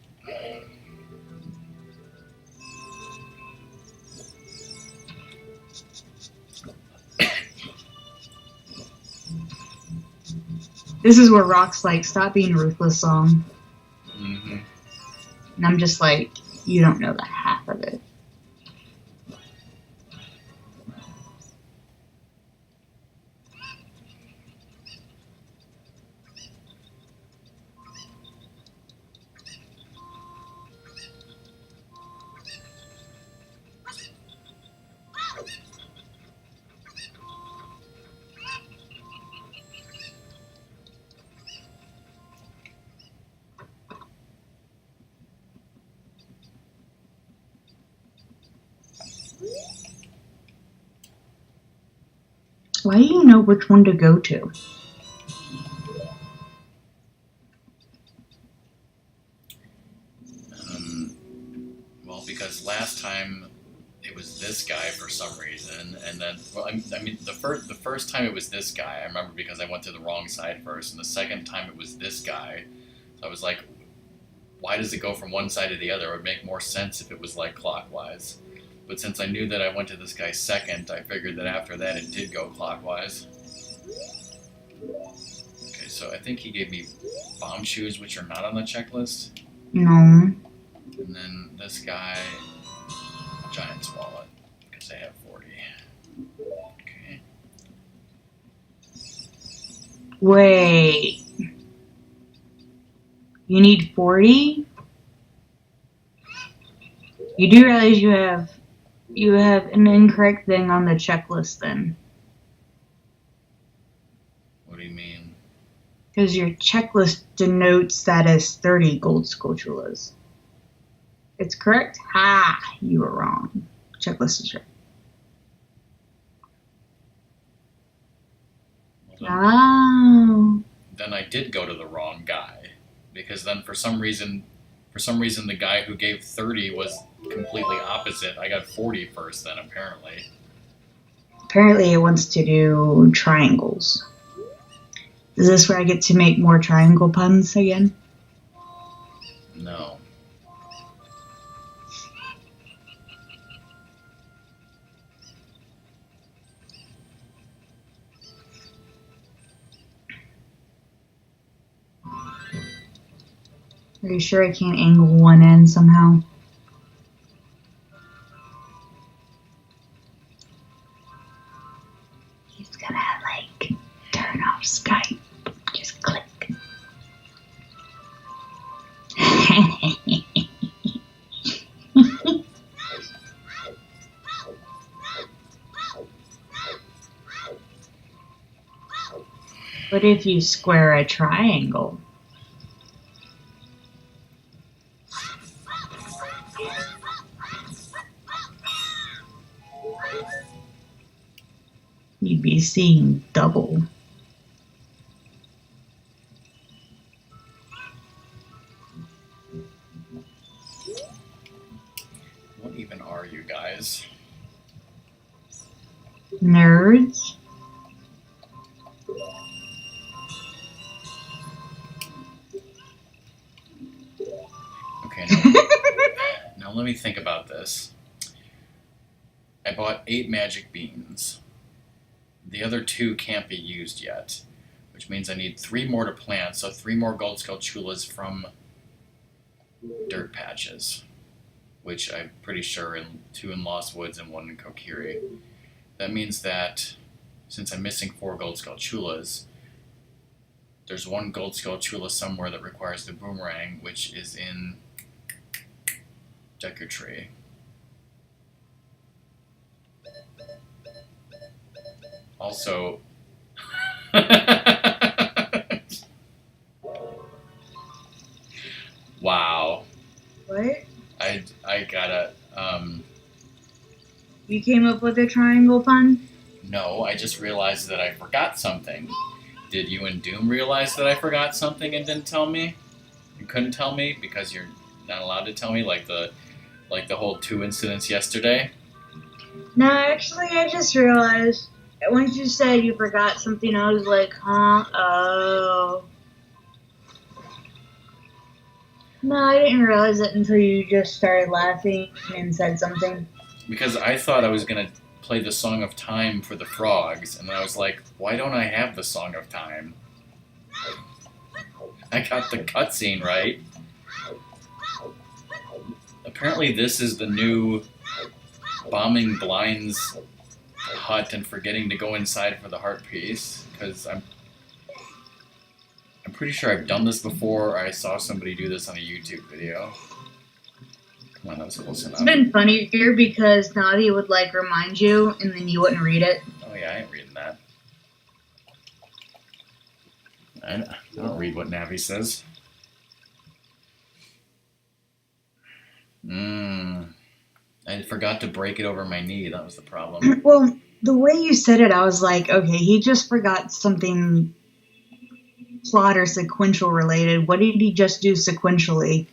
This is where Rock's like, stop being ruthless song. Mm-hmm. And I'm just like, you don't know the half of it. Why do you know which one to go to? Well, because last time it was this guy for some reason, and then the first time it was this guy. I remember because I went to the wrong side first, and the second time it was this guy. So I was like, why does it go from one side to the other? It would make more sense if it was like clockwise. But since I knew that I went to this guy second, I figured that after that it did go clockwise. Okay, so I think he gave me bomb shoes, which are not on the checklist. No. And then this guy, Giant's wallet, because they have 40. Okay. Wait. You need 40? You do realize you have an incorrect thing on the checklist then. What do you mean? Because your checklist denotes that as 30 gold sculptulas. It's correct? Ha! You were wrong. Checklist is right. Oh. Then I did go to the wrong guy. Because then for some reason the guy who gave 30 was completely opposite. I got 40 first then, apparently. Apparently it wants to do triangles. Is this where I get to make more triangle puns again? No. Are you sure I can't angle one end somehow? He's gonna like turn off Skype. Just click. What if you square a triangle? You'd be seeing double. What even are you guys? Nerds. Okay, now let me think about this. I bought 8 magic beans. The other 2 can't be used yet, which means I need 3 more to plant, so 3 more gold sculptulas from dirt patches, which I'm pretty sure 2 in Lost Woods and 1 in Kokiri. That means that since I'm missing 4 gold skull chulas, there's 1 gold skull chula somewhere that requires the boomerang, which is in Decker Tree. Also, wow. What? I gotta, You came up with a triangle pun? no, I just realized that I forgot something. Did you and Doom realize that I forgot something and didn't tell me? You couldn't tell me because you're not allowed to tell me, like the whole 2 incidents yesterday? No, actually, I just realized once you said you forgot something, I was like, huh? Oh. No, I didn't realize it until you just started laughing and said something. Because I thought I was gonna play the Song of Time for the frogs, and then I was like, why don't I have the Song of Time? I got the cutscene right. Apparently this is the new bombing Blind's hut and forgetting to go inside for the heart piece, because I'm pretty sure I've done this before, or I saw somebody do this on a YouTube video. Come on, that was close enough. It's been funny here because Navi would like remind you and then you wouldn't read it. Oh yeah, I ain't reading that. I don't read what Navi says. I forgot to break it over my knee. That was the problem. Well, the way you said it, I was like, okay, he just forgot something plot or sequential related. What did he just do sequentially?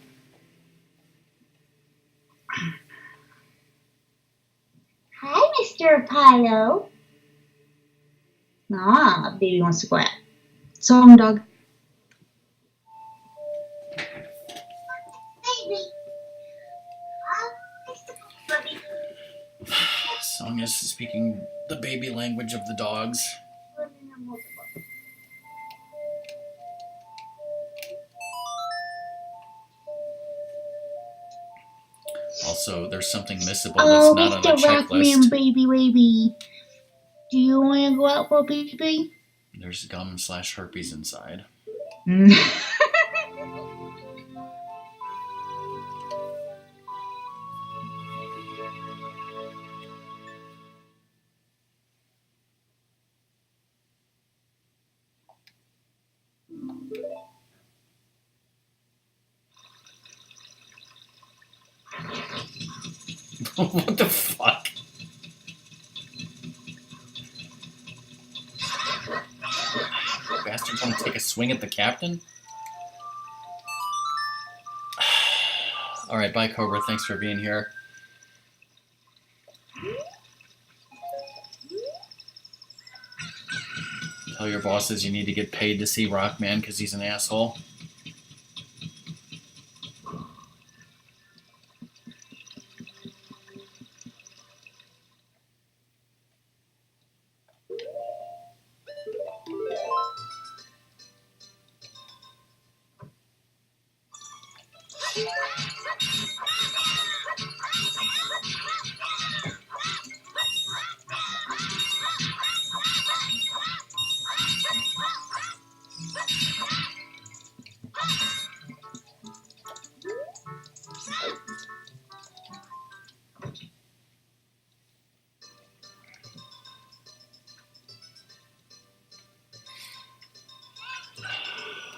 Hi, Mr. Apollo. Ah, baby wants to go out. Song dog. Baby. Song is speaking the baby language of the dogs. Also, there's something missable that's not on the checklist. Rockman, baby. Do you want to go out for a baby? There's gum/herpes inside. What the fuck? Bastards want to take a swing at the captain? Alright, bye Cobra, thanks for being here. Tell your bosses you need to get paid to see Rockman because he's an asshole.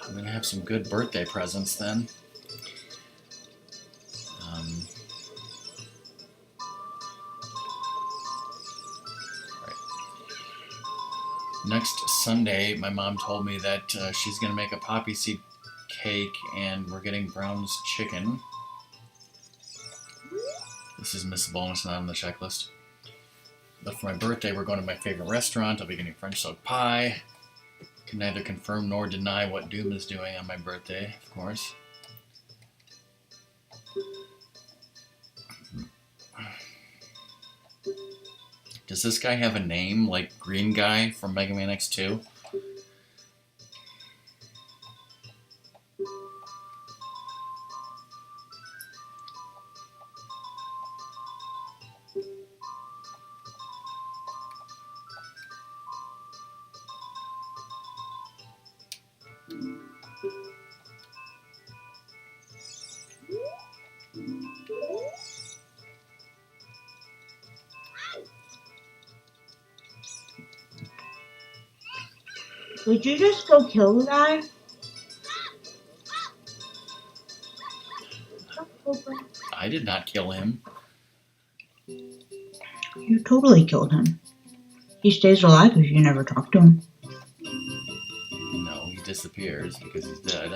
I'm gonna have some good birthday presents then. Right. Next Sunday, my mom told me that she's gonna make a poppy seed cake and we're getting Brown's chicken. This is missable and it's not on the checklist. But for my birthday, we're going to my favorite restaurant. I'll be getting French silk pie. Can neither confirm nor deny what Doom is doing on my birthday, of course. Does this guy have a name like Green Guy from Mega Man X2? Did you just go kill the guy? I did not kill him. You totally killed him. He stays alive if you never talk to him. No, he disappears because he's dead.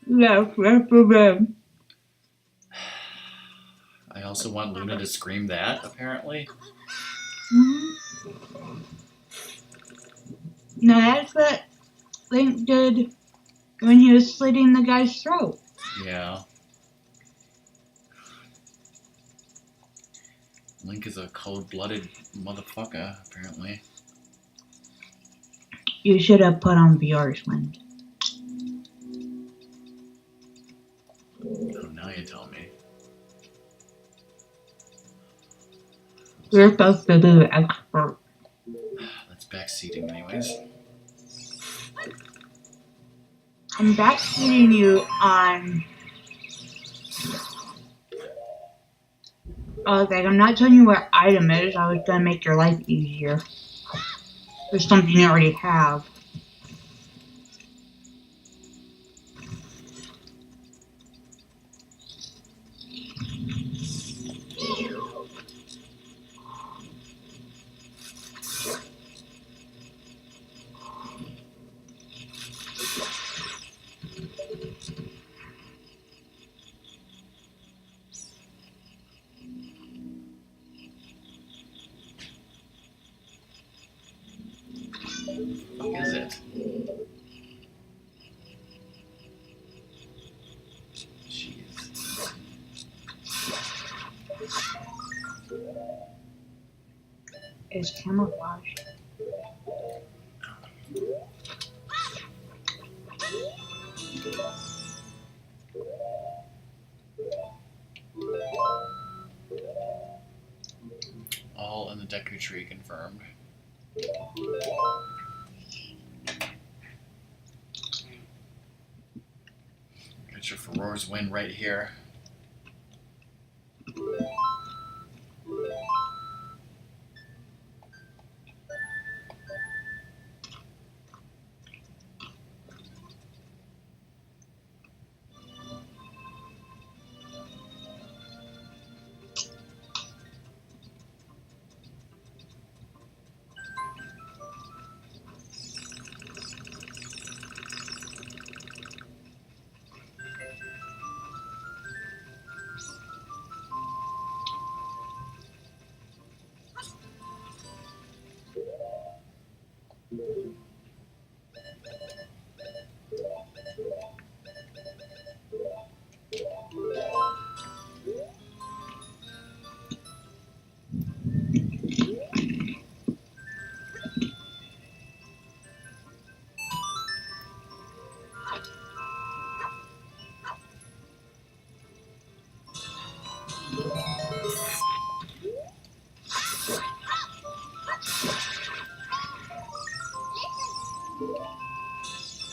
Yes, that's so bad. I also want Luna to scream that, apparently. No, that's what Link did when he was slitting the guy's throat. Yeah. Link is a cold-blooded motherfucker, apparently. You should have put on VR's Link. Oh, now you tell me. You're supposed to be the expert. That's backseating anyways. I'm backseating you on... Okay, I'm not telling you what item it is. I was gonna make your life easier. There's something you already have. What is it? Jeez. It's camouflage. All in the Deku Tree confirmed. Get your Furor's win right here.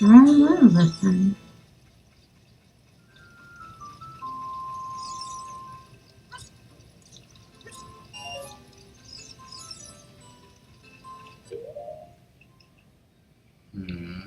I don't know this thing. Hmm.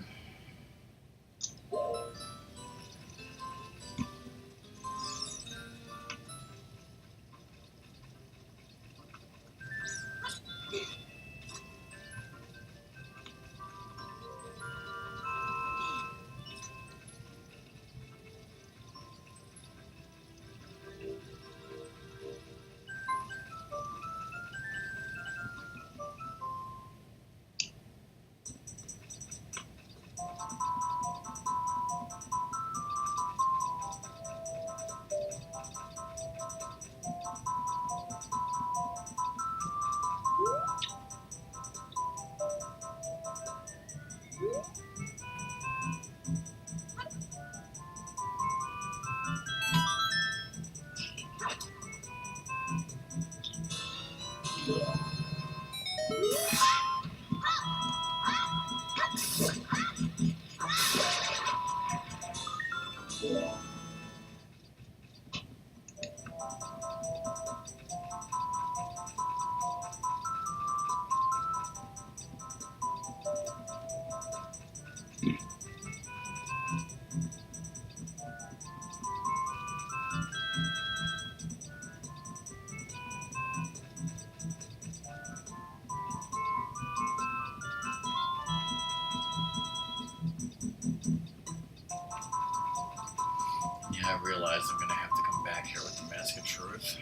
Yeah, I realize I'm gonna have to come back here with the Mask of Truth.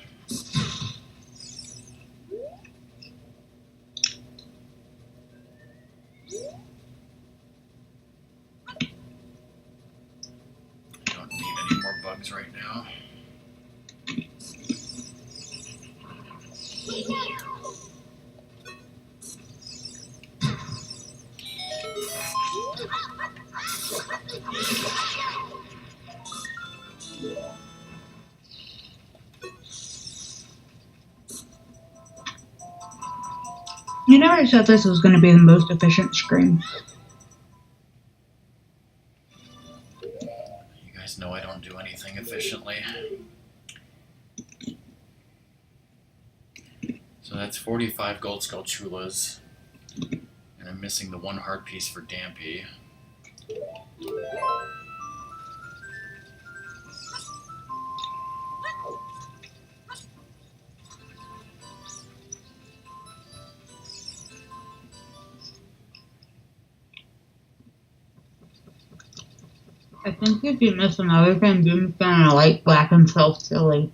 I don't need any more bugs right now. You never said this was going to be the most efficient stream. You guys know I don't do anything efficiently. So that's 45 gold skulltulas. And I'm missing the 1 heart piece for Dampy. I think if you miss another thing, Doom's gonna like whack himself silly.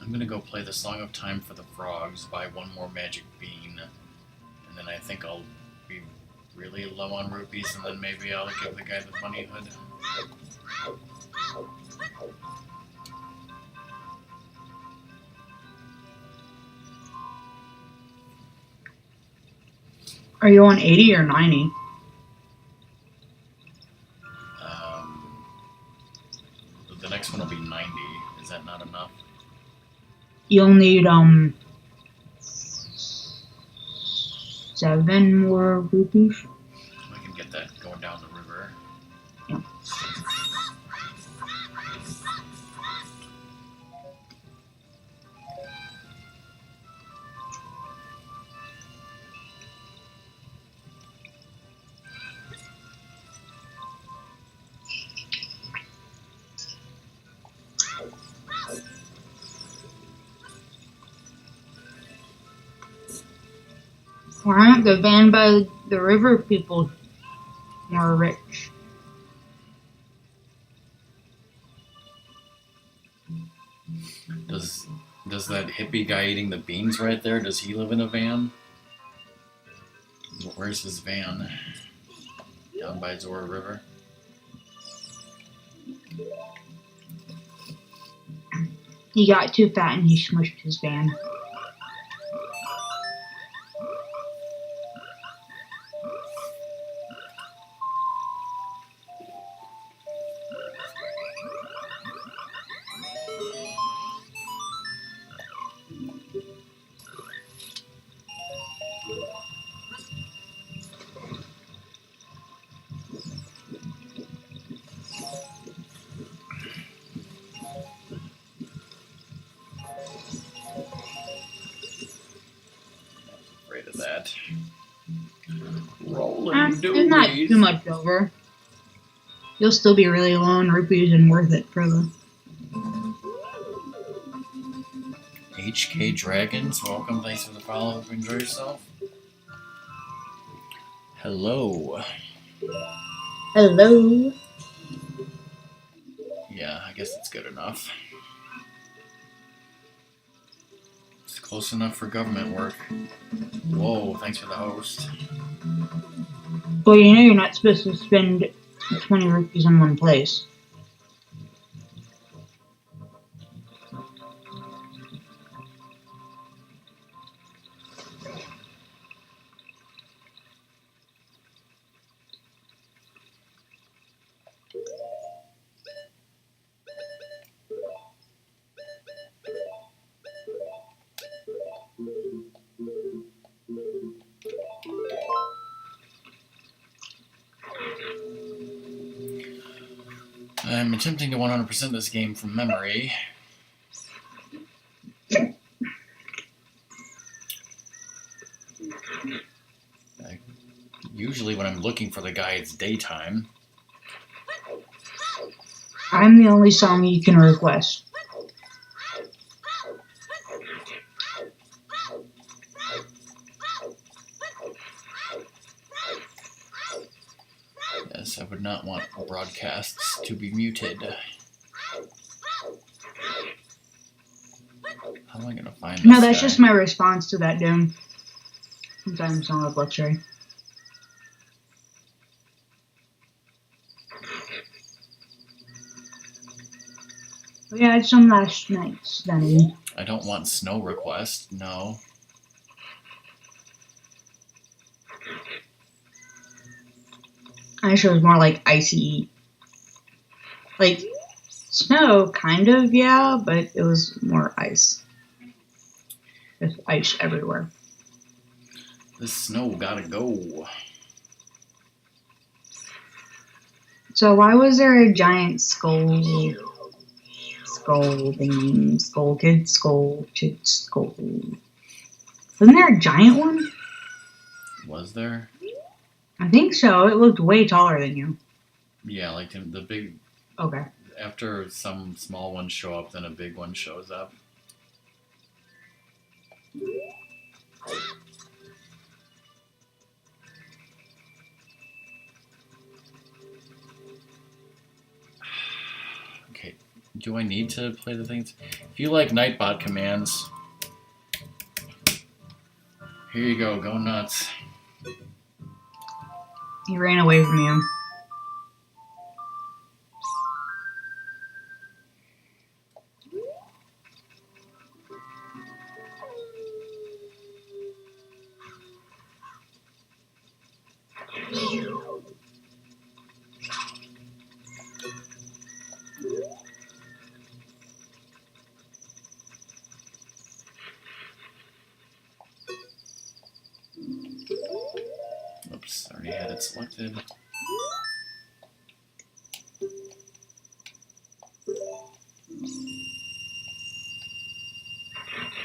I'm gonna go play the Song of Time for the Frogs, buy 1 more magic bean, and then I think I'll be really low on rupees, and then maybe I'll give the guy the bunny hood. Are you on 80 or 90? The next one will be 90. Is that not enough? You'll need 7 more rupees. I can get that going down the river. Yeah. Why aren't the van by the river people more rich? Does that hippie guy eating the beans right there, does he live in a van? Where's his van? Down by Zora River? He got too fat and he smushed his van. It's not too doobies. much over. You'll still be really low in rupees and worth it for the. HK Dragons, welcome. Thanks for the follow. Hope you enjoy yourself. Hello. Hello. Yeah, I guess that's good enough. It's close enough for government work. Whoa, thanks for the host. Well, you know you're not supposed to spend 20 rupees in one place. I'm attempting to 100% this game from memory. Usually when I'm looking for the guy, it's daytime. I'm the only song you can request. Yes, I would not want broadcasts to be muted. How am I gonna find this No, that's guy? just my response to that, Doom. Sometimes Song of Luxury. We had some last night, Danny. I don't want snow request, no. I wish it was more like icy. Like, snow, kind of, yeah, but it was more ice. With ice everywhere. This snow gotta go. So why was there a giant skull thingy? Skull kid? Skull. Wasn't there a giant one? Was there? I think so. It looked way taller than you. Yeah, like the big... Okay. After some small ones show up, then a big one shows up. Okay, do I need to play the things? If you like Nightbot commands, here you go, go nuts. He ran away from you. Oops, already had it selected.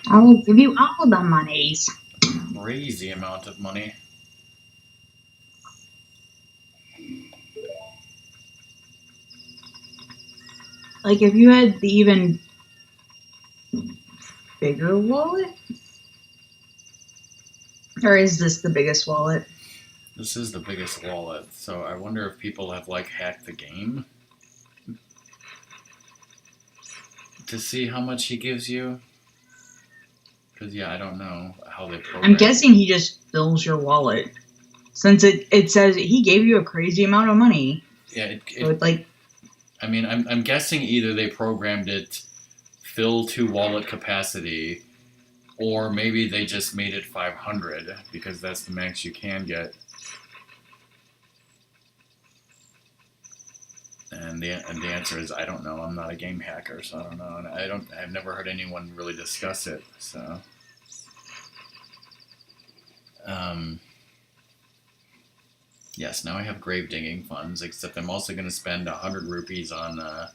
I will give you all the monies. Crazy amount of money. Like, if you had the even bigger wallet? Or is this the biggest wallet? This is the biggest wallet, so I wonder if people have, like, hacked the game to see how much he gives you. Because, yeah, I don't know how they program. I'm guessing he just fills your wallet. Since it says he gave you a crazy amount of money. Yeah, So it's like... I mean, I'm guessing either they programmed it fill to wallet capacity, or maybe they just made it 500, because that's the max you can get. And the answer is I don't know. I'm not a game hacker, so I don't know. And I've never heard anyone really discuss it. So, yes, now I have grave digging funds. Except I'm also going to spend 100 rupees on the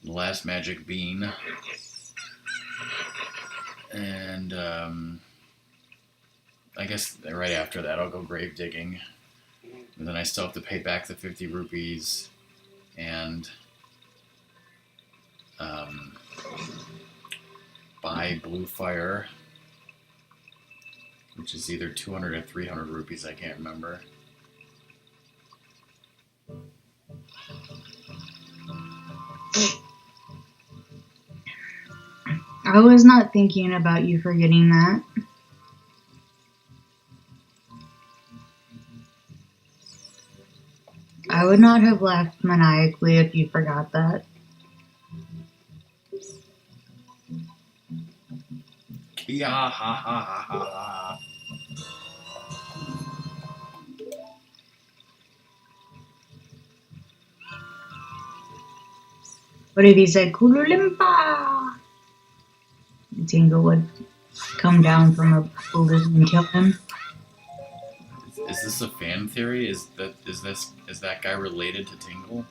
last magic bean, and I guess right after that I'll go grave digging. And then I still have to pay back the 50 rupees and buy blue fire, which is either 200 or 300 rupees, I can't remember. I was not thinking about you forgetting that. I would not have laughed maniacally if you forgot that. Yeah, ha ha ha ha ha. What if he said Kululimpa? Tingle would come down from a balloon and kill him. Is this a fan theory? Is that guy related to Tingle?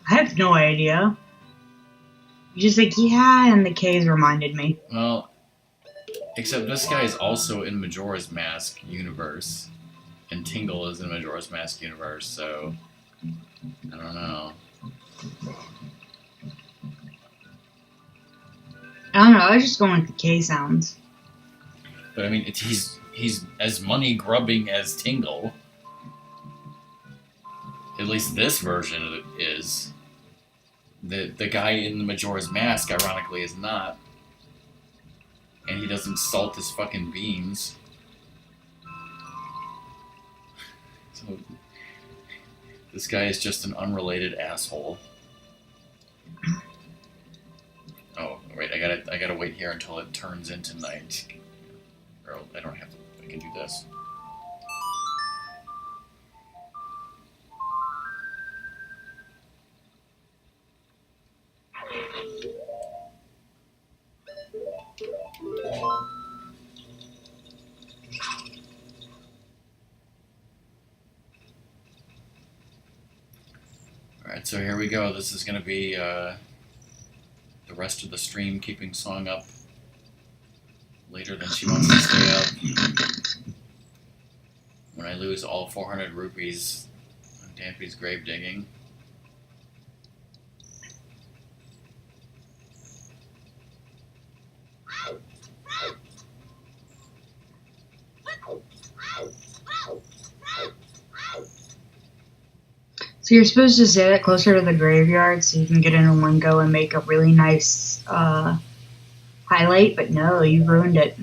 I have no idea. You're just like, yeah, and the K's reminded me. Well, except this guy is also in Majora's Mask universe, and Tingle is in Majora's Mask universe, so I don't know. I don't know, I was just going with the K sounds. But I mean, he's as money grubbing as Tingle. At least this version is. The guy in the Majora's Mask, ironically, is not. And he doesn't salt his fucking beans. So this guy is just an unrelated asshole. Oh, wait, I gotta wait here until it turns into night. Or I don't have to, I can do this. Alright, so here we go. This is gonna be the rest of the stream, keeping Song up later than she wants to stay up. When I lose all 400 rupees on Dampy's grave digging. So you're supposed to say that closer to the graveyard so you can get in one go and make a really nice highlight, but no, you ruined it.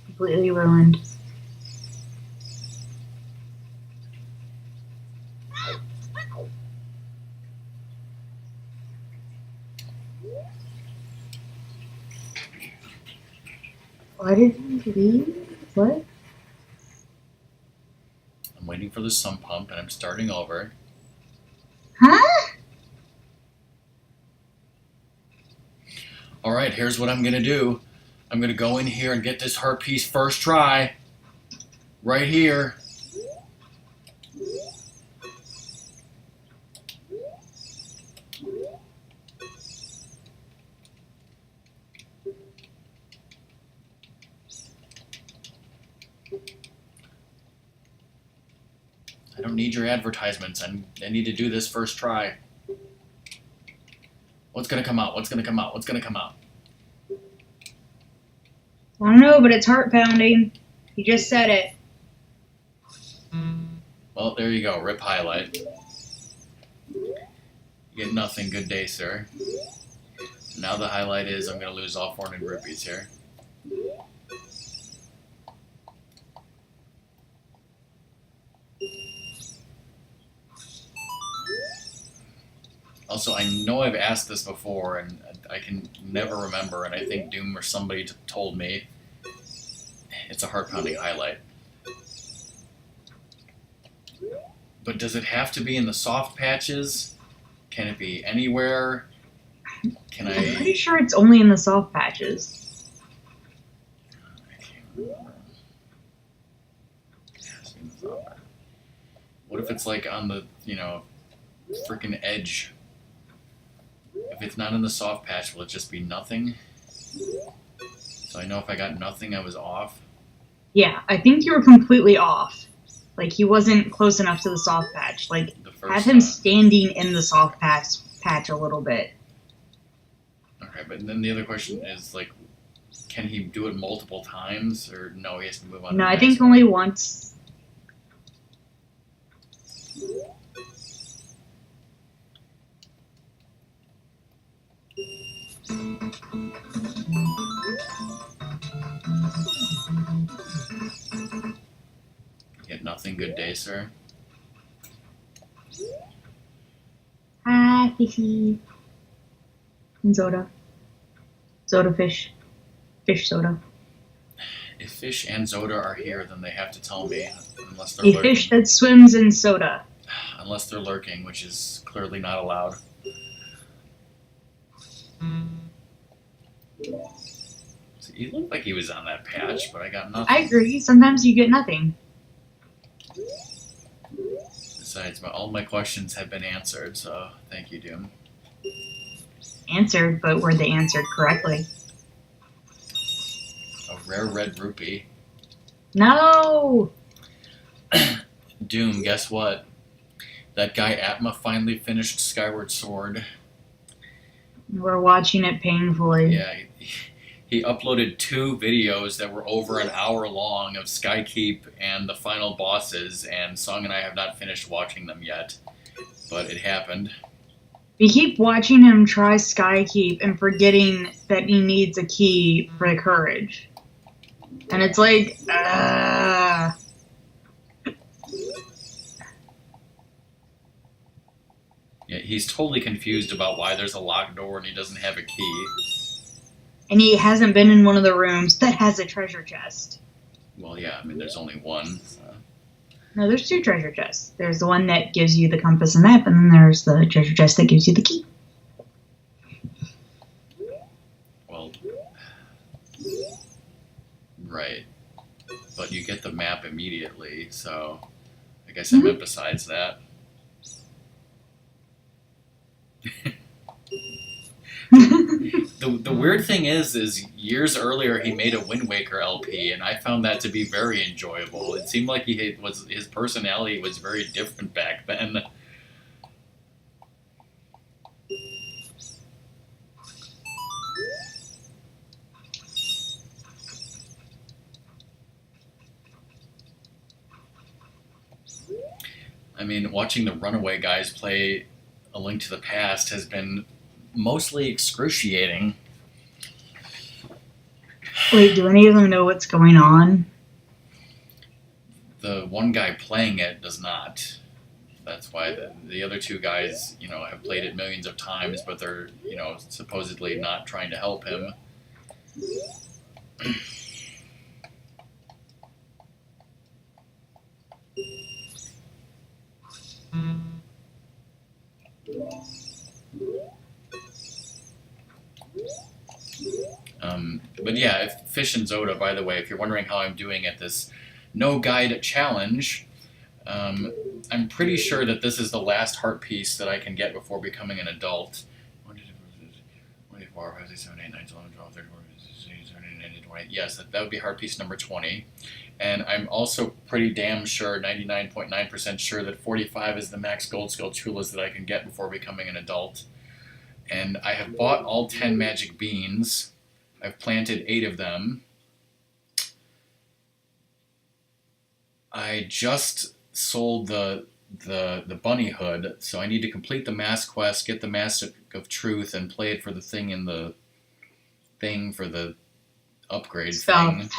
Completely ruined. Why did he leave? What? I'm waiting for the sump pump and I'm starting over. Huh? Alright, here's what I'm gonna do. I'm gonna go in here and get this heart piece first try. Right here. I don't need your advertisements. I need to do this first try. What's gonna come out? What's gonna come out? What's gonna come out? I don't know, but it's heart pounding. You just said it. Well, there you go. Rip highlight. You get nothing. Good day, sir. Now the highlight is I'm gonna lose all 400 rupees here. Also, I know I've asked this before, and I can never remember, and I think Doom or somebody told me it's a heart-pounding highlight. But does it have to be in the soft patches? Can it be anywhere? Can I'm I... pretty sure it's only in the soft patches. I can't remember. Yeah, it's in the soft patch. What if it's like on the, freaking edge? If it's not in the soft patch, will it just be nothing? So I know if I got nothing, I was off. Yeah, I think you were completely off. Like, he wasn't close enough to the soft patch. Like, The have first him time. standing in the soft patch a little bit. Okay, but then the other question is, like, can he do it multiple times? Or no, he has to move on to No, the I next think one? only once. Get nothing. Good day, sir. Hi, fishy. And soda. Soda fish. Fish soda. If Fish and Zoda are here, then they have to tell me, unless they're A fish lurking. that swims in soda. Unless they're lurking, which is clearly not allowed. So he looked like he was on that patch, but I got nothing. I agree. Sometimes you get nothing. Besides, all my questions have been answered, so thank you, Doom. Answered, but were they answered correctly? A rare red rupee. No! Doom, guess what? That guy Atma finally finished Skyward Sword. We're watching it painfully. Yeah, he uploaded 2 videos that were over an hour long of Skykeep and the final bosses, and Song and I have not finished watching them yet, but it happened. We keep watching him try Skykeep and forgetting that he needs a key for the courage. And it's like, Yeah, he's totally confused about why there's a locked door and he doesn't have a key. And he hasn't been in one of the rooms that has a treasure chest. Well, yeah, I mean, there's only one. So. No, there's 2 treasure chests. There's the one that gives you the compass and map, and then there's the treasure chest that gives you the key. Well, right. But you get the map immediately, so I guess I meant besides that. The weird thing is years earlier he made a Wind Waker LP, and I found that to be very enjoyable. It seemed like his personality was very different back then. I mean, watching the Runaway guys play A Link to the Past has been mostly excruciating. Wait, do any of them know what's going on? The one guy playing it does not. That's why the other 2 guys, have played it millions of times, but they're, supposedly not trying to help him. But yeah, Fish and Zoda, by the way, if you're wondering how I'm doing at this no guide challenge, I'm pretty sure that this is the last heart piece that I can get before becoming an adult. 24, 5, 6, 7, 8, 9, 11, 12, 13, 14, 15, 16, 17, 18, 20. Yes, that would be heart piece number 20. And I'm also pretty damn sure, 99.9% sure, that 45 is the max gold skill chulas that I can get before becoming an adult. And I have bought all 10 magic beans. I've planted 8 of them. I just sold the bunny hood, so I need to complete the mask quest, get the Mask of Truth, and play it for the thing in the thing for the upgrade thing.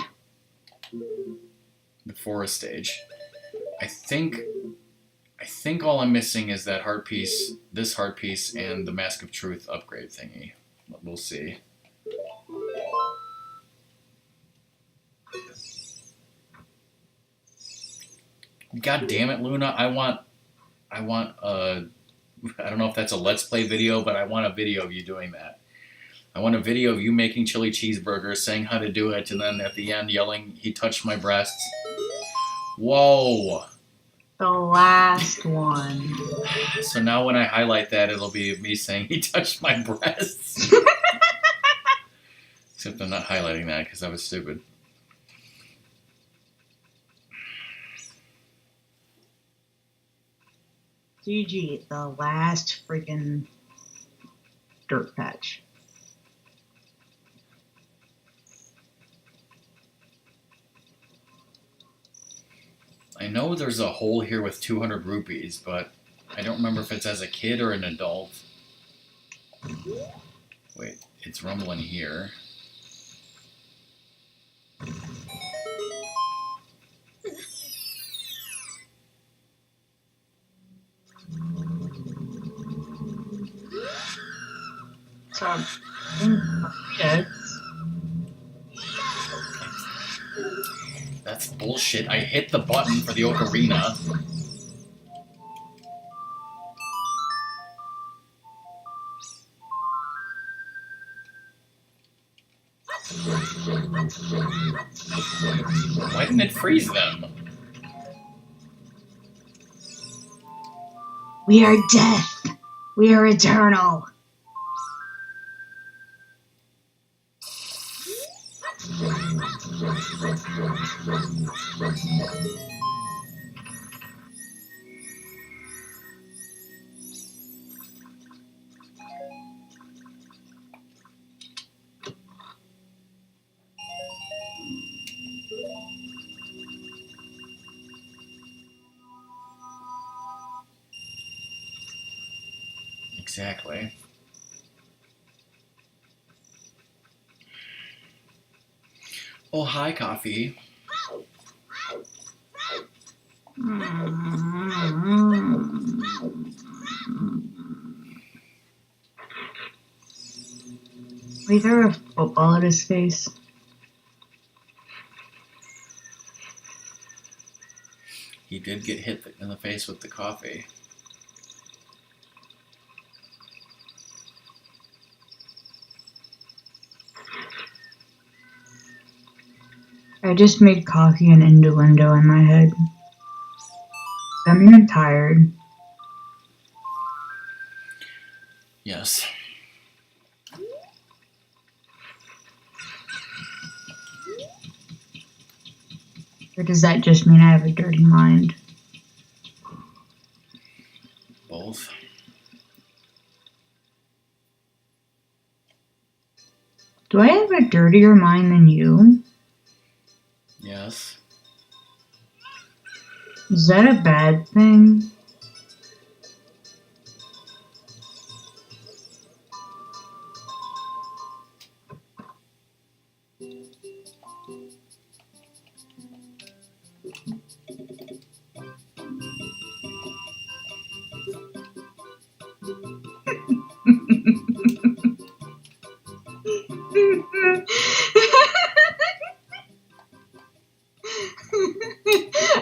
The forest stage. I think all I'm missing is that heart piece, this heart piece, and the Mask of Truth upgrade thingy. We'll see. God damn it, Luna! I want I don't know if that's a Let's Play video, but I want a video of you doing that. I want a video of you making chili cheeseburgers, saying how to do it, and then at the end yelling, "He touched my breasts." Whoa! The last one. So now when I highlight that, it'll be me saying, "He touched my breasts." Except I'm not highlighting that because that was stupid. GG, the last freaking dirt patch. I know there's a hole here with 200 rupees, but I don't remember if it's as a kid or an adult. Wait, it's rumbling here. So, yeah. That's bullshit. I hit the button for the Ocarina. Why didn't it freeze them? We are death. We are eternal. Exactly. Oh, hi, Coffee. We threw a football at his face. He did get hit in the face with the coffee. I just made coffee and innuendo in my head. I'm even tired. Yes. Or does that just mean I have a dirty mind? Both. Do I have a dirtier mind than you? Yes. Is that a bad thing?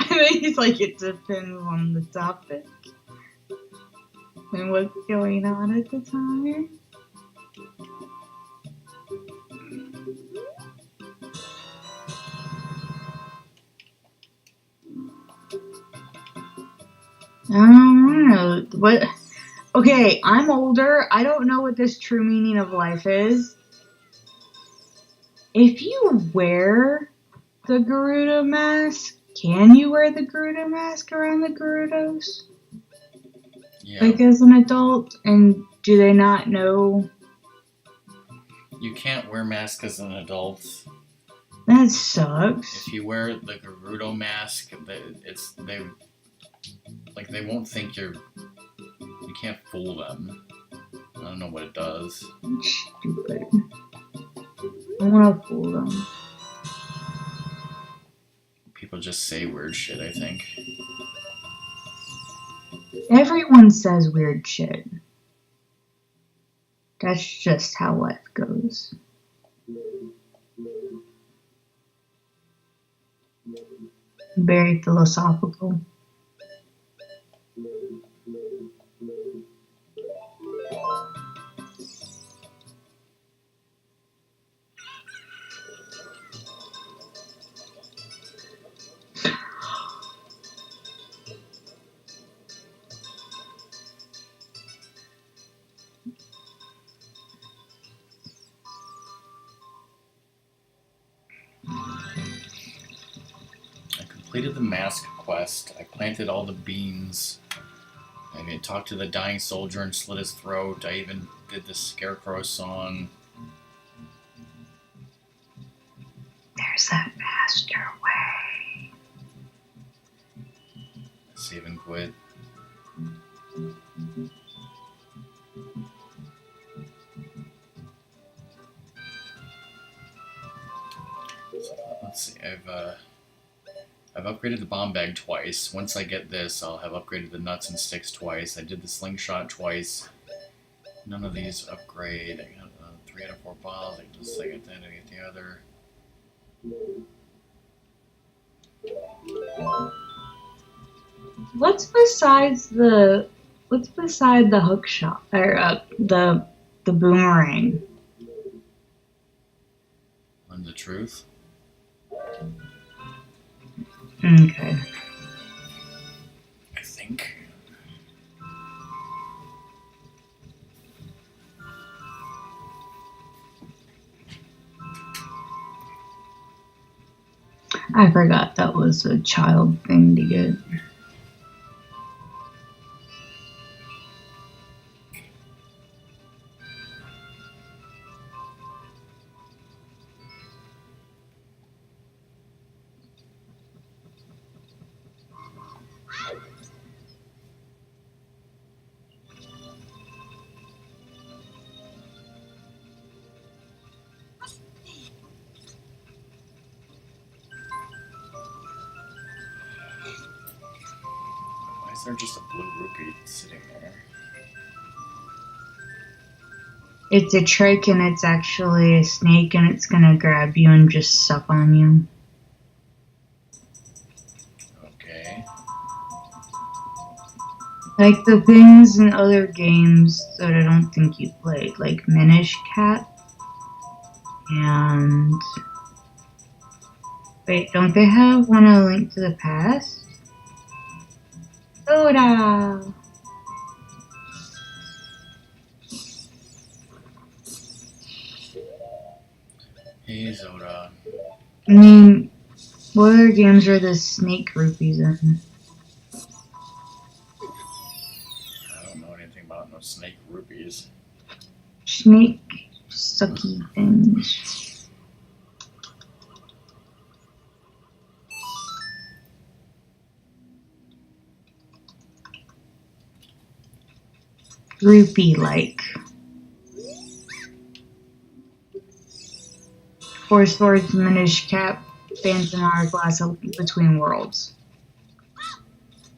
I think it's like it depends on the topic and what's going on at the time. I don't know. What? Okay, I'm older. I don't know what this true meaning of life is. If you wear the Gerudo mask, can you wear the Gerudo mask around the Gerudos? Yeah. Like as an adult? And do they not know? You can't wear masks as an adult. That sucks. If you wear the Gerudo mask, they won't think you can't fool them. I don't know what it does. Stupid. I want to fool them. People just say weird shit, I think. Everyone says weird shit. That's just how life goes. Very philosophical. completed the mask quest. I planted all the beans. I talked to the dying soldier and slit his throat. I even did the scarecrow song. There's that faster way. Save and quit. Let's see. I've upgraded the bomb bag twice. Once I get this, I'll have upgraded the nuts and sticks twice. I did the slingshot twice. None of these upgrade. I got 3 out of 4 balls. I get this, I get that, I get the other. What's beside the hook shot or the boomerang? On the truth. Okay. I think. I forgot that was a child thing to get. Why is there just a blue rupee sitting there? It's a trick and it's actually a snake and it's gonna grab you and just suck on you. Okay. Like the things in other games that I don't think you played, like Minish Cap and... Wait, don't they have one A Link to the Past? Soda! Hey, Zelda. I mean, what other games are the snake rupees in? I don't know anything about no snake rupees. Snake sucky things. Rupee-like. 4 swords, Minish Cap, Phantom Hourglass Between Worlds.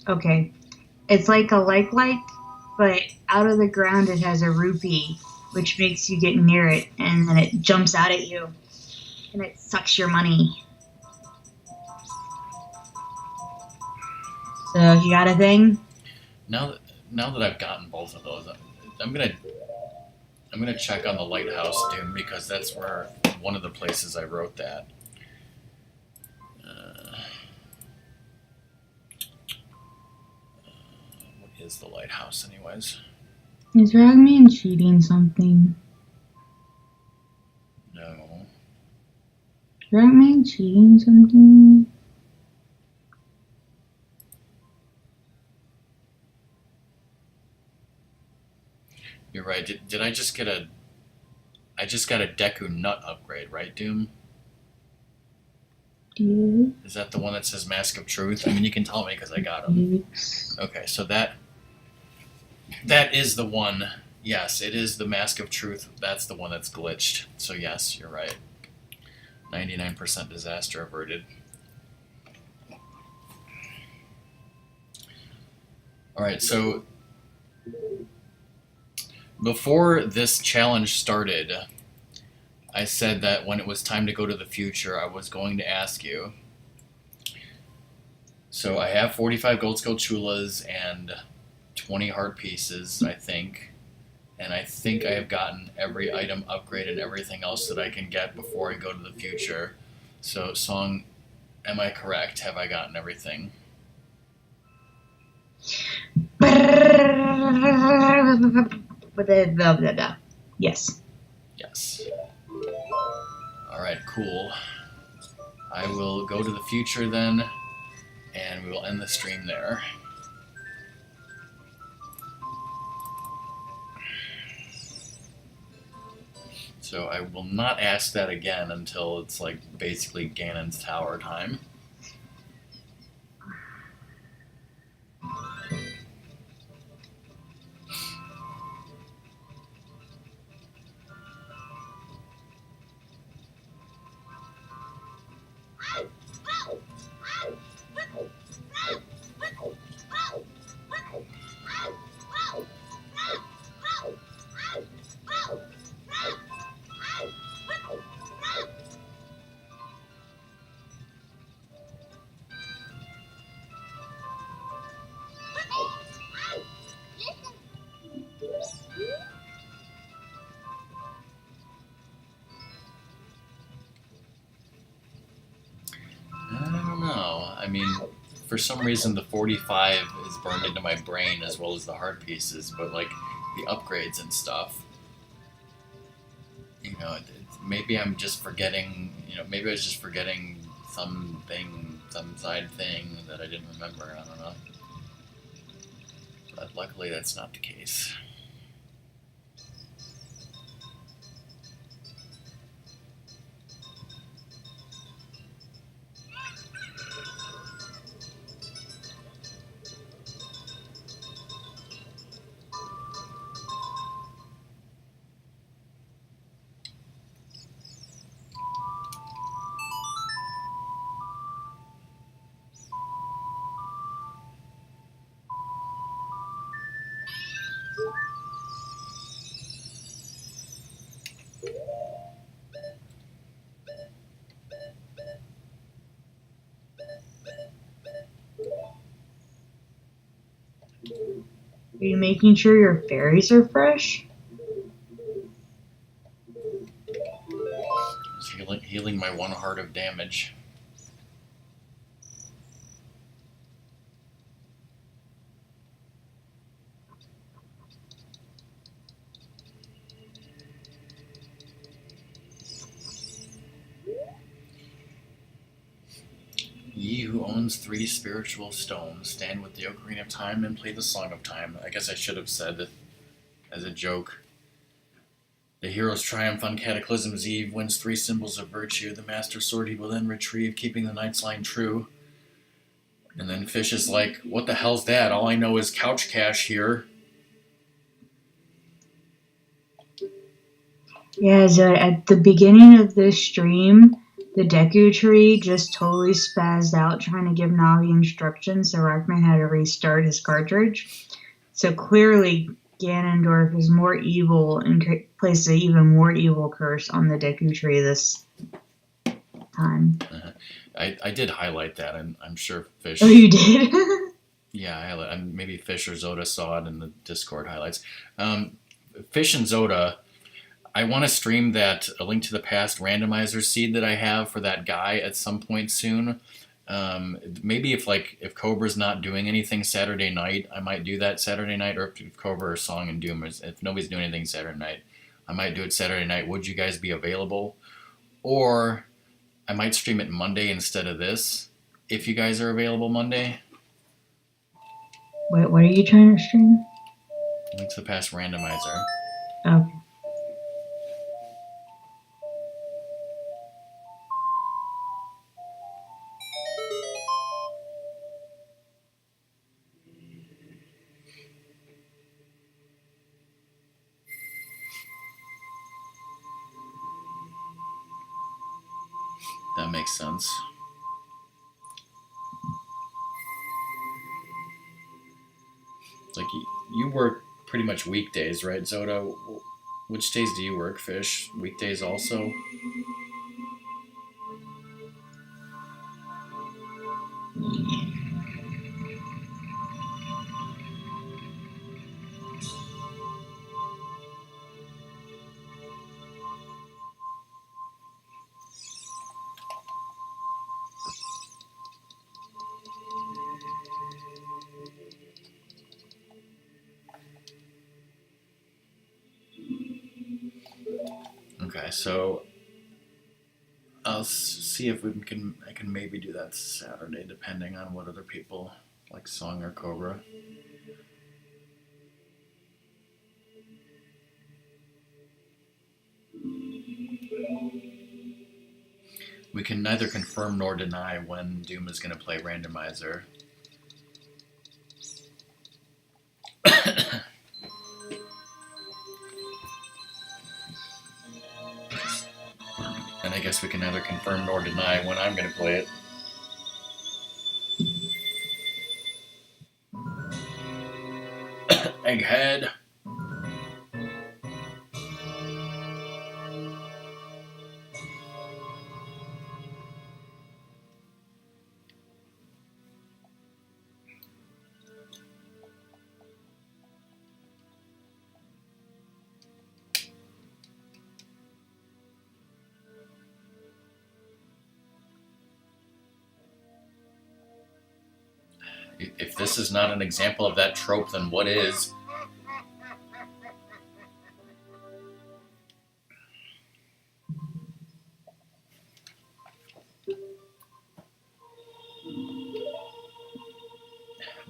Okay. It's like a like, but out of the ground it has a rupee, which makes you get near it, and then it jumps out at you, and it sucks your money. So, you got a thing? Now that I've gotten both of those, I'm gonna check on the lighthouse, Doom, because that's where one of the places I wrote that. What is the lighthouse, anyways? Is Ragman cheating something? No. Is Ragman cheating something? You're right. Did I just get a... I just got a Deku Nut upgrade, right, Doom? Yeah. Is that the one that says Mask of Truth? I mean, you can tell me because I got them. Okay, so that is the one. Yes, it is the Mask of Truth. That's the one that's glitched. So yes, you're right. 99% disaster averted. Alright, so before this challenge started, I said that when it was time to go to the future, I was going to ask you. So I have 45 gold skull chulas and 20 heart pieces, I think. And I think I have gotten every item upgraded and everything else that I can get before I go to the future. So, Song, am I correct? Have I gotten everything? Yes. Yes. Alright, cool. I will go to the future then. and we will end the stream there. So I will not ask that again until it's like basically Ganon's Tower time. I don't know. I mean, for some reason the 45 is burned into my brain as well as the heart pieces, but like the upgrades and stuff, maybe I'm just forgetting. Maybe I was just forgetting something, some side thing that I didn't remember. I don't know. But luckily, that's not the case. Are you making sure your fairies are fresh? Just healing my one heart of damage. Ye who owns 3 spiritual stones, stand with the Ocarina of Time and play the Song of Time. I guess I should have said, as a joke, the hero's triumph on Cataclysm's Eve wins 3 symbols of virtue. The Master Sword he will then retrieve, keeping the Knight's line true. And then Fish is like, what the hell's that? All I know is couch cash here. Yeah, so at the beginning of this stream, the Deku Tree just totally spazzed out trying to give Navi instructions, so Rockman had to restart his cartridge. So clearly, Ganondorf is more evil and placed an even more evil curse on the Deku Tree this time. I did highlight that. I'm sure Fish... Oh, you did? Yeah, maybe Fish or Zoda saw it in the Discord highlights. Fish and Zoda... I want to stream that A Link to the Past randomizer seed that I have for that guy at some point soon. Maybe if Cobra's not doing anything Saturday night, I might do that Saturday night, or if Cobra or Song and Doom, if nobody's doing anything Saturday night, I might do it Saturday night. Would you guys be available? Or I might stream it Monday instead of this, if you guys are available Monday. Wait, what are you trying to stream? Link to the Past randomizer. Okay. That makes sense. Like, you work pretty much weekdays, right, Zoda? Which days do you work, Fish? Weekdays also? Okay, so see if we can. I can maybe do that Saturday, depending on what other people like, Song or Cobra. We can neither confirm nor deny when Doom is going to play Randomizer. And I guess we can neither confirm nor deny when I'm going to play it. Egghead. If this is not an example of that trope, then what is?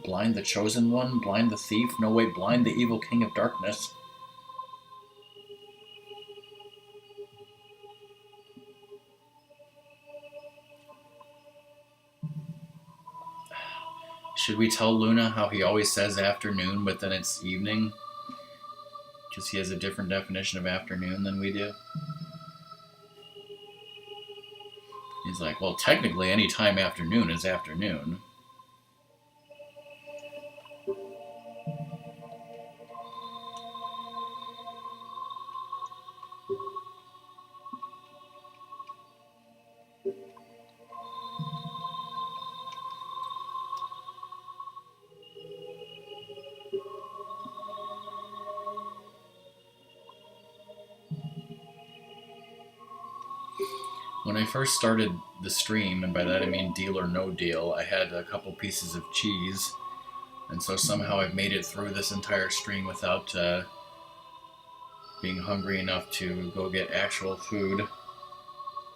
Blind the chosen one? Blind the thief? No way, blind the evil king of darkness. Should we tell Luna how he always says afternoon, but then it's evening? Because he has a different definition of afternoon than we do. He's like, well, technically any time afternoon is afternoon. When I first started the stream, and by that I mean deal or no deal, I had a couple pieces of cheese, and so somehow I've made it through this entire stream without being hungry enough to go get actual food.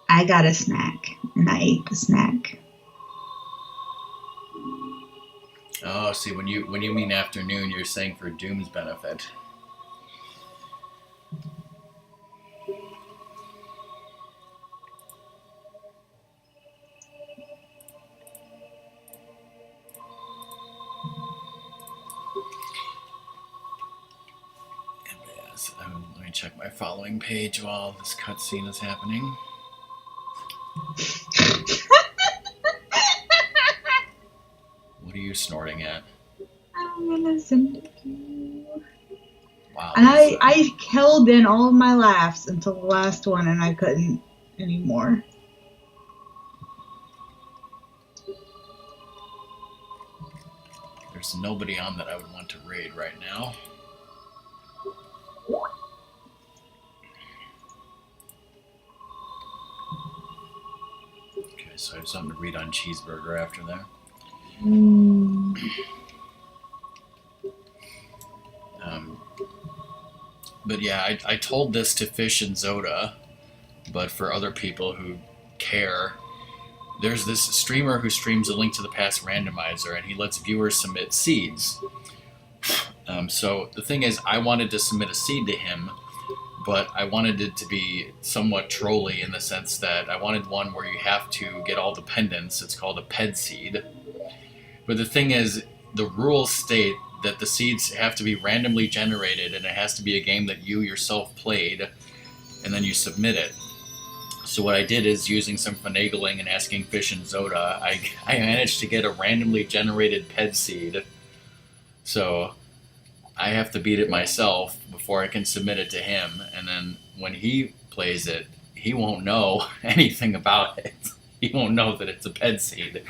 I got a snack, and I ate the snack. Oh, see, when you mean afternoon, you're saying for Doom's benefit. Let me check my following page while this cutscene is happening. What are you snorting at? I'm gonna send it to you. Wow. And I held in all of my laughs until the last one, and I couldn't anymore. There's nobody on that I would want to raid right now. Okay, so I have something to read on Cheeseburger after that. But yeah, I told this to Fish and Zoda, but for other people who care, there's this streamer who streams a Link to the Past randomizer, and he lets viewers submit seeds. So the thing is, I wanted to submit a seed to him, but I wanted it to be somewhat trolly in the sense that I wanted one where you have to get all the pendants. It's called a ped seed. But the thing is, the rules state that the seeds have to be randomly generated, and it has to be a game that you yourself played, and then you submit it. So what I did is, using some finagling and asking Fish and Zoda, I managed to get a randomly generated ped seed. So I have to beat it myself before I can submit it to him, and then when he plays it, he won't know anything about it. He won't know that it's a ped seed.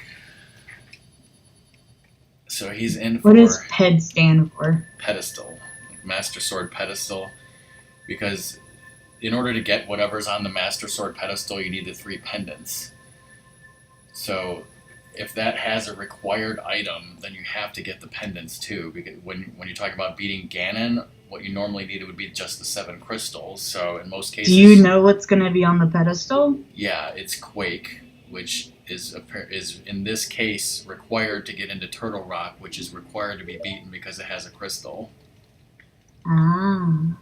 So he's in for... What does PED stand for? Pedestal. Master Sword Pedestal. Because in order to get whatever's on the Master Sword Pedestal, you need the 3 pendants. So if that has a required item, then you have to get the pendants too. Because when you talk about beating Ganon what you normally need would be just the 7 crystals. So in most cases, Do you know what's going to be on the pedestal? yeah, it's Quake, which is in this case required to get into Turtle Rock, which is required to be beaten because it has a crystal. Ah.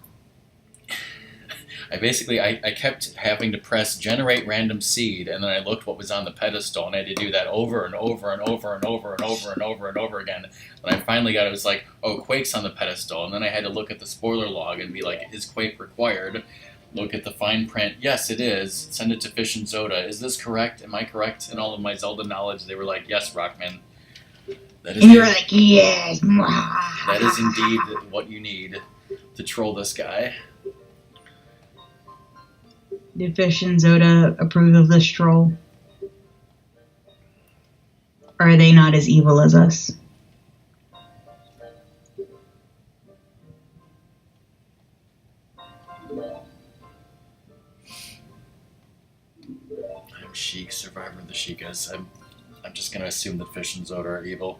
I kept having to press generate random seed, and then I looked what was on the pedestal, and I had to do that over and over and over and over and over and over and over again. When I finally got it, was like, oh, Quake's on the pedestal, and then I had to look at the spoiler log and be like, is Quake required? Look at the fine print. Yes, it is. Send it to Fish and Zoda. Is this correct? Am I correct in all of my Zelda knowledge? They were like, yes, Rockman. And you were like, yes. That is indeed what you need to troll this guy. Did Fish and Zoda approve of this troll? Or are they not as evil as us? I'm Sheik, survivor of the Sheikas. I'm just gonna assume that Fish and Zoda are evil.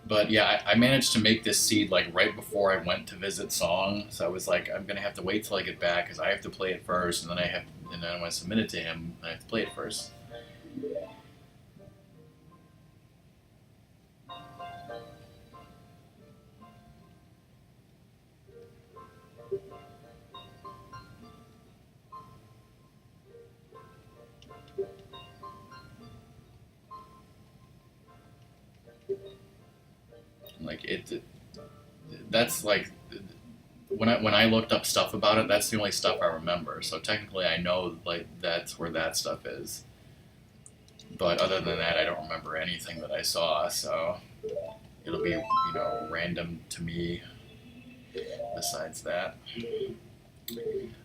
But yeah, I managed to make this seed like right before I went to visit Song. So I was like, I'm gonna have to wait till I get back because I have to play it first, and then when I submit it to him, I have to play it first. Like that's like when I looked up stuff about it, that's the only stuff I remember. So technically, I know like that's where that stuff is. But other than that, I don't remember anything that I saw. So it'll be random to me. Besides that,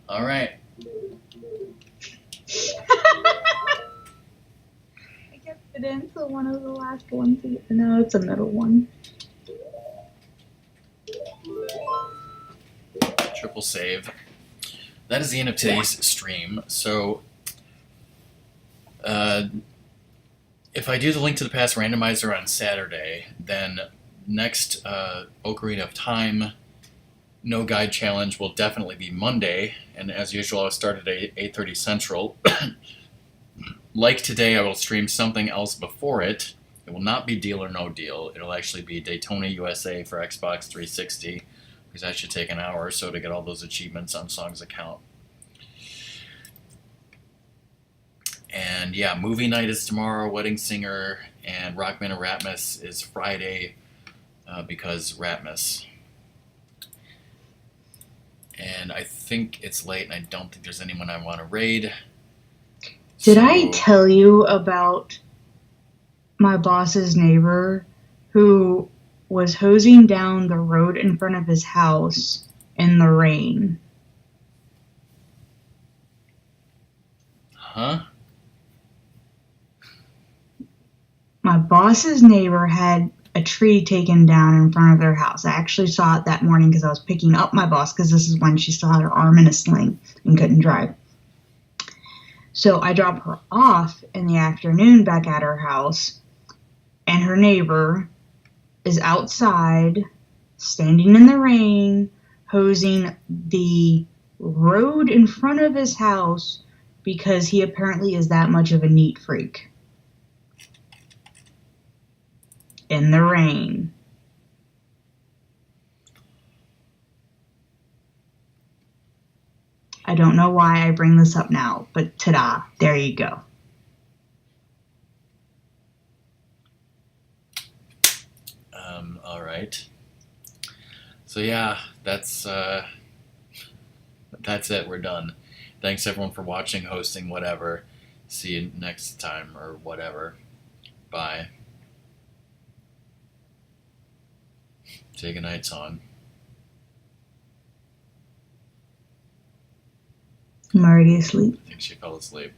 all right. I guess it into one of the last ones. No, it's a middle one. Triple save. That is the end of today's stream. So, if I do the Link to the Past randomizer on Saturday, then next Ocarina of Time No Guide Challenge will definitely be Monday. And as usual, I'll start at 8:30 Central. Like today, I will stream something else before it. It will not be Deal or No Deal. It'll actually be Daytona USA for Xbox 360. Because that should take an hour or so to get all those achievements on Song's account. And yeah, movie night is tomorrow, Wedding Singer, and Rockman and Ratmus is Friday because Ratmus. And I think it's late, and I don't think there's anyone I want to raid. Did I tell you about my boss's neighbor who was hosing down the road in front of his house in the rain? Huh? My boss's neighbor had a tree taken down in front of their house. I actually saw it that morning because I was picking up my boss because this is when she still had her arm in a sling and couldn't drive. So I dropped her off in the afternoon back at her house, and her neighbor is outside, standing in the rain, hosing the road in front of his house because he apparently is that much of a neat freak. In the rain. I don't know why I bring this up now, but ta-da, there you go. All right. So yeah, that's it. We're done. Thanks everyone for watching, hosting, whatever. See you next time or whatever. Bye. Say goodnight, Song. I'm already asleep. I think she fell asleep.